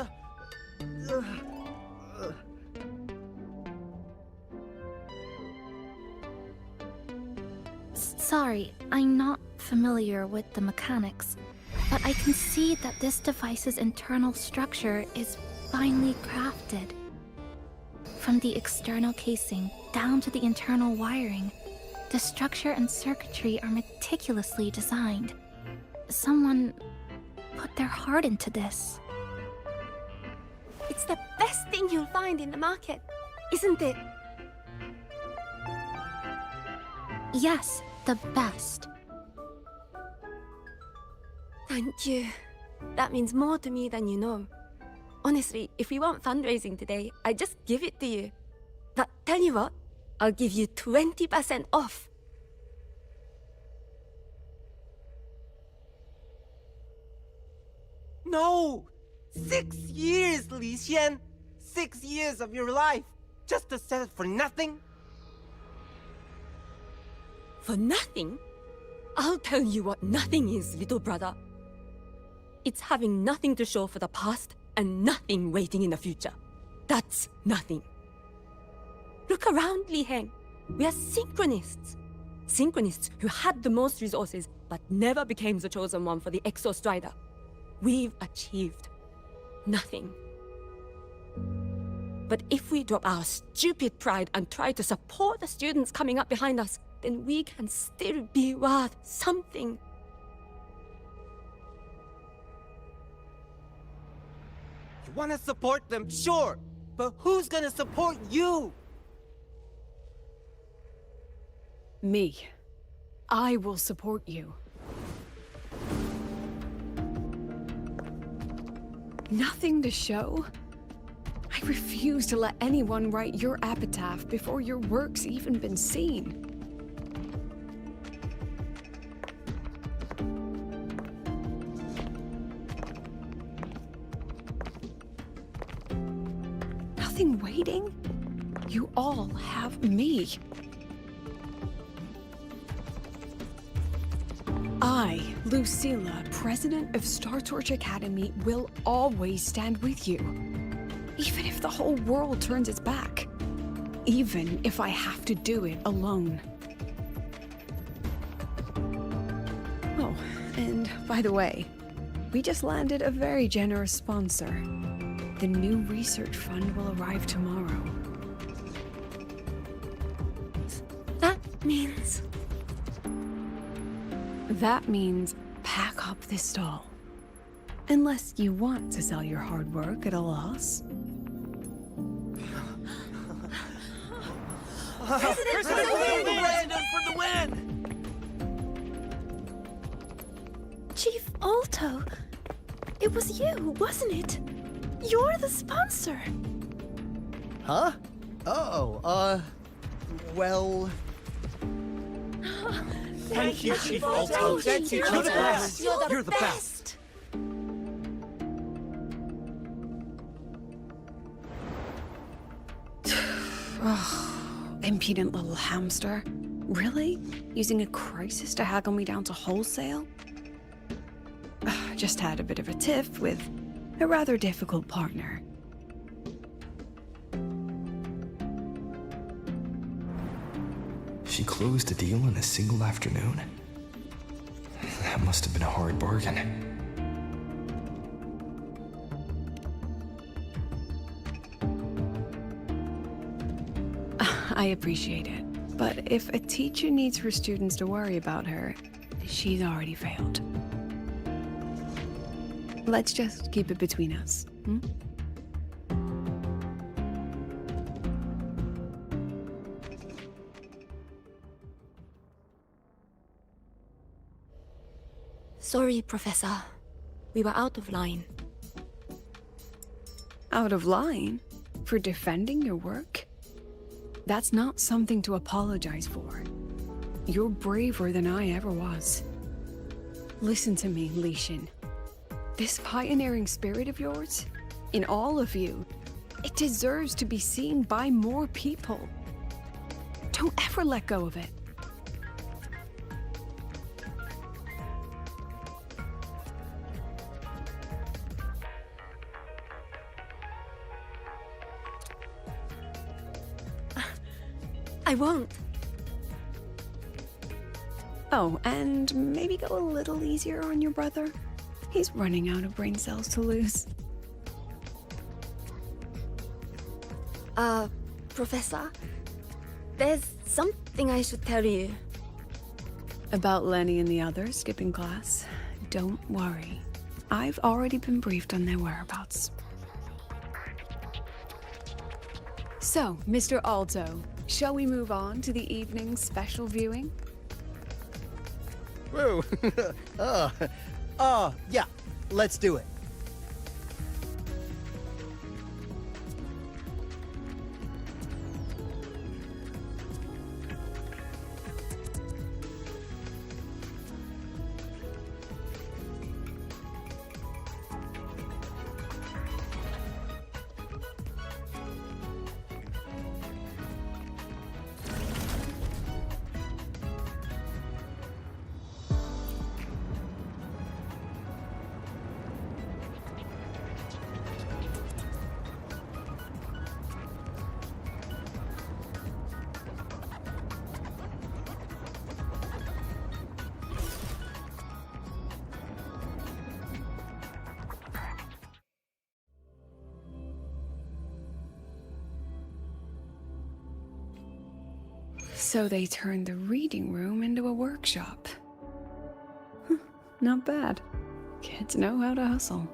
Sorry, I'm not familiar with the mechanics, but I can see that this device's internal structure is finely crafted. From the external casing down to the internal wiring, the structure and circuitry are meticulously designed. Someone put their heart into this. It's the best thing you'll find in the market, isn't it? Yes, the best. Thank you. That means more to me than you know. Honestly, if we want fundraising today, I'd just give it to you. But tell you what, I'll give you 20% off. No! 6 years, Li Xian! 6 years of your life, just to sell it for nothing? For nothing? I'll tell you what nothing is, little brother. It's having nothing to show for the past and nothing waiting in the future. That's nothing. Look around, Li Heng. We are synchronists. Synchronists who had the most resources but never became the chosen one for the Exo Strider. We've achieved nothing. But if we drop our stupid pride and try to support the students coming up behind us, then we can still be worth something. You want to support them, sure, but who's gonna support you? Me. I will support you. Nothing to show? I refuse to let anyone write your epitaph before your work's even been seen. Nothing waiting? You all have me. I, Lucilla, president of Star Torch Academy, will always stand with you. Even if the whole world turns its back. Even if I have to do it alone. Oh, and by the way, we just landed a very generous sponsor. The new research fund will arrive tomorrow. That means... That means pack up this stall. Unless you want to sell your hard work at a loss. President for the win! Chief Alto, it was you, wasn't it? You're the sponsor. Huh? Oh, well... Thank you, Chief Alto. Thank you. You're the best. You're the best. Impudent little hamster. Really? Using a crisis to haggle me down to wholesale? Just had a bit of a tiff with a rather difficult partner. She closed a deal in a single afternoon? That must have been a hard bargain. I appreciate it. But if a teacher needs her students to worry about her, she's already failed. Let's just keep it between us, hmm? Sorry, Professor. We were out of line. Out of line? For defending your work? That's not something to apologize for. You're braver than I ever was. Listen to me, Li Xin. This pioneering spirit of yours, in all of you, it deserves to be seen by more people. Don't ever let go of it. I won't. Oh, and maybe go a little easier on your brother. He's running out of brain cells to lose. Professor, there's something I should tell you. About Lenny and the others skipping class? Don't worry. I've already been briefed on their whereabouts. So, Mr. Alto, shall we move on to the evening's special viewing? Whoa. Yeah, let's do it. So they turned the reading room into a workshop. Not bad. Kids know how to hustle.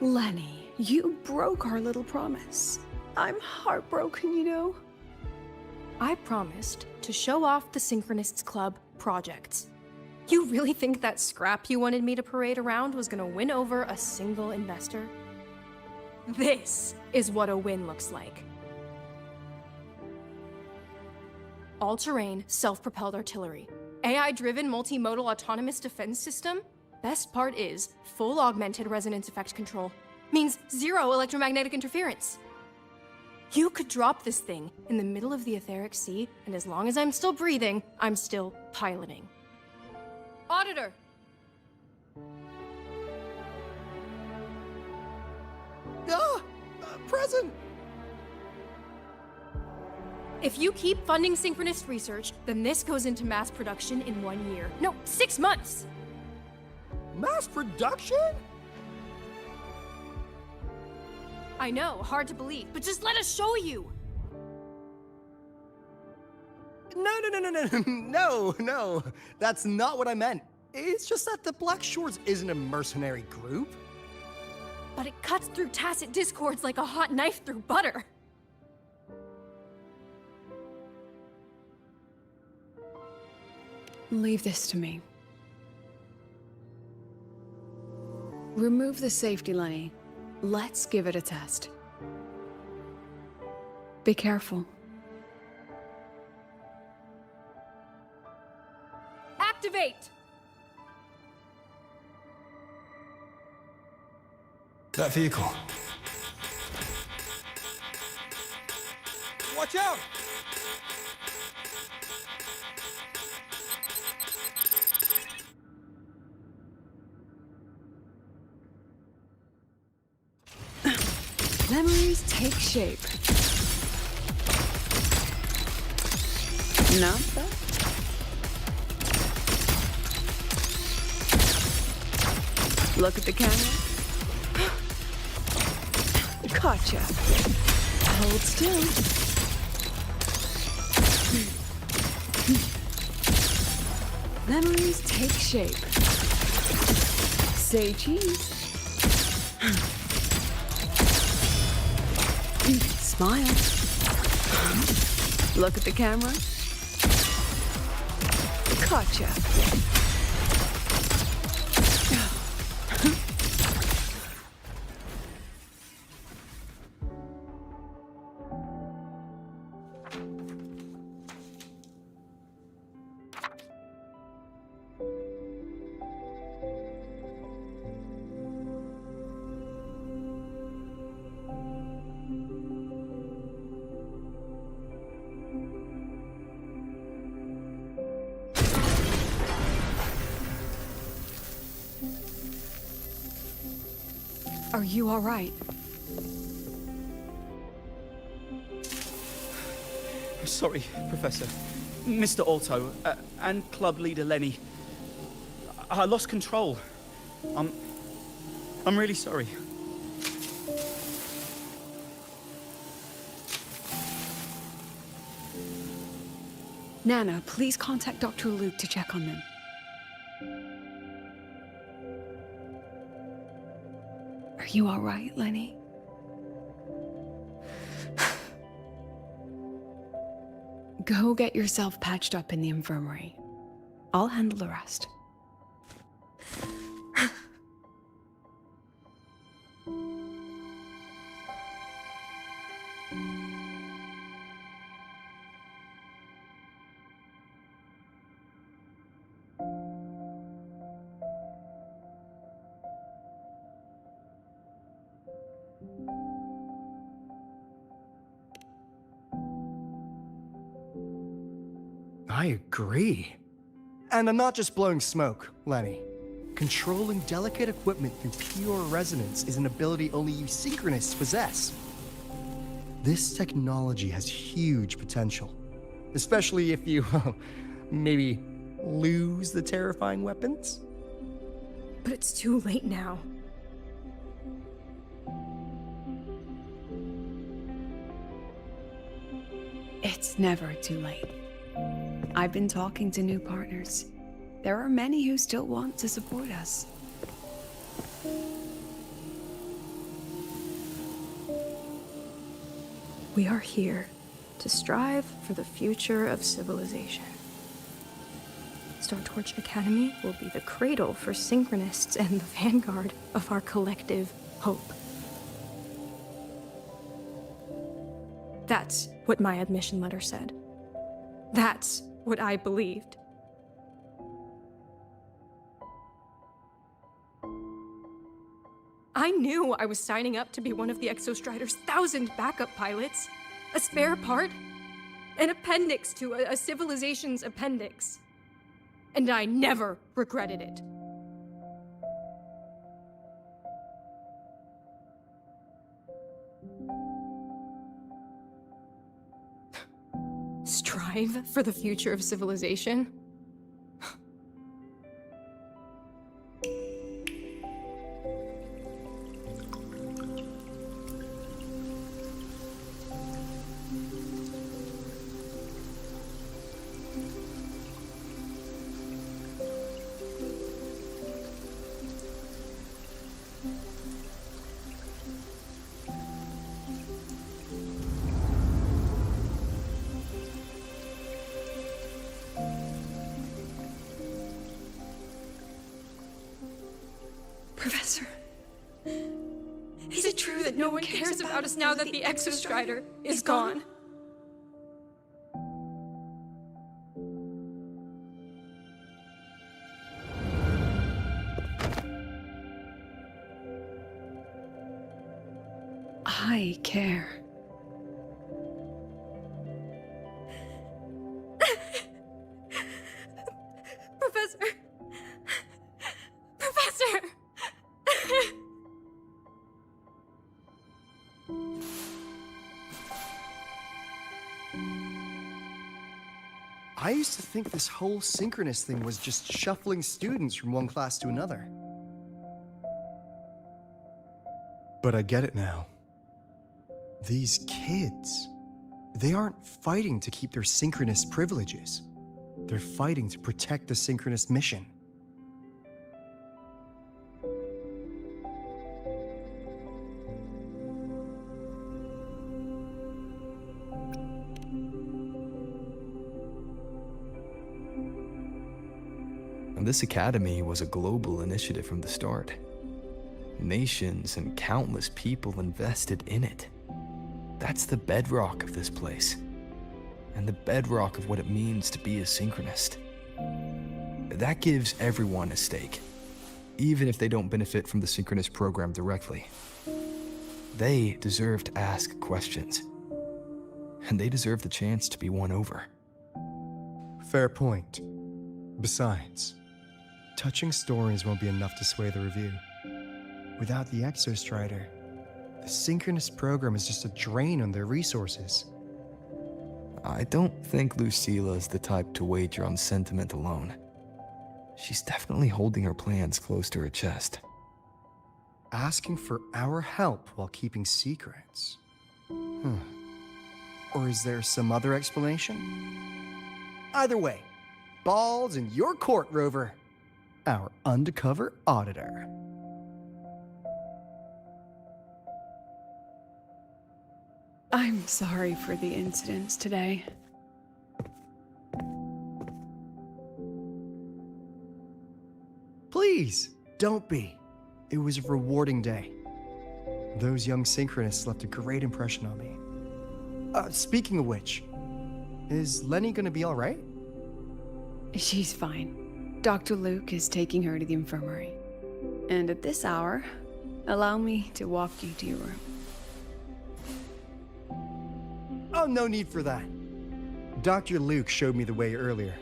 Lenny, you broke our little promise. I'm heartbroken, you know. I promised to show off the Synchronists Club projects. You really think that scrap you wanted me to parade around was gonna win over a single investor? This is what a win looks like. All-terrain, self-propelled artillery. AI-driven multimodal autonomous defense system? Best part is, full augmented resonance effect control. Means zero electromagnetic interference. You could drop this thing in the middle of the etheric sea, and as long as I'm still breathing, I'm still piloting. Auditor! Present! If you keep funding synchronist research, then this goes into mass production in 1 year. No, 6 months! Mass production? I know, hard to believe, but just let us show you! No. That's not what I meant. It's just that the Black Shores isn't a mercenary group. But it cuts through tacit discords like a hot knife through butter. Leave this to me. Remove the safety, Lenny. Let's give it a test. Be careful. Activate! That vehicle. Watch out! Memories take shape. Not bad. Look at the camera. Gotcha. Hold still. Memories take shape. Say cheese. Smile. Look at the camera. Gotcha. Are you all right? Sorry, Professor. Mr. Alto, and club leader Lenny. I lost control. I'm really sorry. Nana, please contact Dr. Luke to check on them. Are you all right, Lenny? Go get yourself patched up in the infirmary. I'll handle the rest. I agree. And I'm not just blowing smoke, Lenny. Controlling delicate equipment through pure resonance is an ability only you synchronists possess. This technology has huge potential, especially if you, maybe lose the terrifying weapons? But it's too late now. It's never too late. I've been talking to new partners. There are many who still want to support us. We are here to strive for the future of civilization. Startorch Academy will be the cradle for synchronists and the vanguard of our collective hope. That's what my admission letter said. That's what I believed. I knew I was signing up to be one of the Exostrider's 1,000 backup pilots. A spare part. An appendix to a civilization's appendix. And I never regretted it. Strive for the future of civilization? Professor, Is it true that no one cares about us now that the Exostrider is gone? I care. Professor! Professor! I used to think this whole synchronous thing was just shuffling students from one class to another. But I get it now. These kids, they aren't fighting to keep their synchronous privileges. They're fighting to protect the synchronous mission. And this academy was a global initiative from the start. Nations and countless people invested in it. That's the bedrock of this place, and the bedrock of what it means to be a synchronist. That gives everyone a stake, even if they don't benefit from the synchronous program directly. They deserve to ask questions, and they deserve the chance to be won over. Fair point. Besides, touching stories won't be enough to sway the review. Without the Exostrider, the synchronous program is just a drain on their resources. I don't think Lucilla the type to wager on sentiment alone. She's definitely holding her plans close to her chest. Asking for our help while keeping secrets. Or is there some other explanation? Either way, ball's in your court, Rover. Our undercover auditor. I'm sorry for the incidents today. Please, don't be. It was a rewarding day. Those young synchronists left a great impression on me. Speaking of which, is Lenny gonna be all right? She's fine. Dr. Luke is taking her to the infirmary. And at this hour, allow me to walk you to your room. Oh, no need for that. Dr. Luke showed me the way earlier.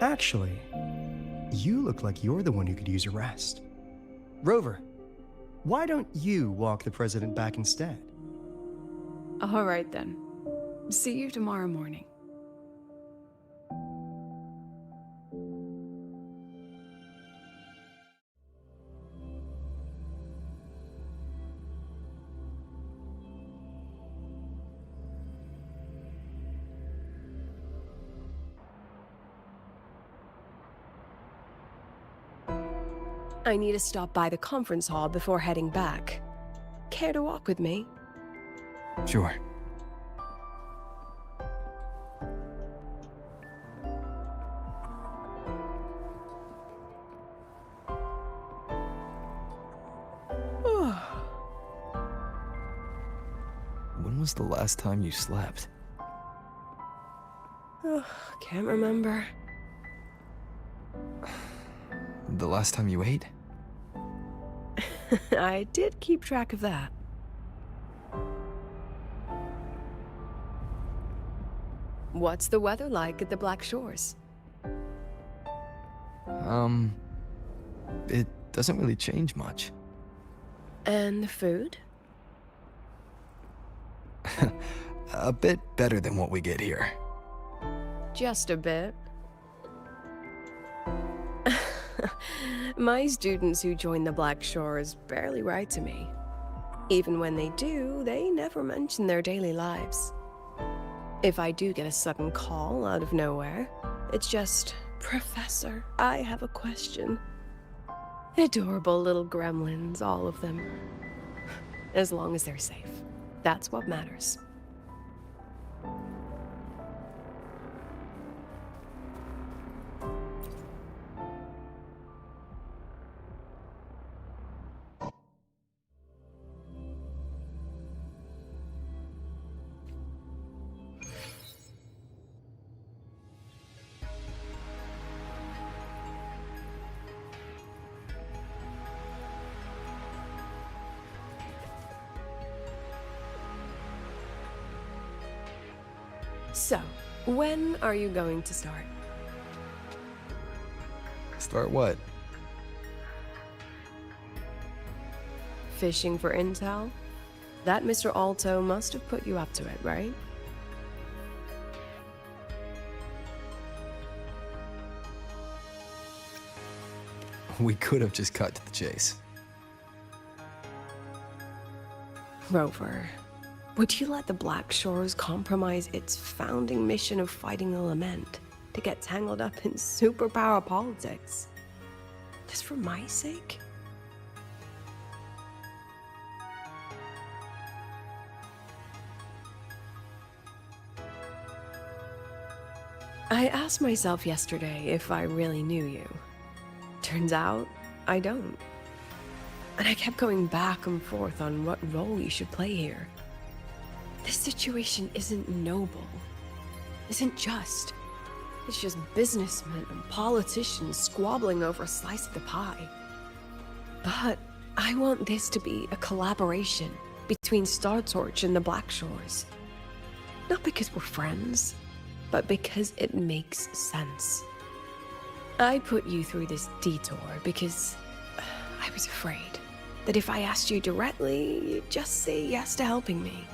Actually, you look like you're the one who could use a rest. Rover, why don't you walk the president back instead? All right then. See you tomorrow morning. I need to stop by the conference hall before heading back. Care to walk with me? Sure. When was the last time you slept? Can't remember. The last time you ate? I did keep track of that. What's the weather like at the Black Shores? It doesn't really change much. And the food? A bit better than what we get here. Just a bit. My students who join the Black Shores barely write to me. Even when they do, they never mention their daily lives. If I do get a sudden call out of nowhere, it's just, "Professor, I have a question." Adorable little gremlins, all of them. As long as they're safe. That's what matters. So, when are you going to start? Start what? Fishing for intel? That Mr. Alto must have put you up to it, right? We could have just cut to the chase. Rover, would you let the Black Shores compromise its founding mission of fighting the Lament to get tangled up in superpower politics? Just for my sake? I asked myself yesterday if I really knew you. Turns out, I don't. And I kept going back and forth on what role you should play here. This situation isn't noble, isn't just. It's just businessmen and politicians squabbling over a slice of the pie. But I want this to be a collaboration between Star Torch and the Black Shores. Not because we're friends, but because it makes sense. I put you through this detour because I was afraid. that if I asked you directly, you'd just say yes to helping me.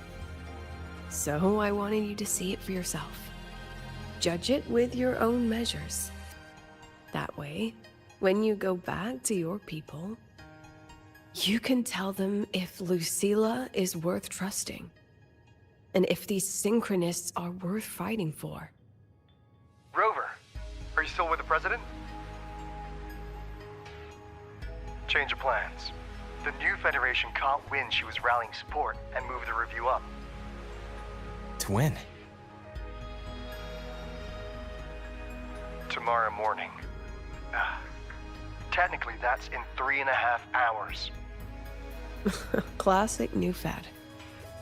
So I wanted you to see it for yourself. Judge it with your own measures. That way, when you go back to your people, you can tell them if Lucilla is worth trusting, and if these synchronists are worth fighting for. Rover, are you still with the president? Change of plans. The new Federation can't win. She was rallying support and moved the review up. To win? Tomorrow morning. Technically, that's in 3.5 hours. Classic new Fed.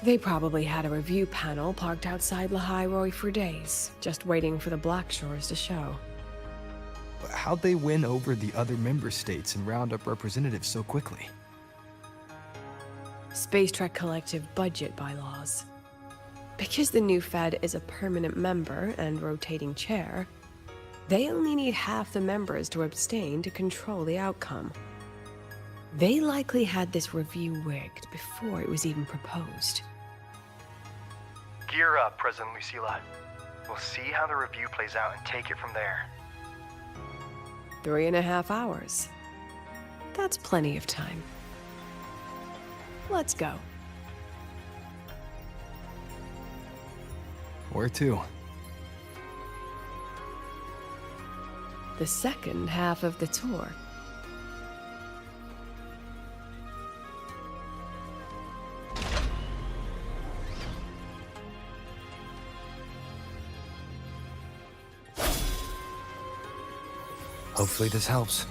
They probably had a review panel parked outside Lahai for days, just waiting for the Black Shores to show. How'd they win over the other member states and round up representatives so quickly? Space Trek Collective budget bylaws. Because the new Fed is a permanent member and rotating chair, they only need half the members to abstain to control the outcome. They likely had this review rigged before it was even proposed. Gear up, President Lucilla. We'll see how the review plays out and take it from there. 3.5 hours. That's plenty of time. Let's go. Where to? The second half of the tour. Hopefully this helps.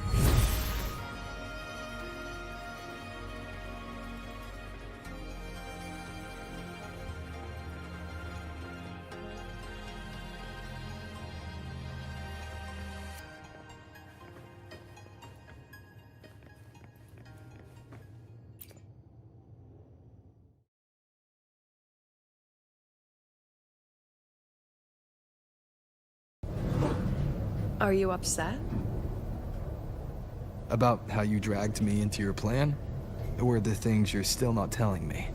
Are you upset? About how you dragged me into your plan? Or the things you're still not telling me?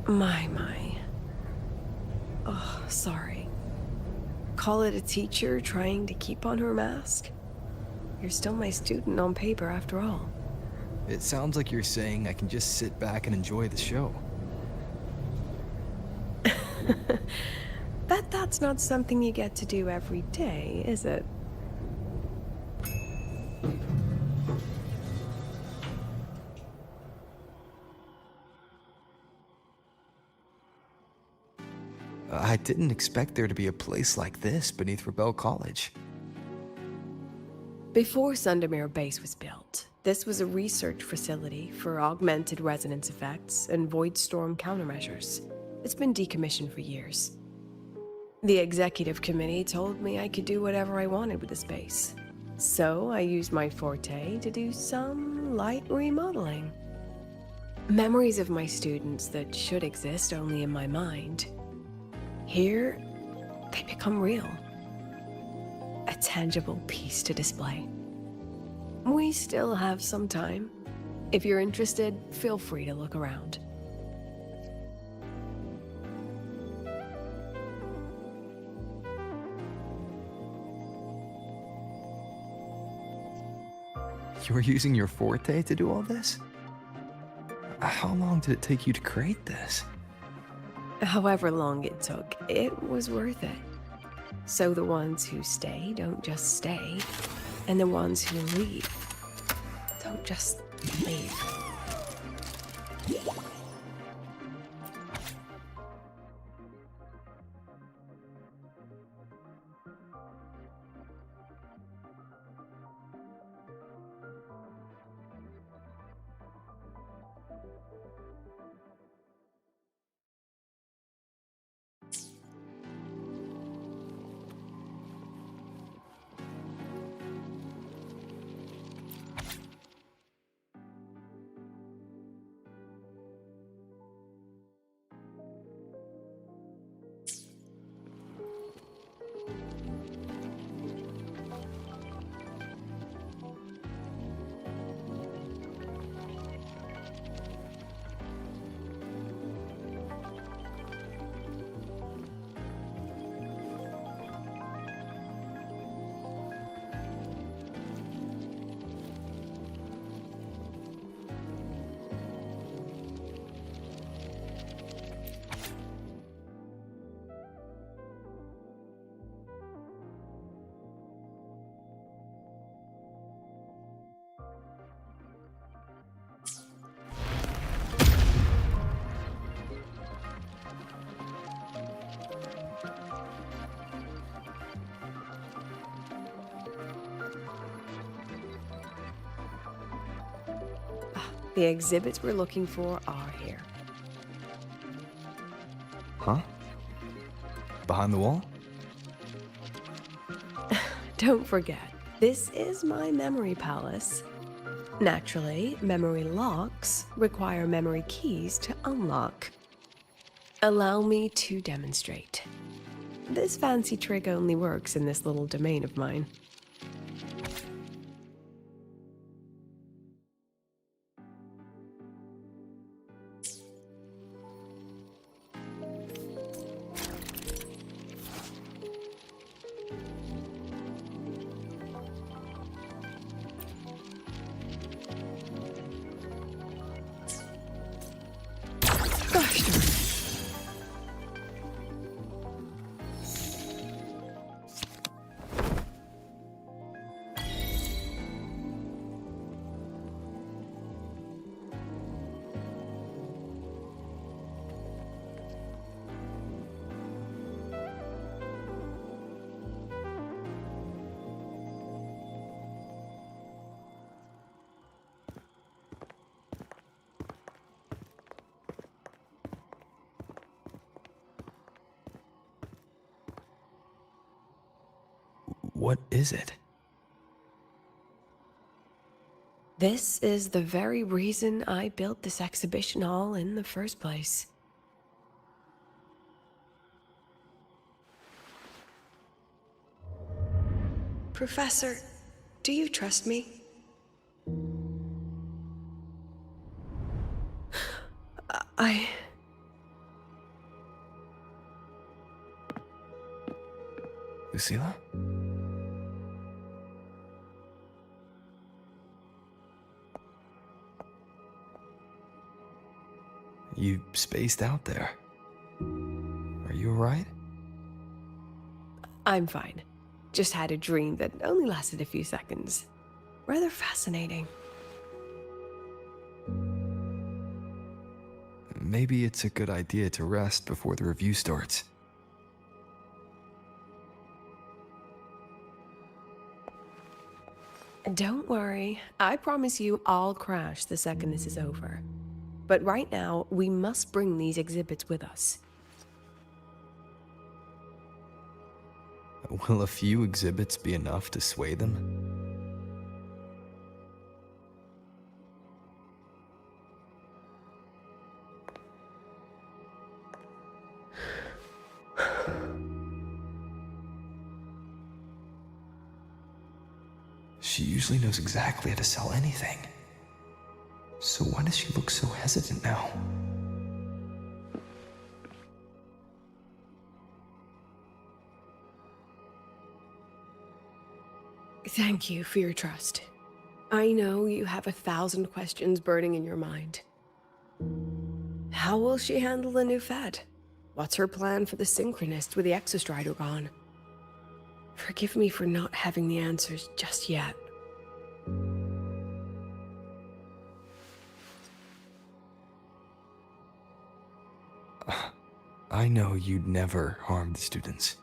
My. Oh, sorry. Call it a teacher trying to keep on her mask? You're still my student on paper after all. It sounds like you're saying I can just sit back and enjoy the show. Bet that's not something you get to do every day, is it? I didn't expect there to be a place like this beneath Rebel College. Before Sundermere Base was built, this was a research facility for augmented resonance effects and void storm countermeasures. It's been decommissioned for years. The executive committee told me I could do whatever I wanted with the space. So I used my forte to do some light remodeling. Memories of my students that should exist only in my mind. Here, they become real. A tangible piece to display. We still have some time. If you're interested, feel free to look around. You were using your forte to do all this? How long did it take you to create this? However long it took, it was worth it. So the ones who stay don't just stay, and the ones who leave don't just leave. The exhibits we're looking for are here. Huh? Behind the wall? Don't forget, this is my memory palace. Naturally, memory locks require memory keys to unlock. Allow me to demonstrate. This fancy trick only works in this little domain of mine. Gosh darn it. What is it? This is the very reason I built this exhibition hall in the first place. Professor, do you trust me? Lucilla? You spaced out there. Are you alright? I'm fine. Just had a dream that only lasted a few seconds. Rather fascinating. Maybe it's a good idea to rest before the review starts. Don't worry. I promise you I'll crash the second this is over. But right now, we must bring these exhibits with us. Will a few exhibits be enough to sway them? She usually knows exactly how to sell anything. So why does she look so hesitant now? Thank you for your trust. I know you have 1,000 questions burning in your mind. How will she handle the new Fed? What's her plan for the Synchronist with the Exostrider gone? Forgive me for not having the answers just yet. I know you'd never harm the students.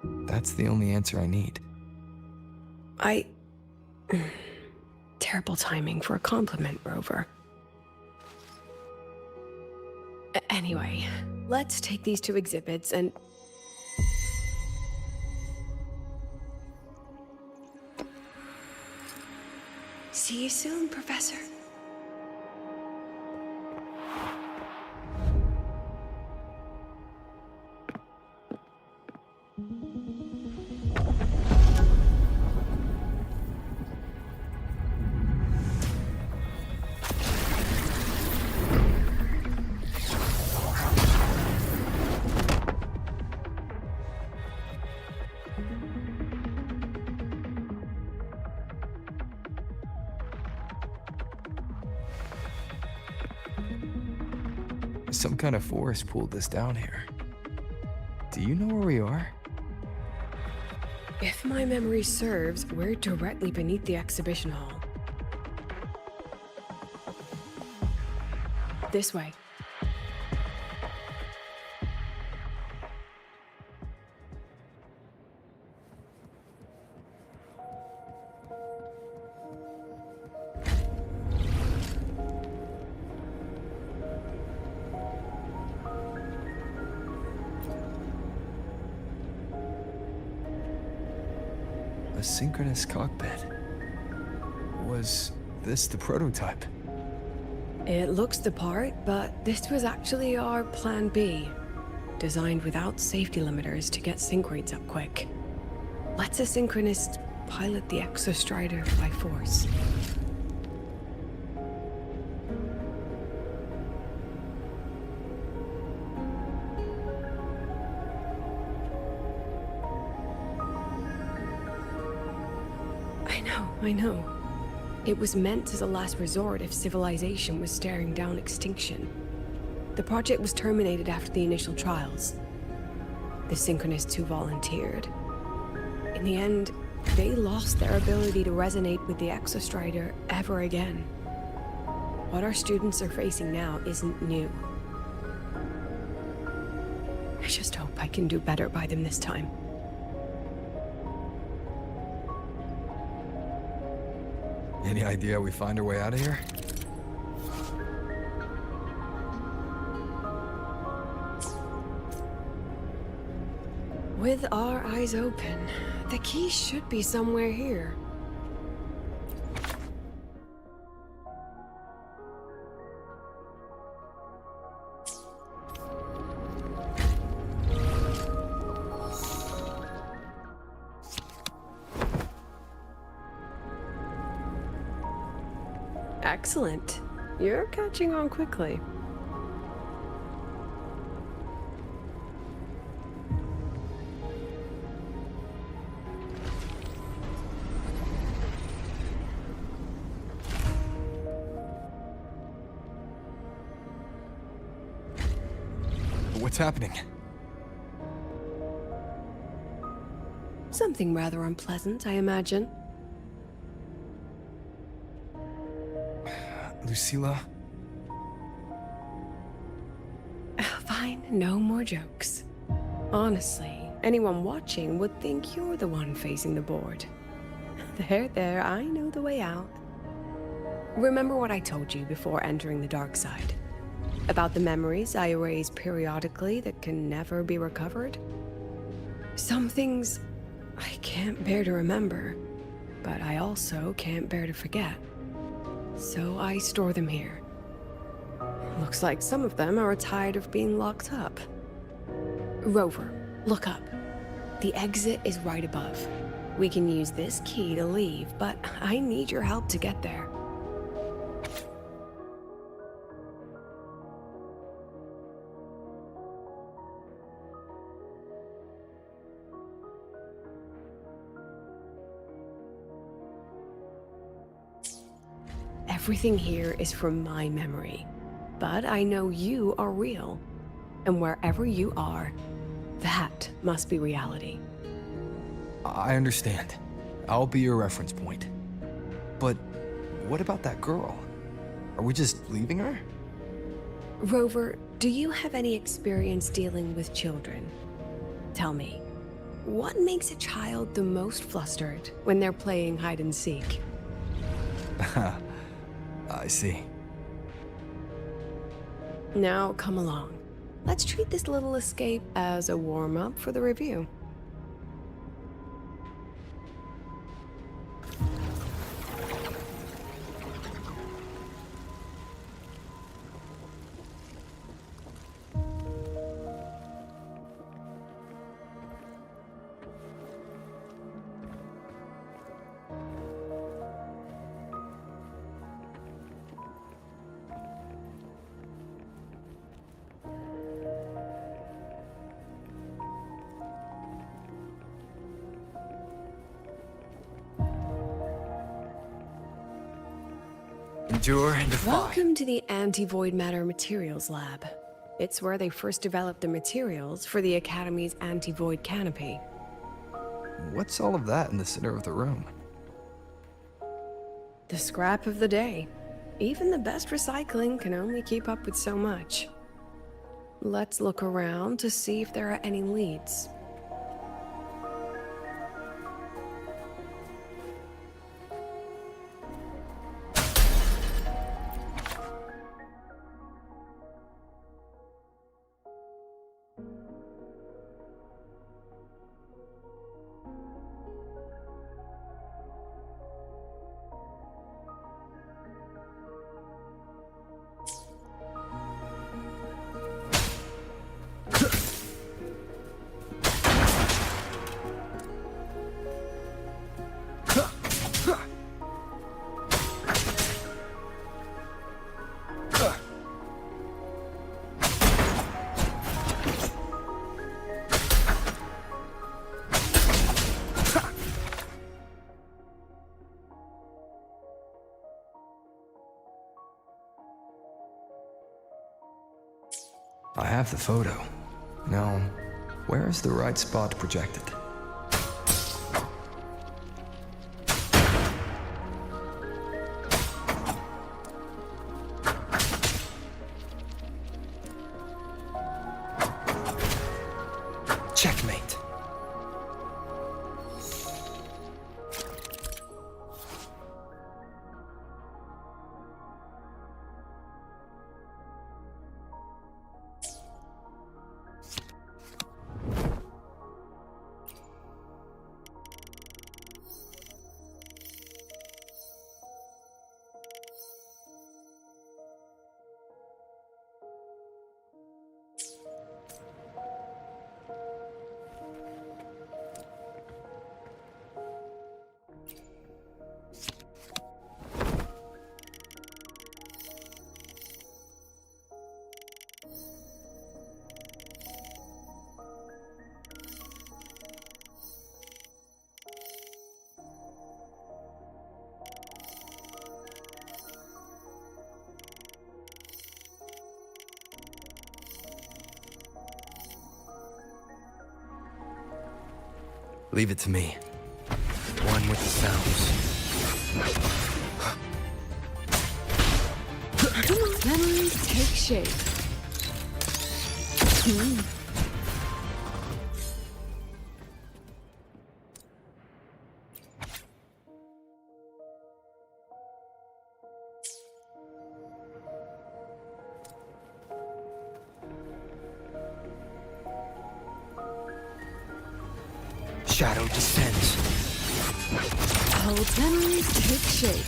That's the only answer I need. Terrible timing for a compliment, Rover. Anyway, let's take these two exhibits and... See you soon, Professor. Some kind of force pulled this down here. Do you know where we are? If my memory serves, we're directly beneath the exhibition hall. This way. A synchronous cockpit. Was this the prototype? It looks the part, but this was actually our plan B. Designed without safety limiters to get sync rates up quick. Lets a synchronist pilot the Exostrider by force. I know. It was meant as a last resort if civilization was staring down extinction. The project was terminated after the initial trials. The synchronists who volunteered. In the end, they lost their ability to resonate with the Exostrider ever again. What our students are facing now isn't new. I just hope I can do better by them this time. Any idea how we find our way out of here? With our eyes open, the key should be somewhere here. Excellent. You're catching on quickly. What's happening? Something rather unpleasant, I imagine. Lucilla? Fine, no more jokes. Honestly, anyone watching would think you're the one facing the board. There, I know the way out. Remember what I told you before entering the dark side? About the memories I erase periodically that can never be recovered? Some things I can't bear to remember, but I also can't bear to forget. So I store them here. Looks like some of them are tired of being locked up. Rover, look up. The exit is right above. We can use this key to leave, but I need your help to get there. Everything here is from my memory, but I know you are real, and wherever you are, that must be reality. I understand. I'll be your reference point. But what about that girl? Are we just leaving her? Rover, do you have any experience dealing with children? Tell me, what makes a child the most flustered when they're playing hide and seek? I see. Now, come along. Let's treat this little escape as a warm-up for the review. Endure and defy. Welcome to the Anti-Void Matter Materials Lab. It's where they first developed the materials for the Academy's anti-void canopy. What's all of that in the center of the room? The scrap of the day. Even the best recycling can only keep up with so much. Let's look around to see if there are any leads. I have the photo. Now, where is the right spot projected? Checkmate. Leave it to me. One with the sounds. Memories take shape. Shadow descends. Old memories take shape.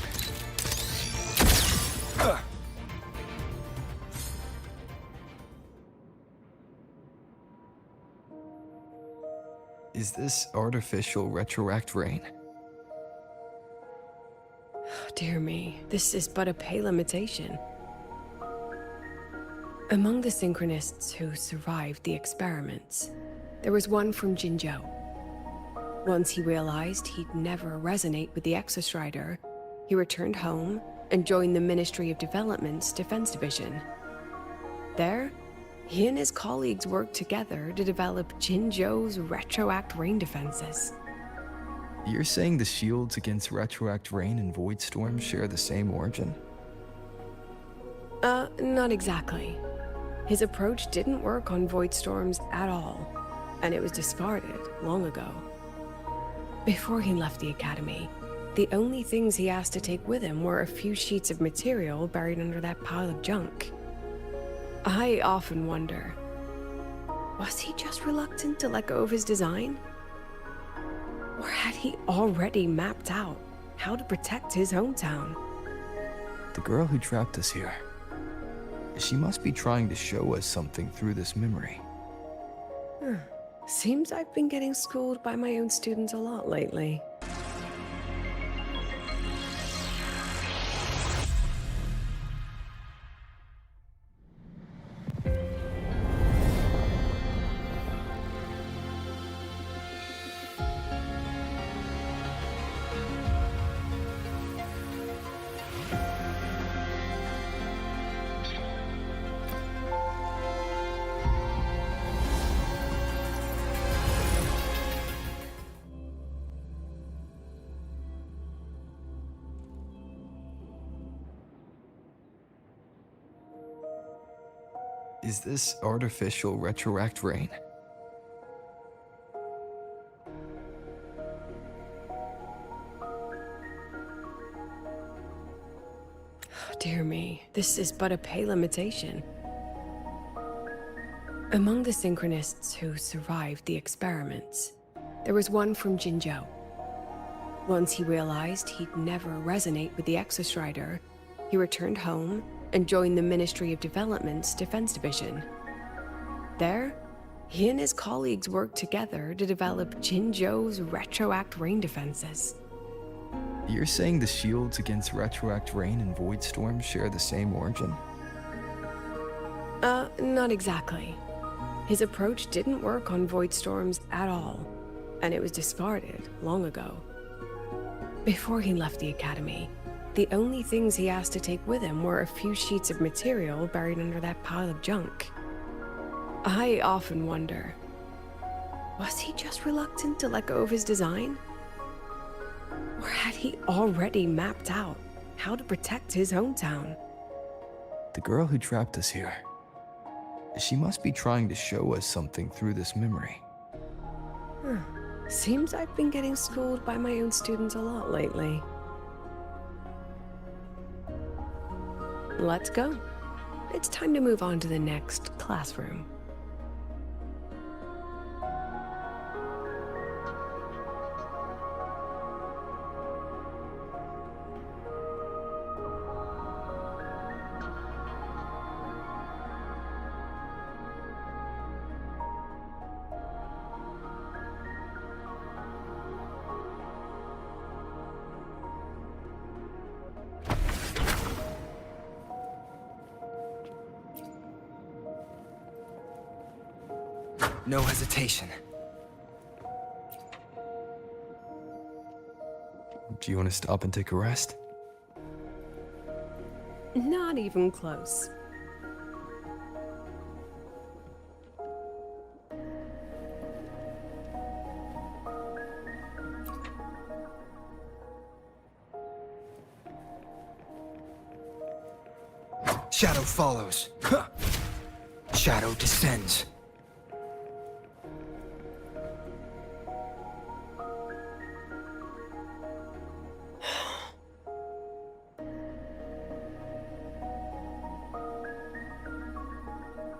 Is this artificial retroact rain? Dear me, this is but a pale imitation. Among the synchronists who survived the experiments, there was one from Jinzhou. Once he realized he'd never resonate with the Exostrider, he returned home and joined the Ministry of Development's Defense Division. There, he and his colleagues worked together to develop Jinzhou's retroact rain defenses. You're saying the shields against retroact rain and void storm share the same origin? Not exactly. His approach didn't work on void storms at all, and it was discarded long ago. Before he left the academy, the only things he asked to take with him were a few sheets of material buried under that pile of junk. I often wonder, was he just reluctant to let go of his design? Or had he already mapped out how to protect his hometown? The girl who trapped us here, she must be trying to show us something through this memory. Seems I've been getting schooled by my own students a lot lately. Is this artificial retroact rain? Dear me, this is but a pale imitation. Among the synchronists who survived the experiments, there was one from Jinzhou. Once he realized he'd never resonate with the Exostrider, he returned home and joined the Ministry of Development's Defense Division. There, he and his colleagues worked together to develop Jinzhou's retroact rain defenses. You're saying the shields against retroact rain and void storm share the same origin? Not exactly. His approach didn't work on void storms at all, and it was discarded long ago. Before he left the academy, the only things he asked to take with him were a few sheets of material buried under that pile of junk. I often wonder, was he just reluctant to let go of his design? Or had he already mapped out how to protect his hometown? The girl who trapped us here, she must be trying to show us something through this memory. Seems I've been getting schooled by my own students a lot lately. Let's go. It's time to move on to the next classroom. No hesitation. Do you want to stop and take a rest? Not even close. Shadow follows. Huh. Shadow descends.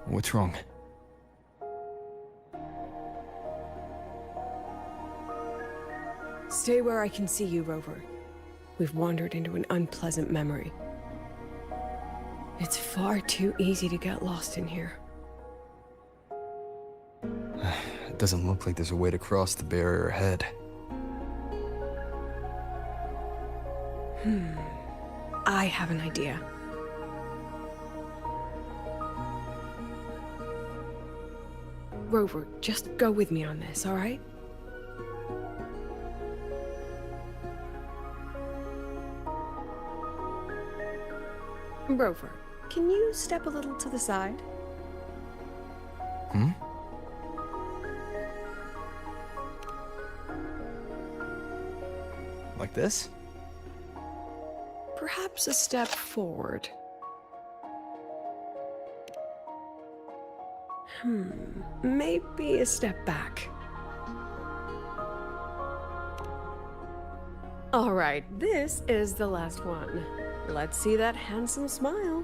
What's wrong? Stay where I can see you, Rover. We've wandered into an unpleasant memory. It's far too easy to get lost in here. It doesn't look like there's a way to cross the barrier ahead. I have an idea. Rover, just go with me on this, all right? Rover, can you step a little to the side? Like this? Perhaps a step forward. Maybe a step back. All right, this is the last one. Let's see that handsome smile.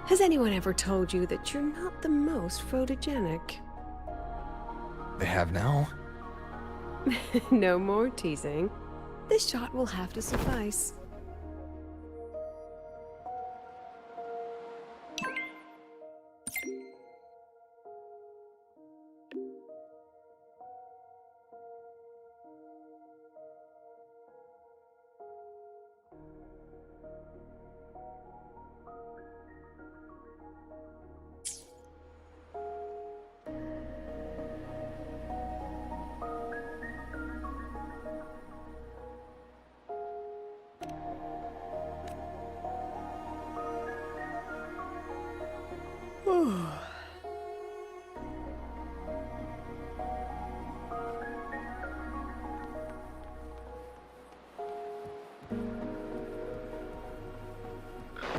Has anyone ever told you that you're not the most photogenic? They have now. No more teasing. This shot will have to suffice.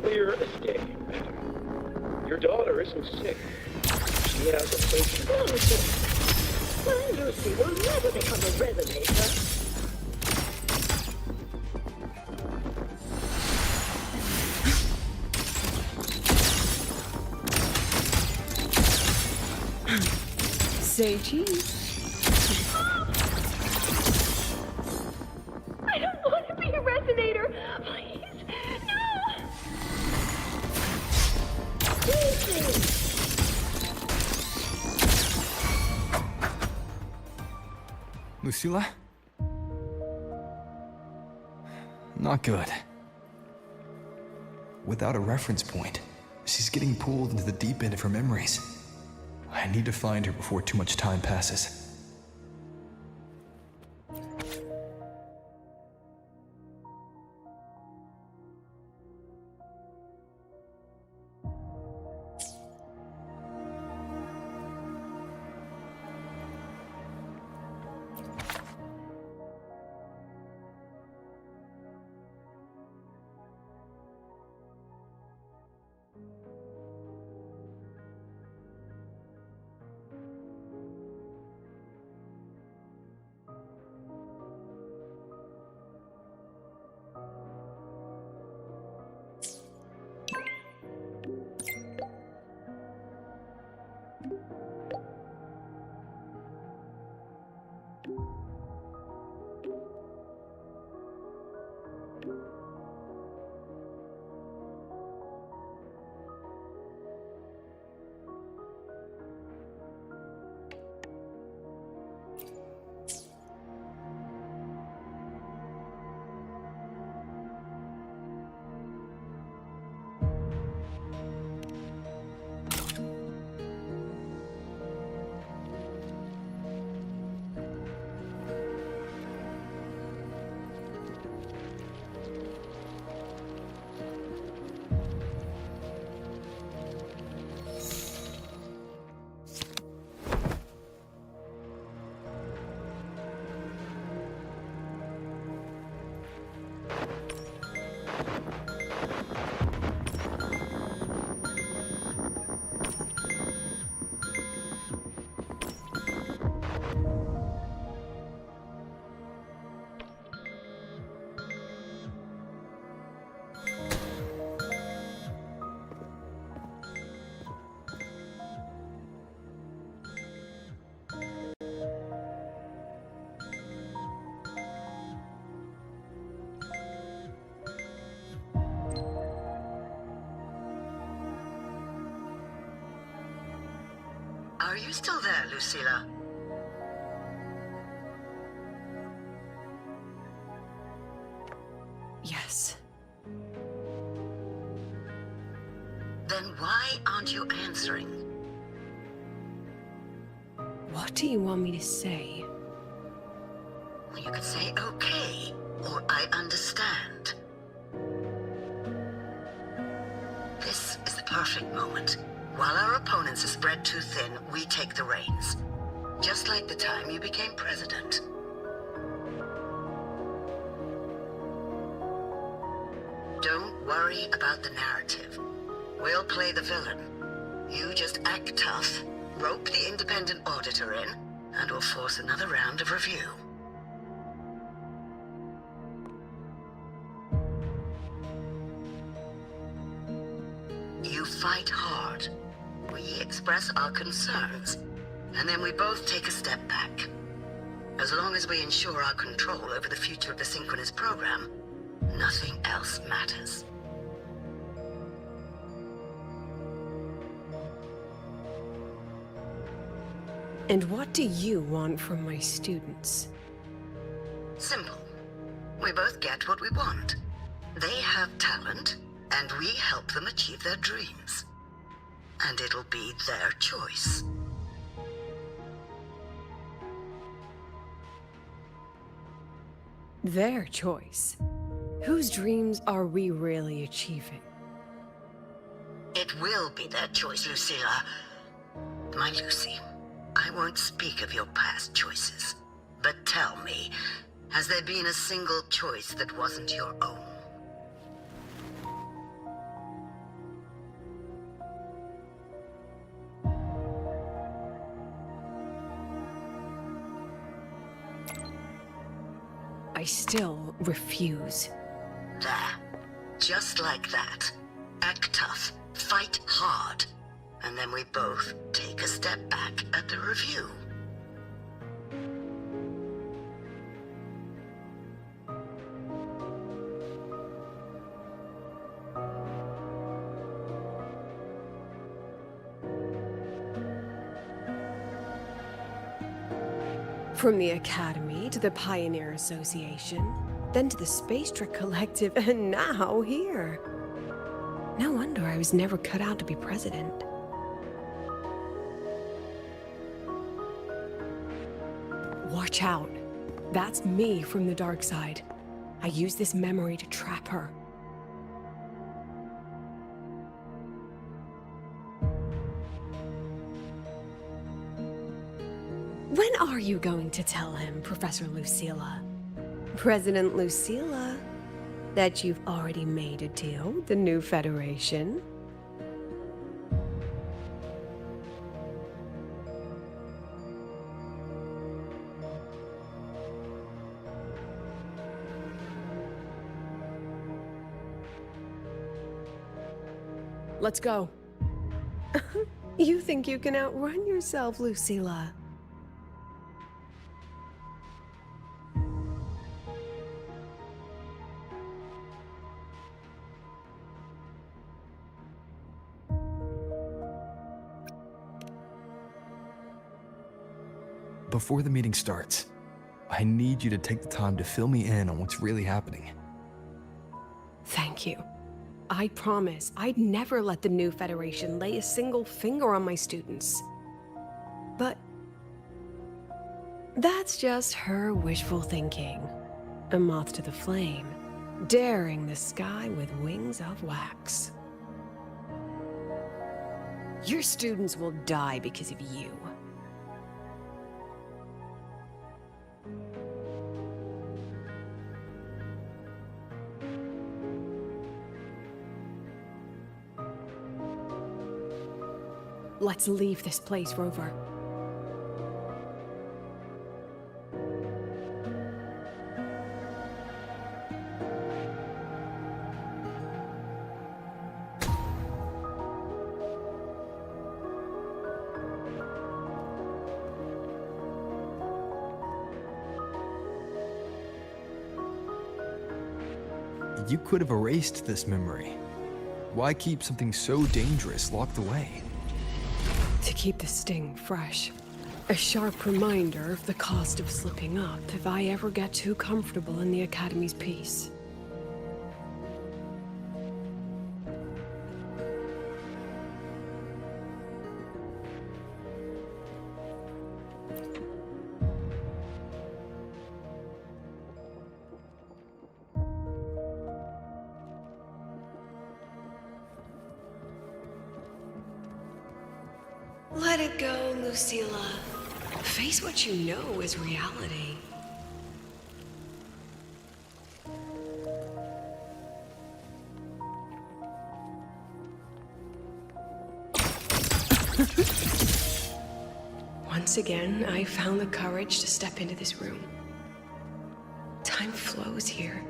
Clear as day, madam. Your daughter isn't sick. She has a patient. My Lucy will never become a resonator. Say cheese. I don't want to be a resonator. Please, Lucilla? Not good. Without a reference point, she's getting pulled into the deep end of her memories. I need to find her before too much time passes. Are you still there, Lucilla? Yes. Then why aren't you answering? What do you want me to say? You could say okay, or I understand. This is the perfect moment. While our opponents are spread too thin, we take the reins. Just like the time you became president. Don't worry about the narrative. We'll play the villain. You just act tough, rope the independent auditor in, and we'll force another round of review. You fight hard. We express our concerns, and then we both take a step back. As long as we ensure our control over the future of the Synchronous program, nothing else matters. And what do you want from my students? Simple. We both get what we want. They have talent, and we help them achieve their dreams. And it'll be their choice. Their choice? Whose dreams are we really achieving? It will be their choice, Lucilla. My Lucy, I won't speak of your past choices. But tell me, has there been a single choice that wasn't your own? I still refuse. There. Just like that. Act tough, fight hard, and then we both take a step back at the review. From the Academy to the Pioneer Association, then to the Space Trek Collective, and now here. No wonder I was never cut out to be president. Watch out. That's me from the dark side. I use this memory to trap her. When are you going to tell him, Professor Lucilla? President Lucilla, that you've already made a deal with the new Federation? Let's go. You think you can outrun yourself, Lucilla? Before the meeting starts, I need you to take the time to fill me in on what's really happening. Thank you. I promise I'd never let the new Federation lay a single finger on my students. But that's just her wishful thinking. A moth to the flame, daring the sky with wings of wax. Your students will die because of you. Let's leave this place, Rover. You could have erased this memory. Why keep something so dangerous locked away? To keep the sting fresh. A sharp reminder of the cost of slipping up if I ever get too comfortable in the Academy's peace. Let it go, Lucilla. Face what you know is reality. Once again, I found the courage to step into this room. Time flows here,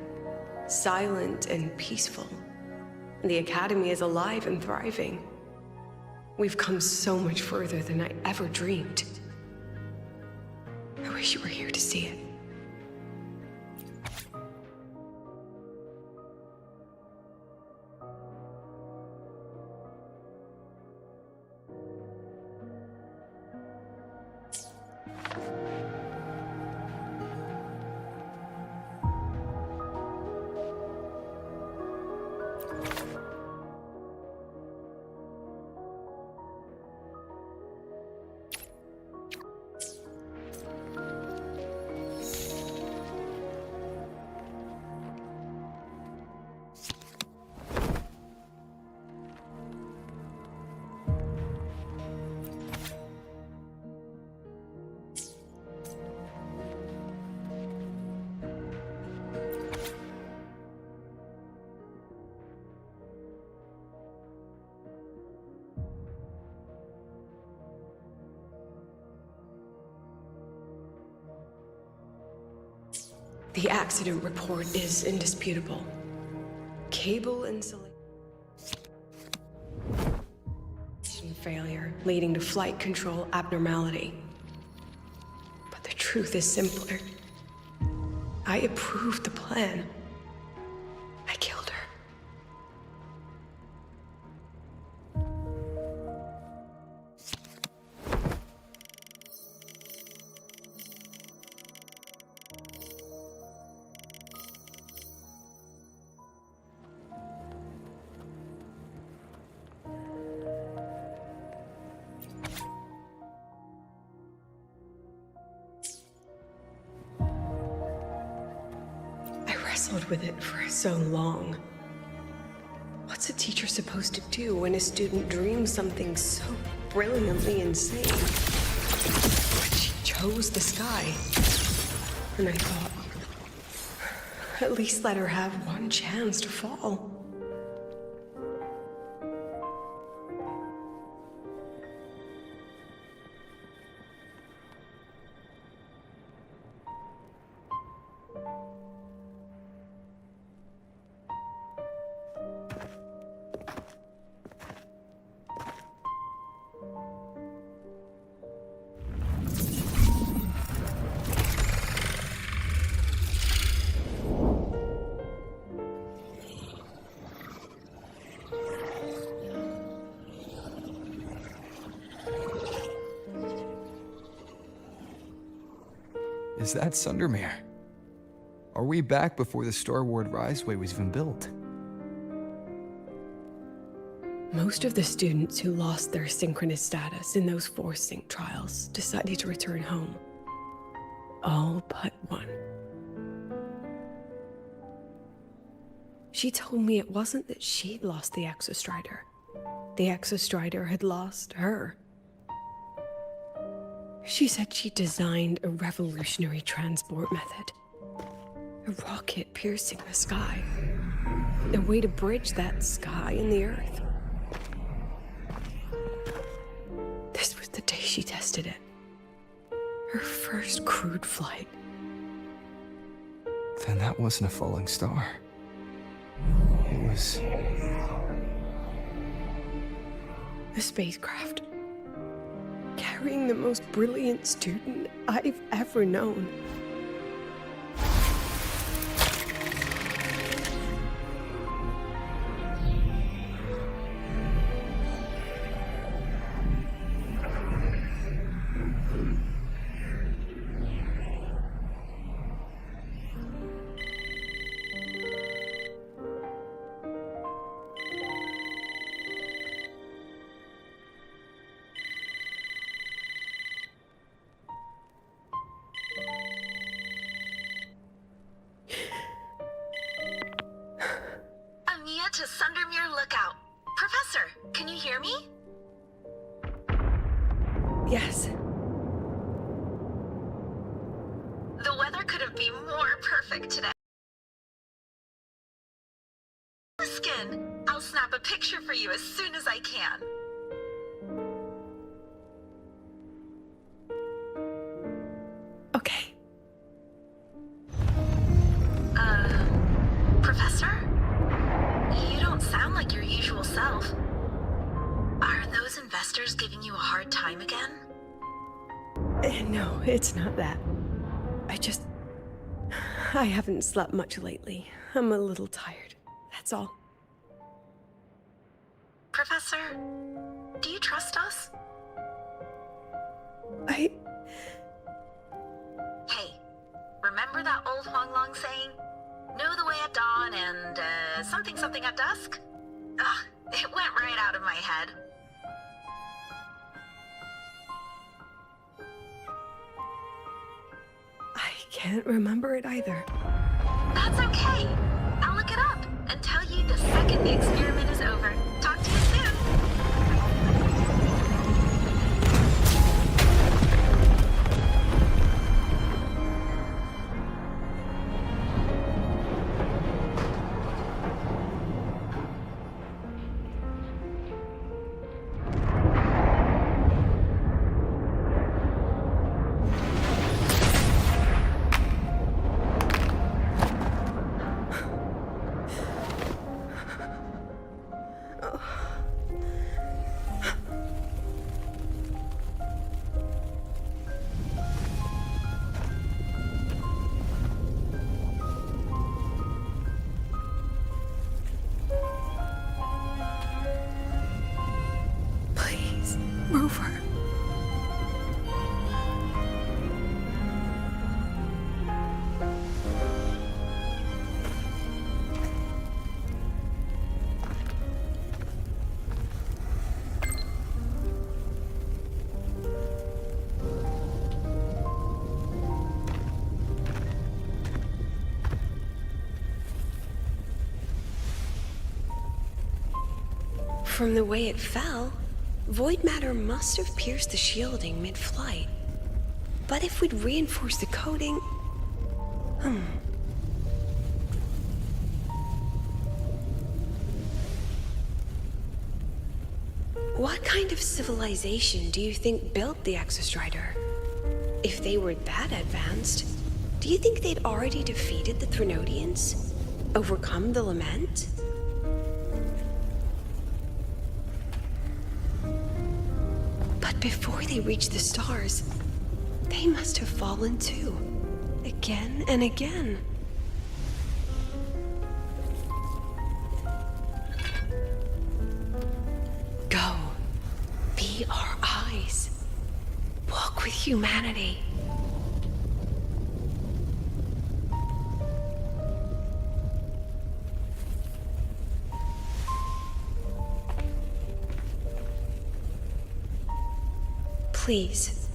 silent and peaceful. The Academy is alive and thriving. We've come so much further than I ever dreamed. I wish you were here to see it. The accident report is indisputable. Cable insulation failure, leading to flight control abnormality. But the truth is simpler. I approved the plan. I killed her. wrestled with it for so long. What's a teacher supposed to do when a student dreams something so brilliantly insane? But she chose the sky. And I thought, at least let her have one chance to fall. Is that Sundermere? Are we back before the Star Ward Riseway was even built? Most of the students who lost their synchronous status in those force sync trials decided to return home. All but one. She told me it wasn't that she'd lost the Exostrider. The Exostrider had lost her. She said she designed a revolutionary transport method. A rocket piercing the sky. A way to bridge that sky and the Earth. This was the day she tested it. Her first crewed flight. Then that wasn't a falling star. It was... a spacecraft. Carrying the most brilliant student I've ever known. To Sundermere Lookout. Professor, can you hear me? Yes. The weather couldn't be more perfect today. Skin. I'll snap a picture for you as soon as I can. Okay. Professor? You don't sound like your usual self. Are those investors giving you a hard time again? No, it's not that. I haven't slept much lately. I'm a little tired. That's all. Professor, do you trust us? Hey, remember that old Huanglong saying? Know the way at dawn and, something at dusk? Ugh, it went right out of my head. I can't remember it either. That's okay. I'll look it up and tell you the second the experiment is over. Talk to you soon. Rover. From the way it fell, void matter must have pierced the shielding mid-flight. But if we'd reinforced the coating... What kind of civilization do you think built the Exostrider? If they were that advanced, do you think they'd already defeated the Threnodians? Overcome the Lament? But before they reached the stars, they must have fallen too. Again and again. Go. Be our eyes. Walk with humanity. Please,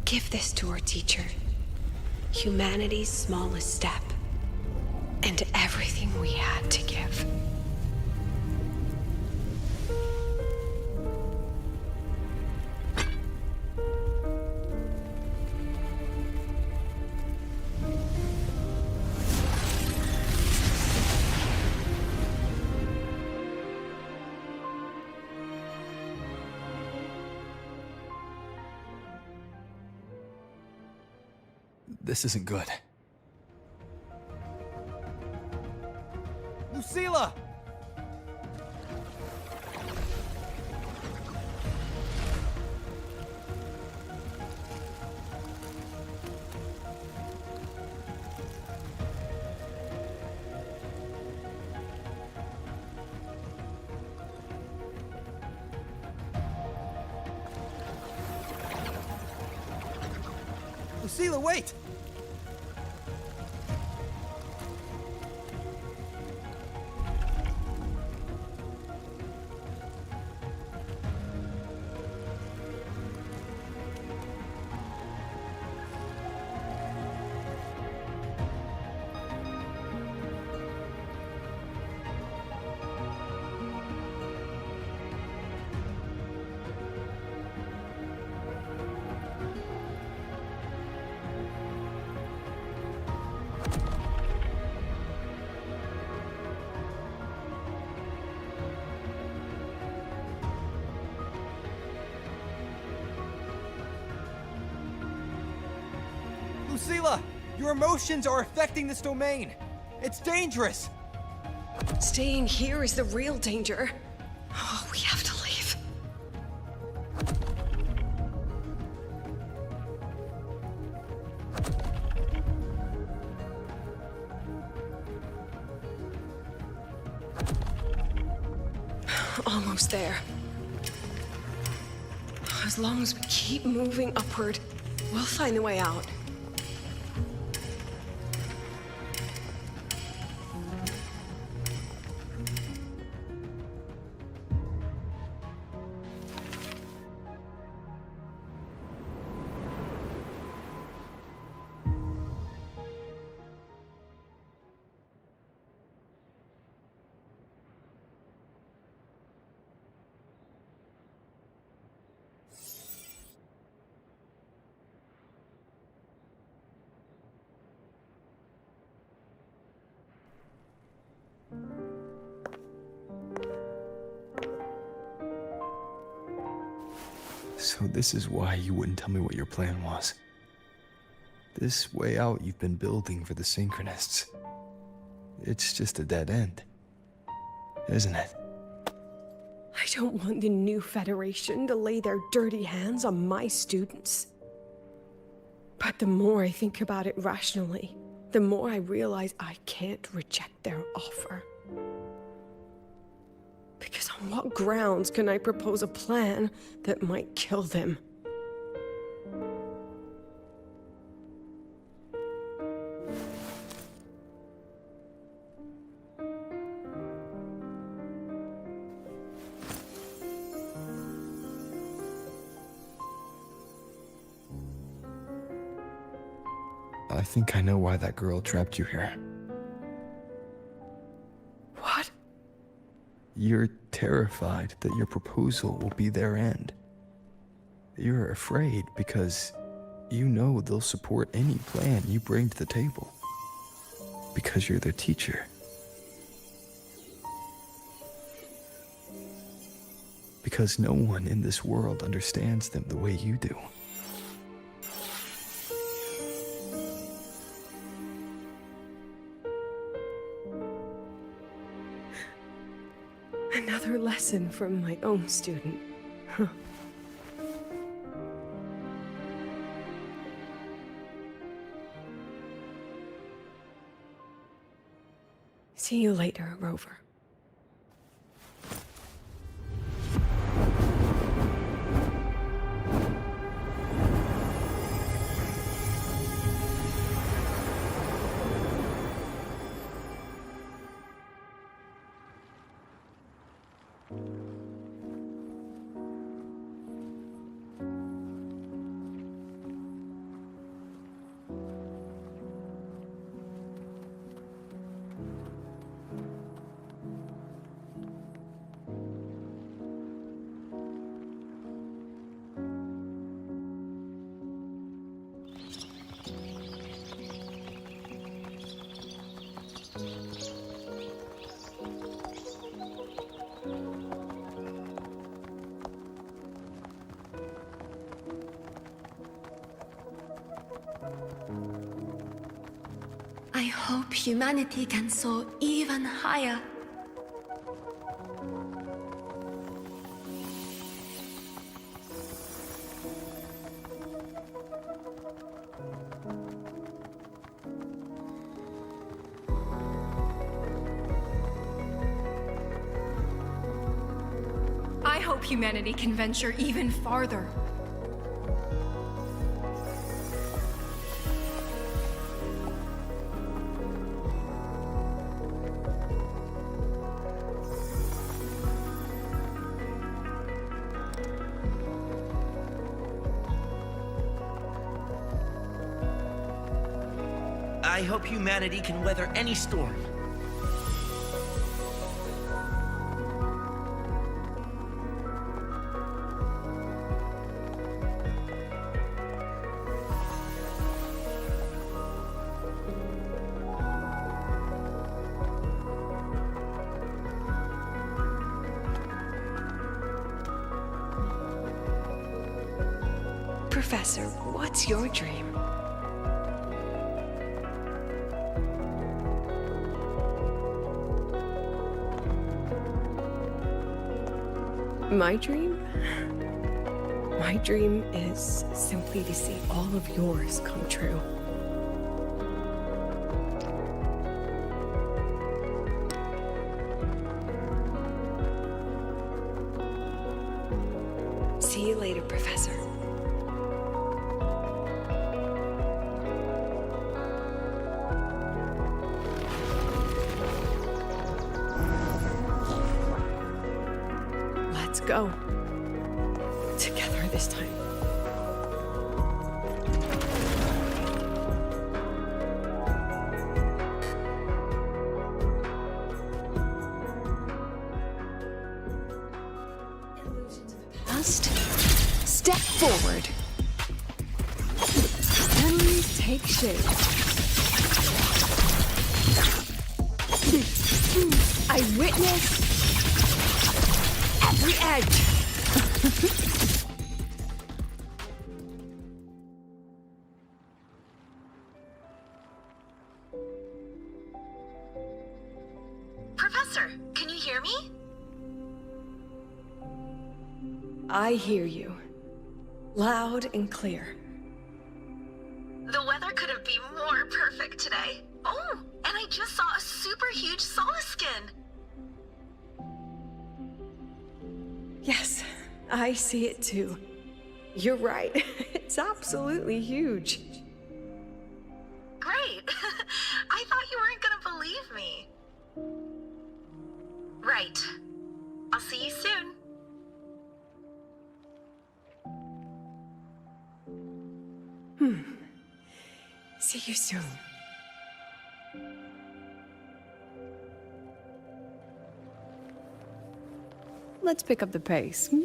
give this to our teacher. Humanity's smallest step. And everything we had to give. This isn't good. Lucilla! Lucilla, wait! Lucilla! Your emotions are affecting this domain! It's dangerous! Staying here is the real danger. Oh, we have to leave. Almost there. As long as we keep moving upward, we'll find the way out. So this is why you wouldn't tell me what your plan was. This way out you've been building for the Synchronists. It's just a dead end, isn't it? I don't want the new Federation to lay their dirty hands on my students. But the more I think about it rationally, the more I realize I can't reject their offer. Because on what grounds can I propose a plan that might kill them? I think I know why that girl trapped you here. What? You're terrified that your proposal will be their end. You're afraid because you know they'll support any plan you bring to the table. Because you're their teacher. Because no one in this world understands them the way you do. Another lesson from my own student. Huh. See you later, Rover. I hope humanity can soar even higher. I hope humanity can venture even farther. I hope humanity can weather any storm. Professor, what's your dream? My dream? My dream is simply to see all of yours come true. See you later, Professor. Let's go. Together this time. Past, step forward. Memories take shape. I witness every edge. Professor, can you hear me? I hear you. Loud and clear. The weather couldn't be more perfect today. Oh, and I just saw a super huge Solaskin. Yes, I see it too. You're right. It's absolutely huge. Great. I thought you weren't gonna believe me. Right. I'll see you soon. See you soon. let's pick up the pace. Hmm?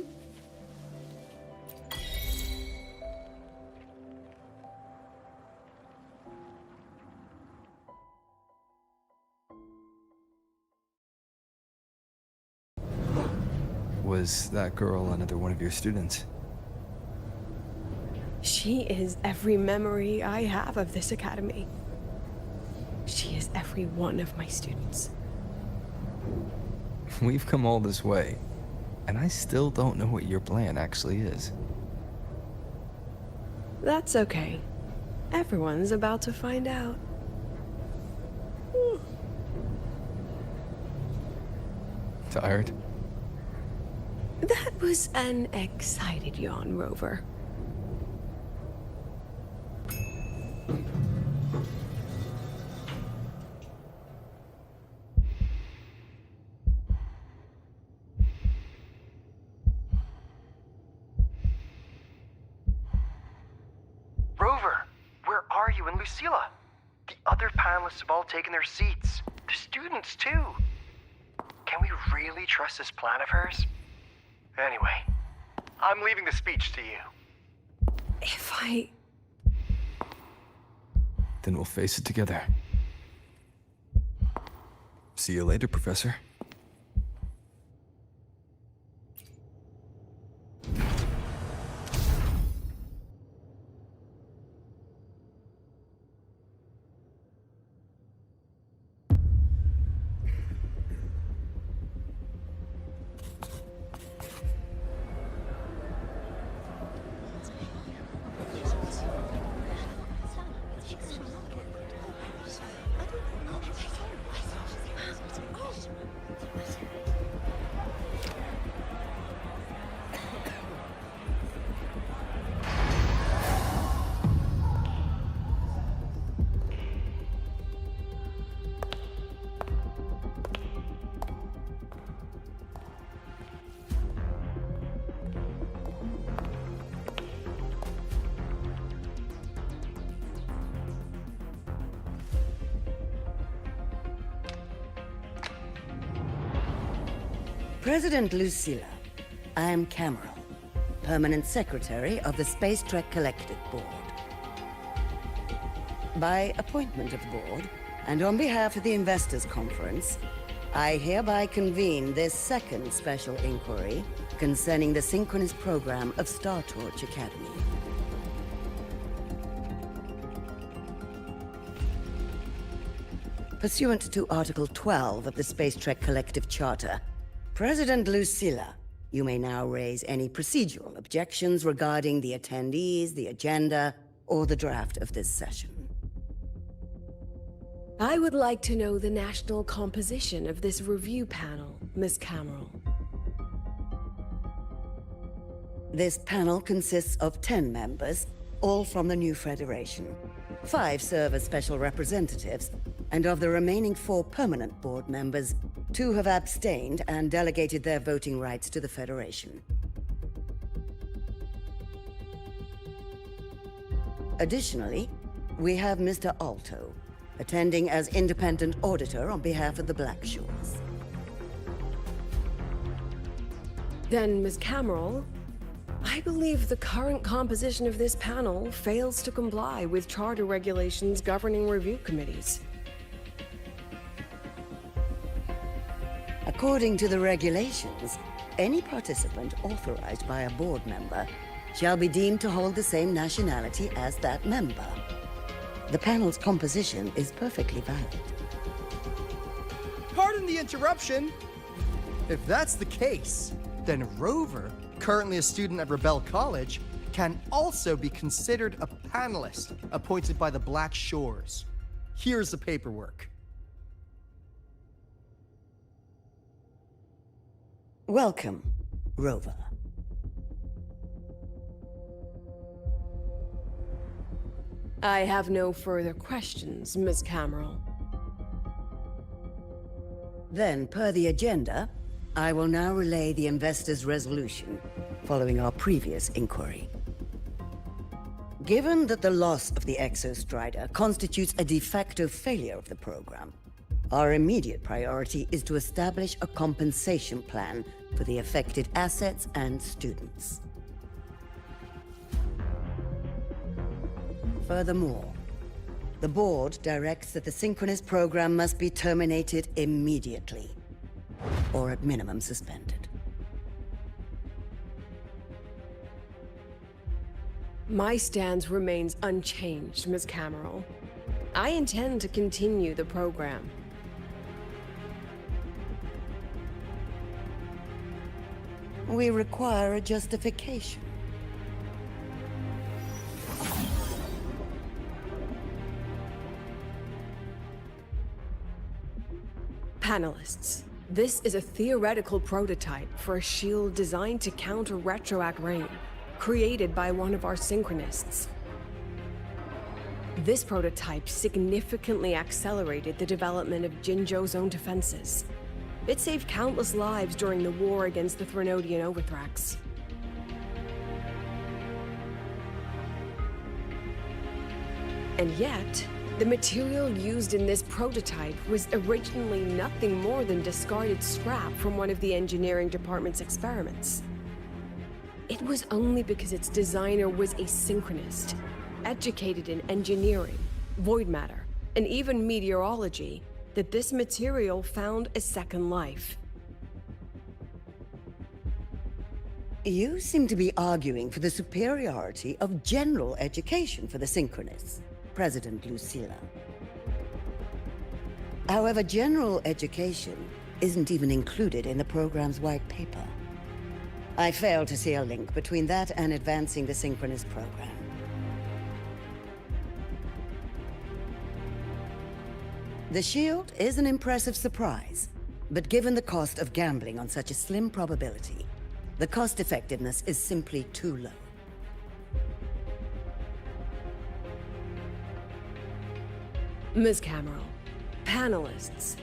Was that girl another one of your students? She is every memory I have of this academy. She is every one of my students. We've come all this way, and I still don't know what your plan actually is. That's okay. Everyone's about to find out. Tired? That was an excited yawn, Rover. Rover, where are you and Lucilla? The other panelists have all taken their seats. The students, too. Can we really trust this plan of hers? Anyway, I'm leaving the speech to you. If I... Then we'll face it together. See you later, Professor. President Lucilla, I am Cameron, Permanent Secretary of the Space Trek Collective Board. By appointment of the board, and on behalf of the Investors Conference, I hereby convene this second special inquiry concerning the synchronous program of Star Torch Academy. Pursuant to Article 12 of the Space Trek Collective Charter, President Lucilla, you may now raise any procedural objections regarding the attendees, the agenda, or the draft of this session. I would like to know the national composition of this review panel, Miss Cameron. This panel consists of 10 members, all from the new Federation. 5 serve as special representatives, and of the remaining 4 permanent board members, 2 have abstained and delegated their voting rights to the Federation. Additionally, we have Mr. Alto, attending as independent auditor on behalf of the Black Shores. Then, Ms. Cameron, I believe the current composition of this panel fails to comply with charter regulations governing review committees. According to the regulations, any participant authorized by a board member shall be deemed to hold the same nationality as that member. The panel's composition is perfectly valid. Pardon the interruption. If that's the case, then Rover, currently a student at Rebel College, can also be considered a panelist appointed by the Black Shores. Here's the paperwork. Welcome, Rover. I have no further questions, Ms. Cameron. Then, per the agenda, I will now relay the investors' resolution following our previous inquiry. Given that the loss of the Exostrider constitutes a de facto failure of the program, our immediate priority is to establish a compensation plan for the affected assets and students. Furthermore, the board directs that the synchronous program must be terminated immediately, or at minimum suspended. My stance remains unchanged, Ms. Cameron. I intend to continue the program. We require a justification. Panelists, this is a theoretical prototype for a shield designed to counter retroact rain, created by one of our synchronists. This prototype significantly accelerated the development of Jinzhou's own defenses. It saved countless lives during the war against the Threnodian Overthrax. And yet, the material used in this prototype was originally nothing more than discarded scrap from one of the engineering department's experiments. It was only because its designer was a synchronist, educated in engineering, void matter, and even meteorology, that this material found a second life. You seem to be arguing for the superiority of general education for the synchronists, President Lucilla. However, general education isn't even included in the program's white paper. I fail to see a link between that and advancing the synchronous program. The shield is an impressive surprise, but given the cost of gambling on such a slim probability, the cost-effectiveness is simply too low. Ms. Cameron, panelists,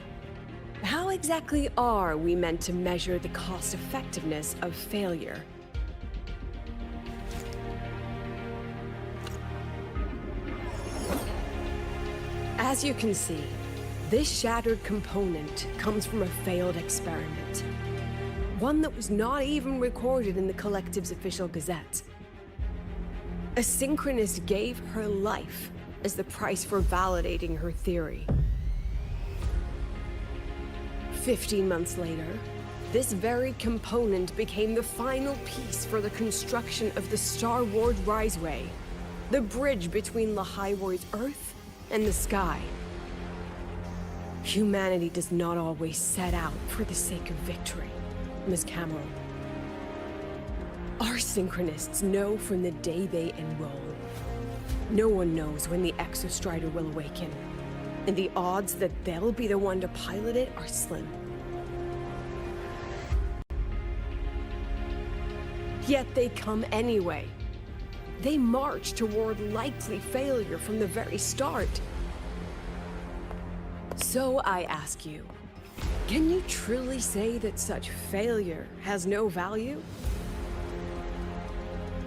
how exactly are we meant to measure the cost-effectiveness of failure? As you can see, this shattered component comes from a failed experiment. One that was not even recorded in the Collective's official gazette. A synchronist gave her life as the price for validating her theory. 15 months later, this very component became the final piece for the construction of the Star Ward Riseway, the bridge between Lahaiwoi's Earth and the sky. Humanity does not always set out for the sake of victory, Ms. Cameron. Our synchronists know from the day they enroll. No one knows when the Exostrider will awaken, and the odds that they'll be the one to pilot it are slim. Yet they come anyway. They march toward likely failure from the very start. So I ask you, can you truly say that such failure has no value?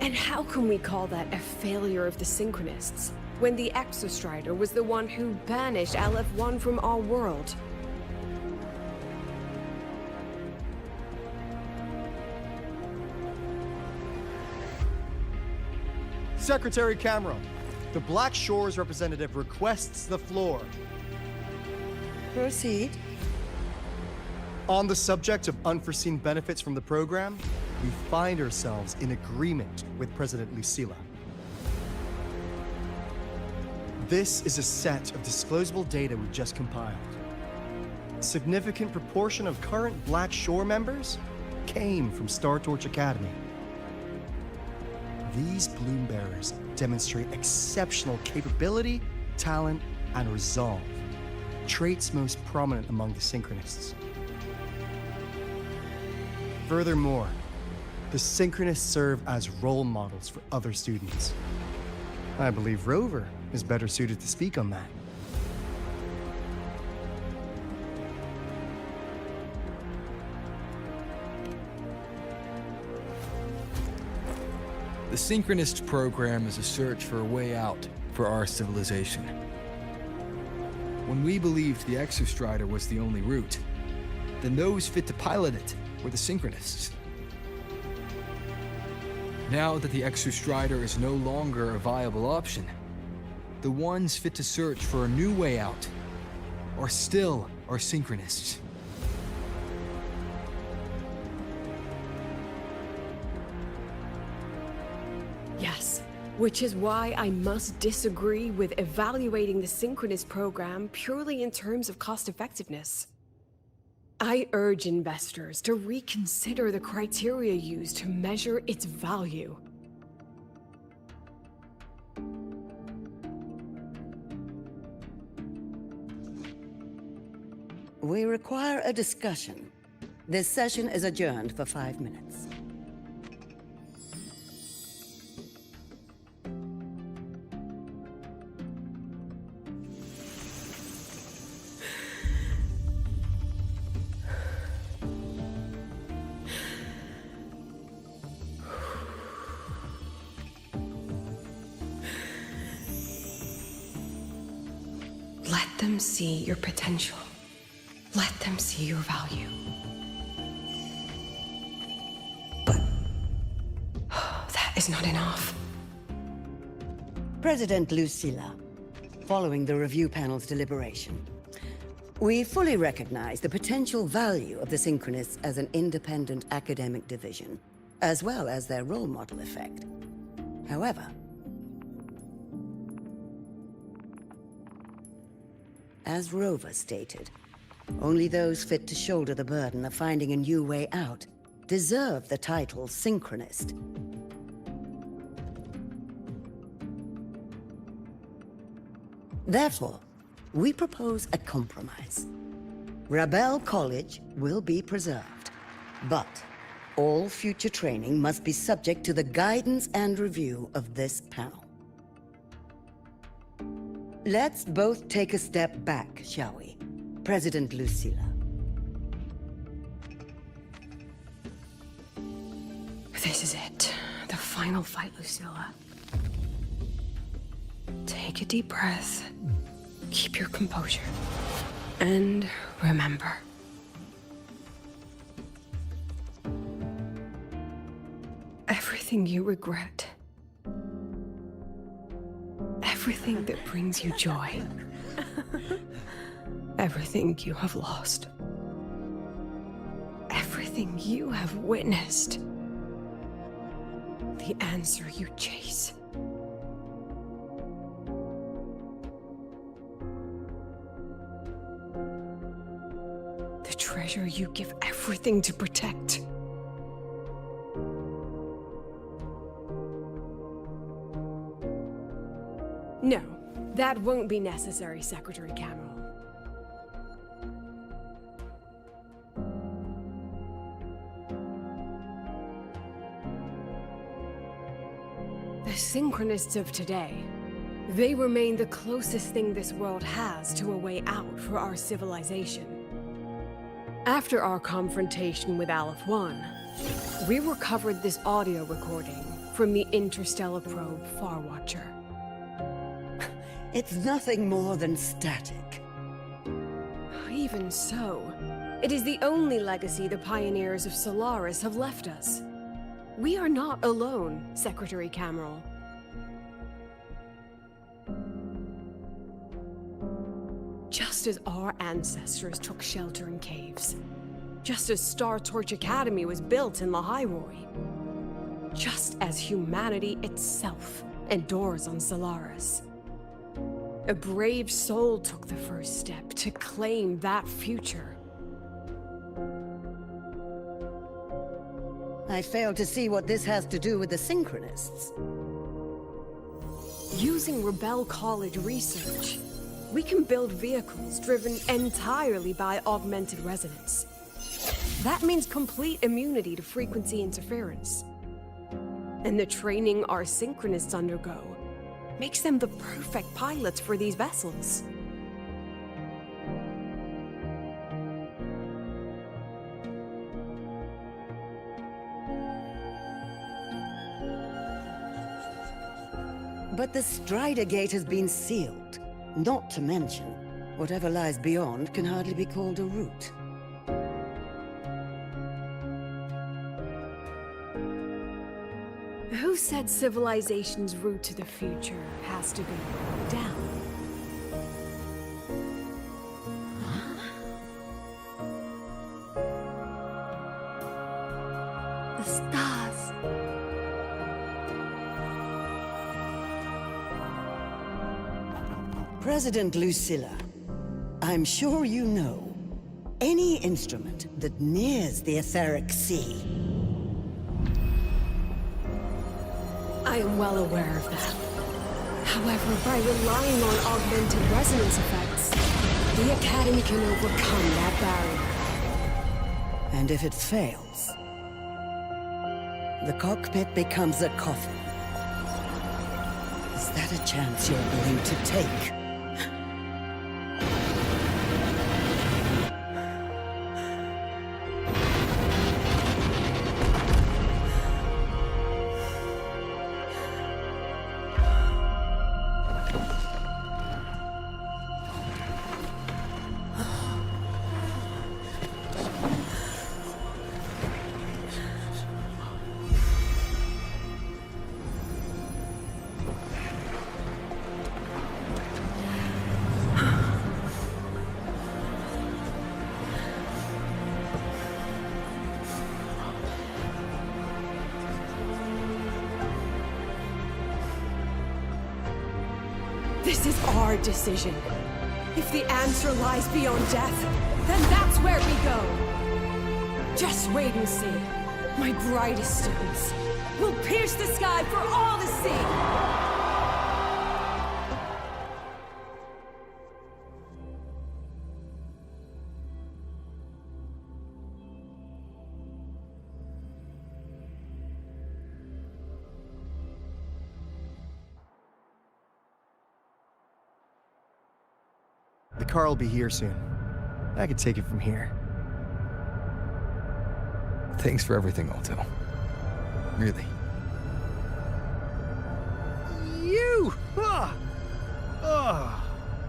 And how can we call that a failure of the Synchronists, when the Exostrider was the one who banished LF1 from our world? Secretary Cameron, the Black Shores representative requests the floor. Proceed. On the subject of unforeseen benefits from the program, we find ourselves in agreement with President Lucilla. This is a set of disclosable data we just compiled. A significant proportion of current Black Shore members came from Star Torch Academy. These Bloom Bearers demonstrate exceptional capability, talent, and resolve, traits most prominent among the Synchronists. Furthermore, the Synchronists serve as role models for other students. I believe Rover is better suited to speak on that. The Synchronist program is a search for a way out for our civilization. When we believed the Exostrider was the only route, then those fit to pilot it were the Synchronists. Now that the Exostrider is no longer a viable option, the ones fit to search for a new way out are still our Synchronists. Yes, which is why I must disagree with evaluating the Synchronist program purely in terms of cost-effectiveness. I urge investors to reconsider the criteria used to measure its value. We require a discussion. This session is adjourned for 5 minutes. Let them see your potential. Let them see your value. But that is not enough. President Lucilla, following the review panel's deliberation, we fully recognize the potential value of the Synchronists as an independent academic division, as well as their role model effect. However, as Rover stated, only those fit to shoulder the burden of finding a new way out deserve the title Synchronist. Therefore, we propose a compromise. Rebel College will be preserved, but all future training must be subject to the guidance and review of this panel. Let's both take a step back, shall we? President Lucilla. This is it. The final fight, Lucilla. Take a deep breath. Keep your composure. And remember. Everything you regret. Everything that brings you joy. Everything you have lost. Everything you have witnessed. The answer you chase. The treasure you give everything to protect. No, that won't be necessary, Secretary Cameron. The Synchronists of today, they remain the closest thing this world has to a way out for our civilization. After our confrontation with Aleph 1, we recovered this audio recording from the interstellar probe Farwatcher. It's nothing more than static. Even so, it is the only legacy the pioneers of Solaris have left us. We are not alone, Secretary Cameron. Just as our ancestors took shelter in caves, just as Star Torch Academy was built in Lahairoi, just as humanity itself endures on Solaris, a brave soul took the first step to claim that future. I fail to see what this has to do with the Synchronists. Using Rebel College research, we can build vehicles driven entirely by augmented resonance. That means complete immunity to frequency interference. And the training our Synchronists undergo makes them the perfect pilots for these vessels. But the Strider Gate has been sealed. Not to mention, whatever lies beyond can hardly be called a route. Who said civilization's route to the future has to go down? The stars. President Lucilla, I'm sure you know, any instrument that nears the etheric sea. I am well aware of that. However, by relying on augmented resonance effects, the Academy can overcome that barrier. And if it fails, the cockpit becomes a coffin. Is that a chance you're willing to take? This is our decision. If the answer lies beyond death, then that's where we go. Just wait and see. My brightest students will pierce the sky for all to see. The car will be here soon. I could take it from here. Thanks for everything, Alto. Really. You!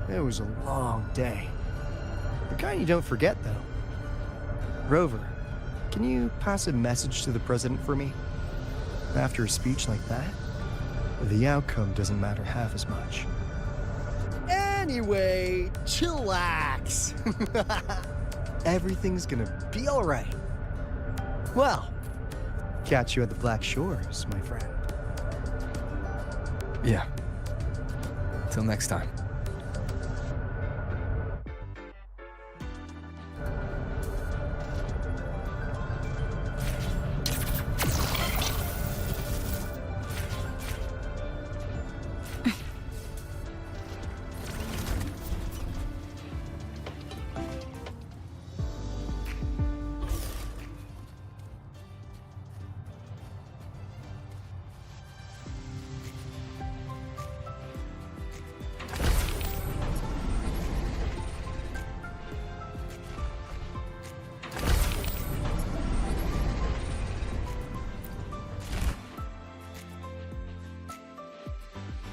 It was a long day. The kind you don't forget, though. Rover, can you pass a message to the president for me? After a speech like that, the outcome doesn't matter half as much. Anyway, chillax. Everything's gonna be all right. Well, catch you at the Black Shores, my friend. Yeah. Till next time.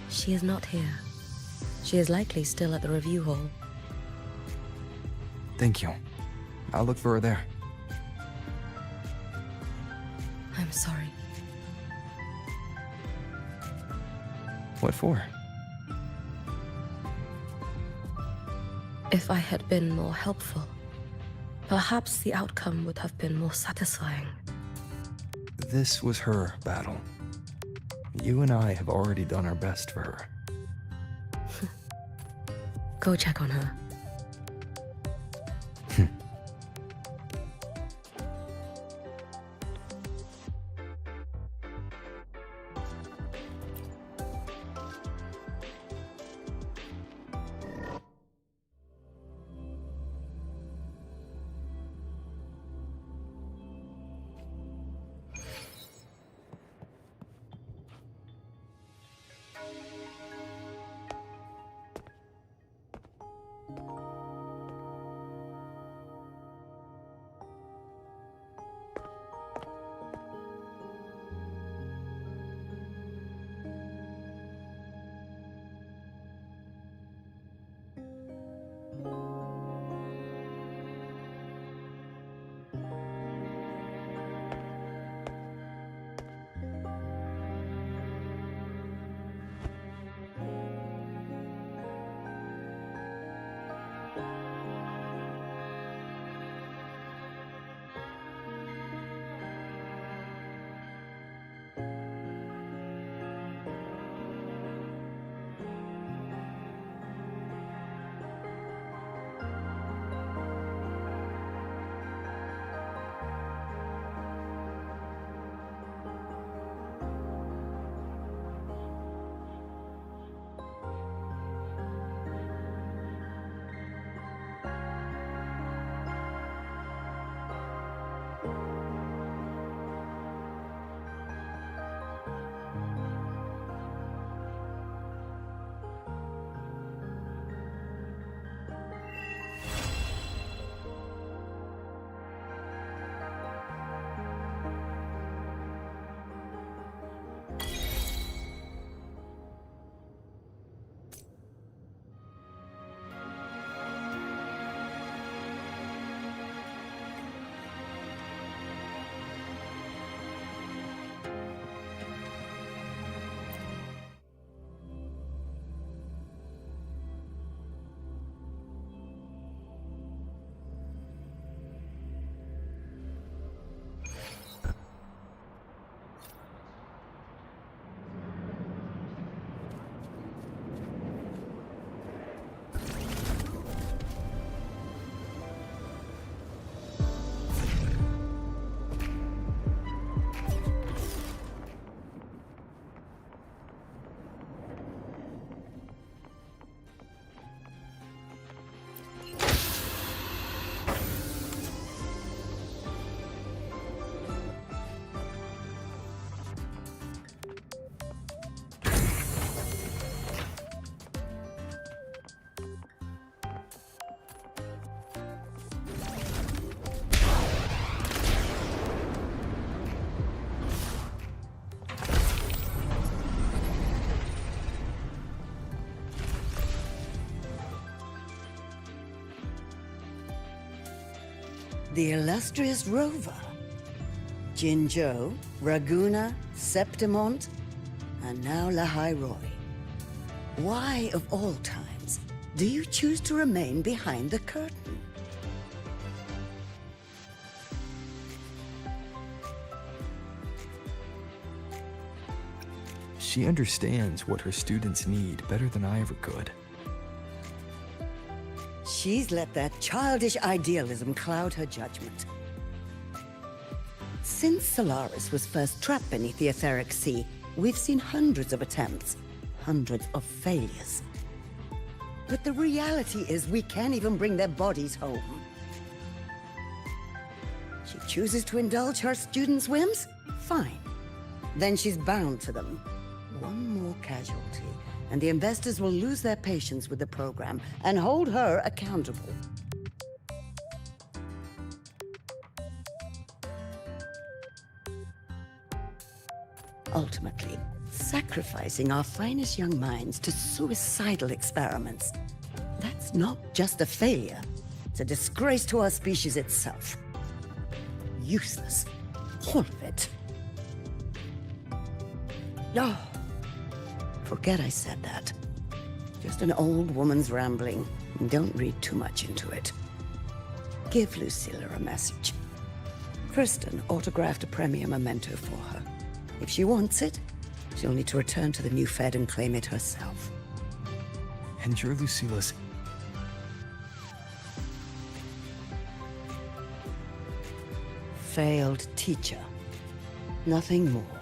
She is not here. She is likely still at the review hall. Thank you. I'll look for her there. I'm sorry. What for? If I had been more helpful, perhaps the outcome would have been more satisfying. This was her battle. You and I have already done our best for her. Go check on her. the illustrious Rover. Jinzhou, Raguna, Septimont, and now Lahai Roi. Why, of all times, do you choose to remain behind the curtain? She understands what her students need better than I ever could. She's let that childish idealism cloud her judgment. Since Solaris was first trapped beneath the etheric sea, we've seen hundreds of attempts, hundreds of failures. But the reality is we can't even bring their bodies home. She chooses to indulge her students' whims? Fine. Then she's bound to them. One more casualty, and the investors will lose their patience with the program and hold her accountable. Ultimately, sacrificing our finest young minds to suicidal experiments. That's not just a failure. It's a disgrace to our species itself. Useless. All of it. Oh, forget I said that. Just an old woman's rambling. Don't read too much into it. Give Lucilla a message. Kristen autographed a premier memento for her. If she wants it, she'll need to return to the new Fed and claim it herself. And you're Lucilla's... failed teacher. Nothing more.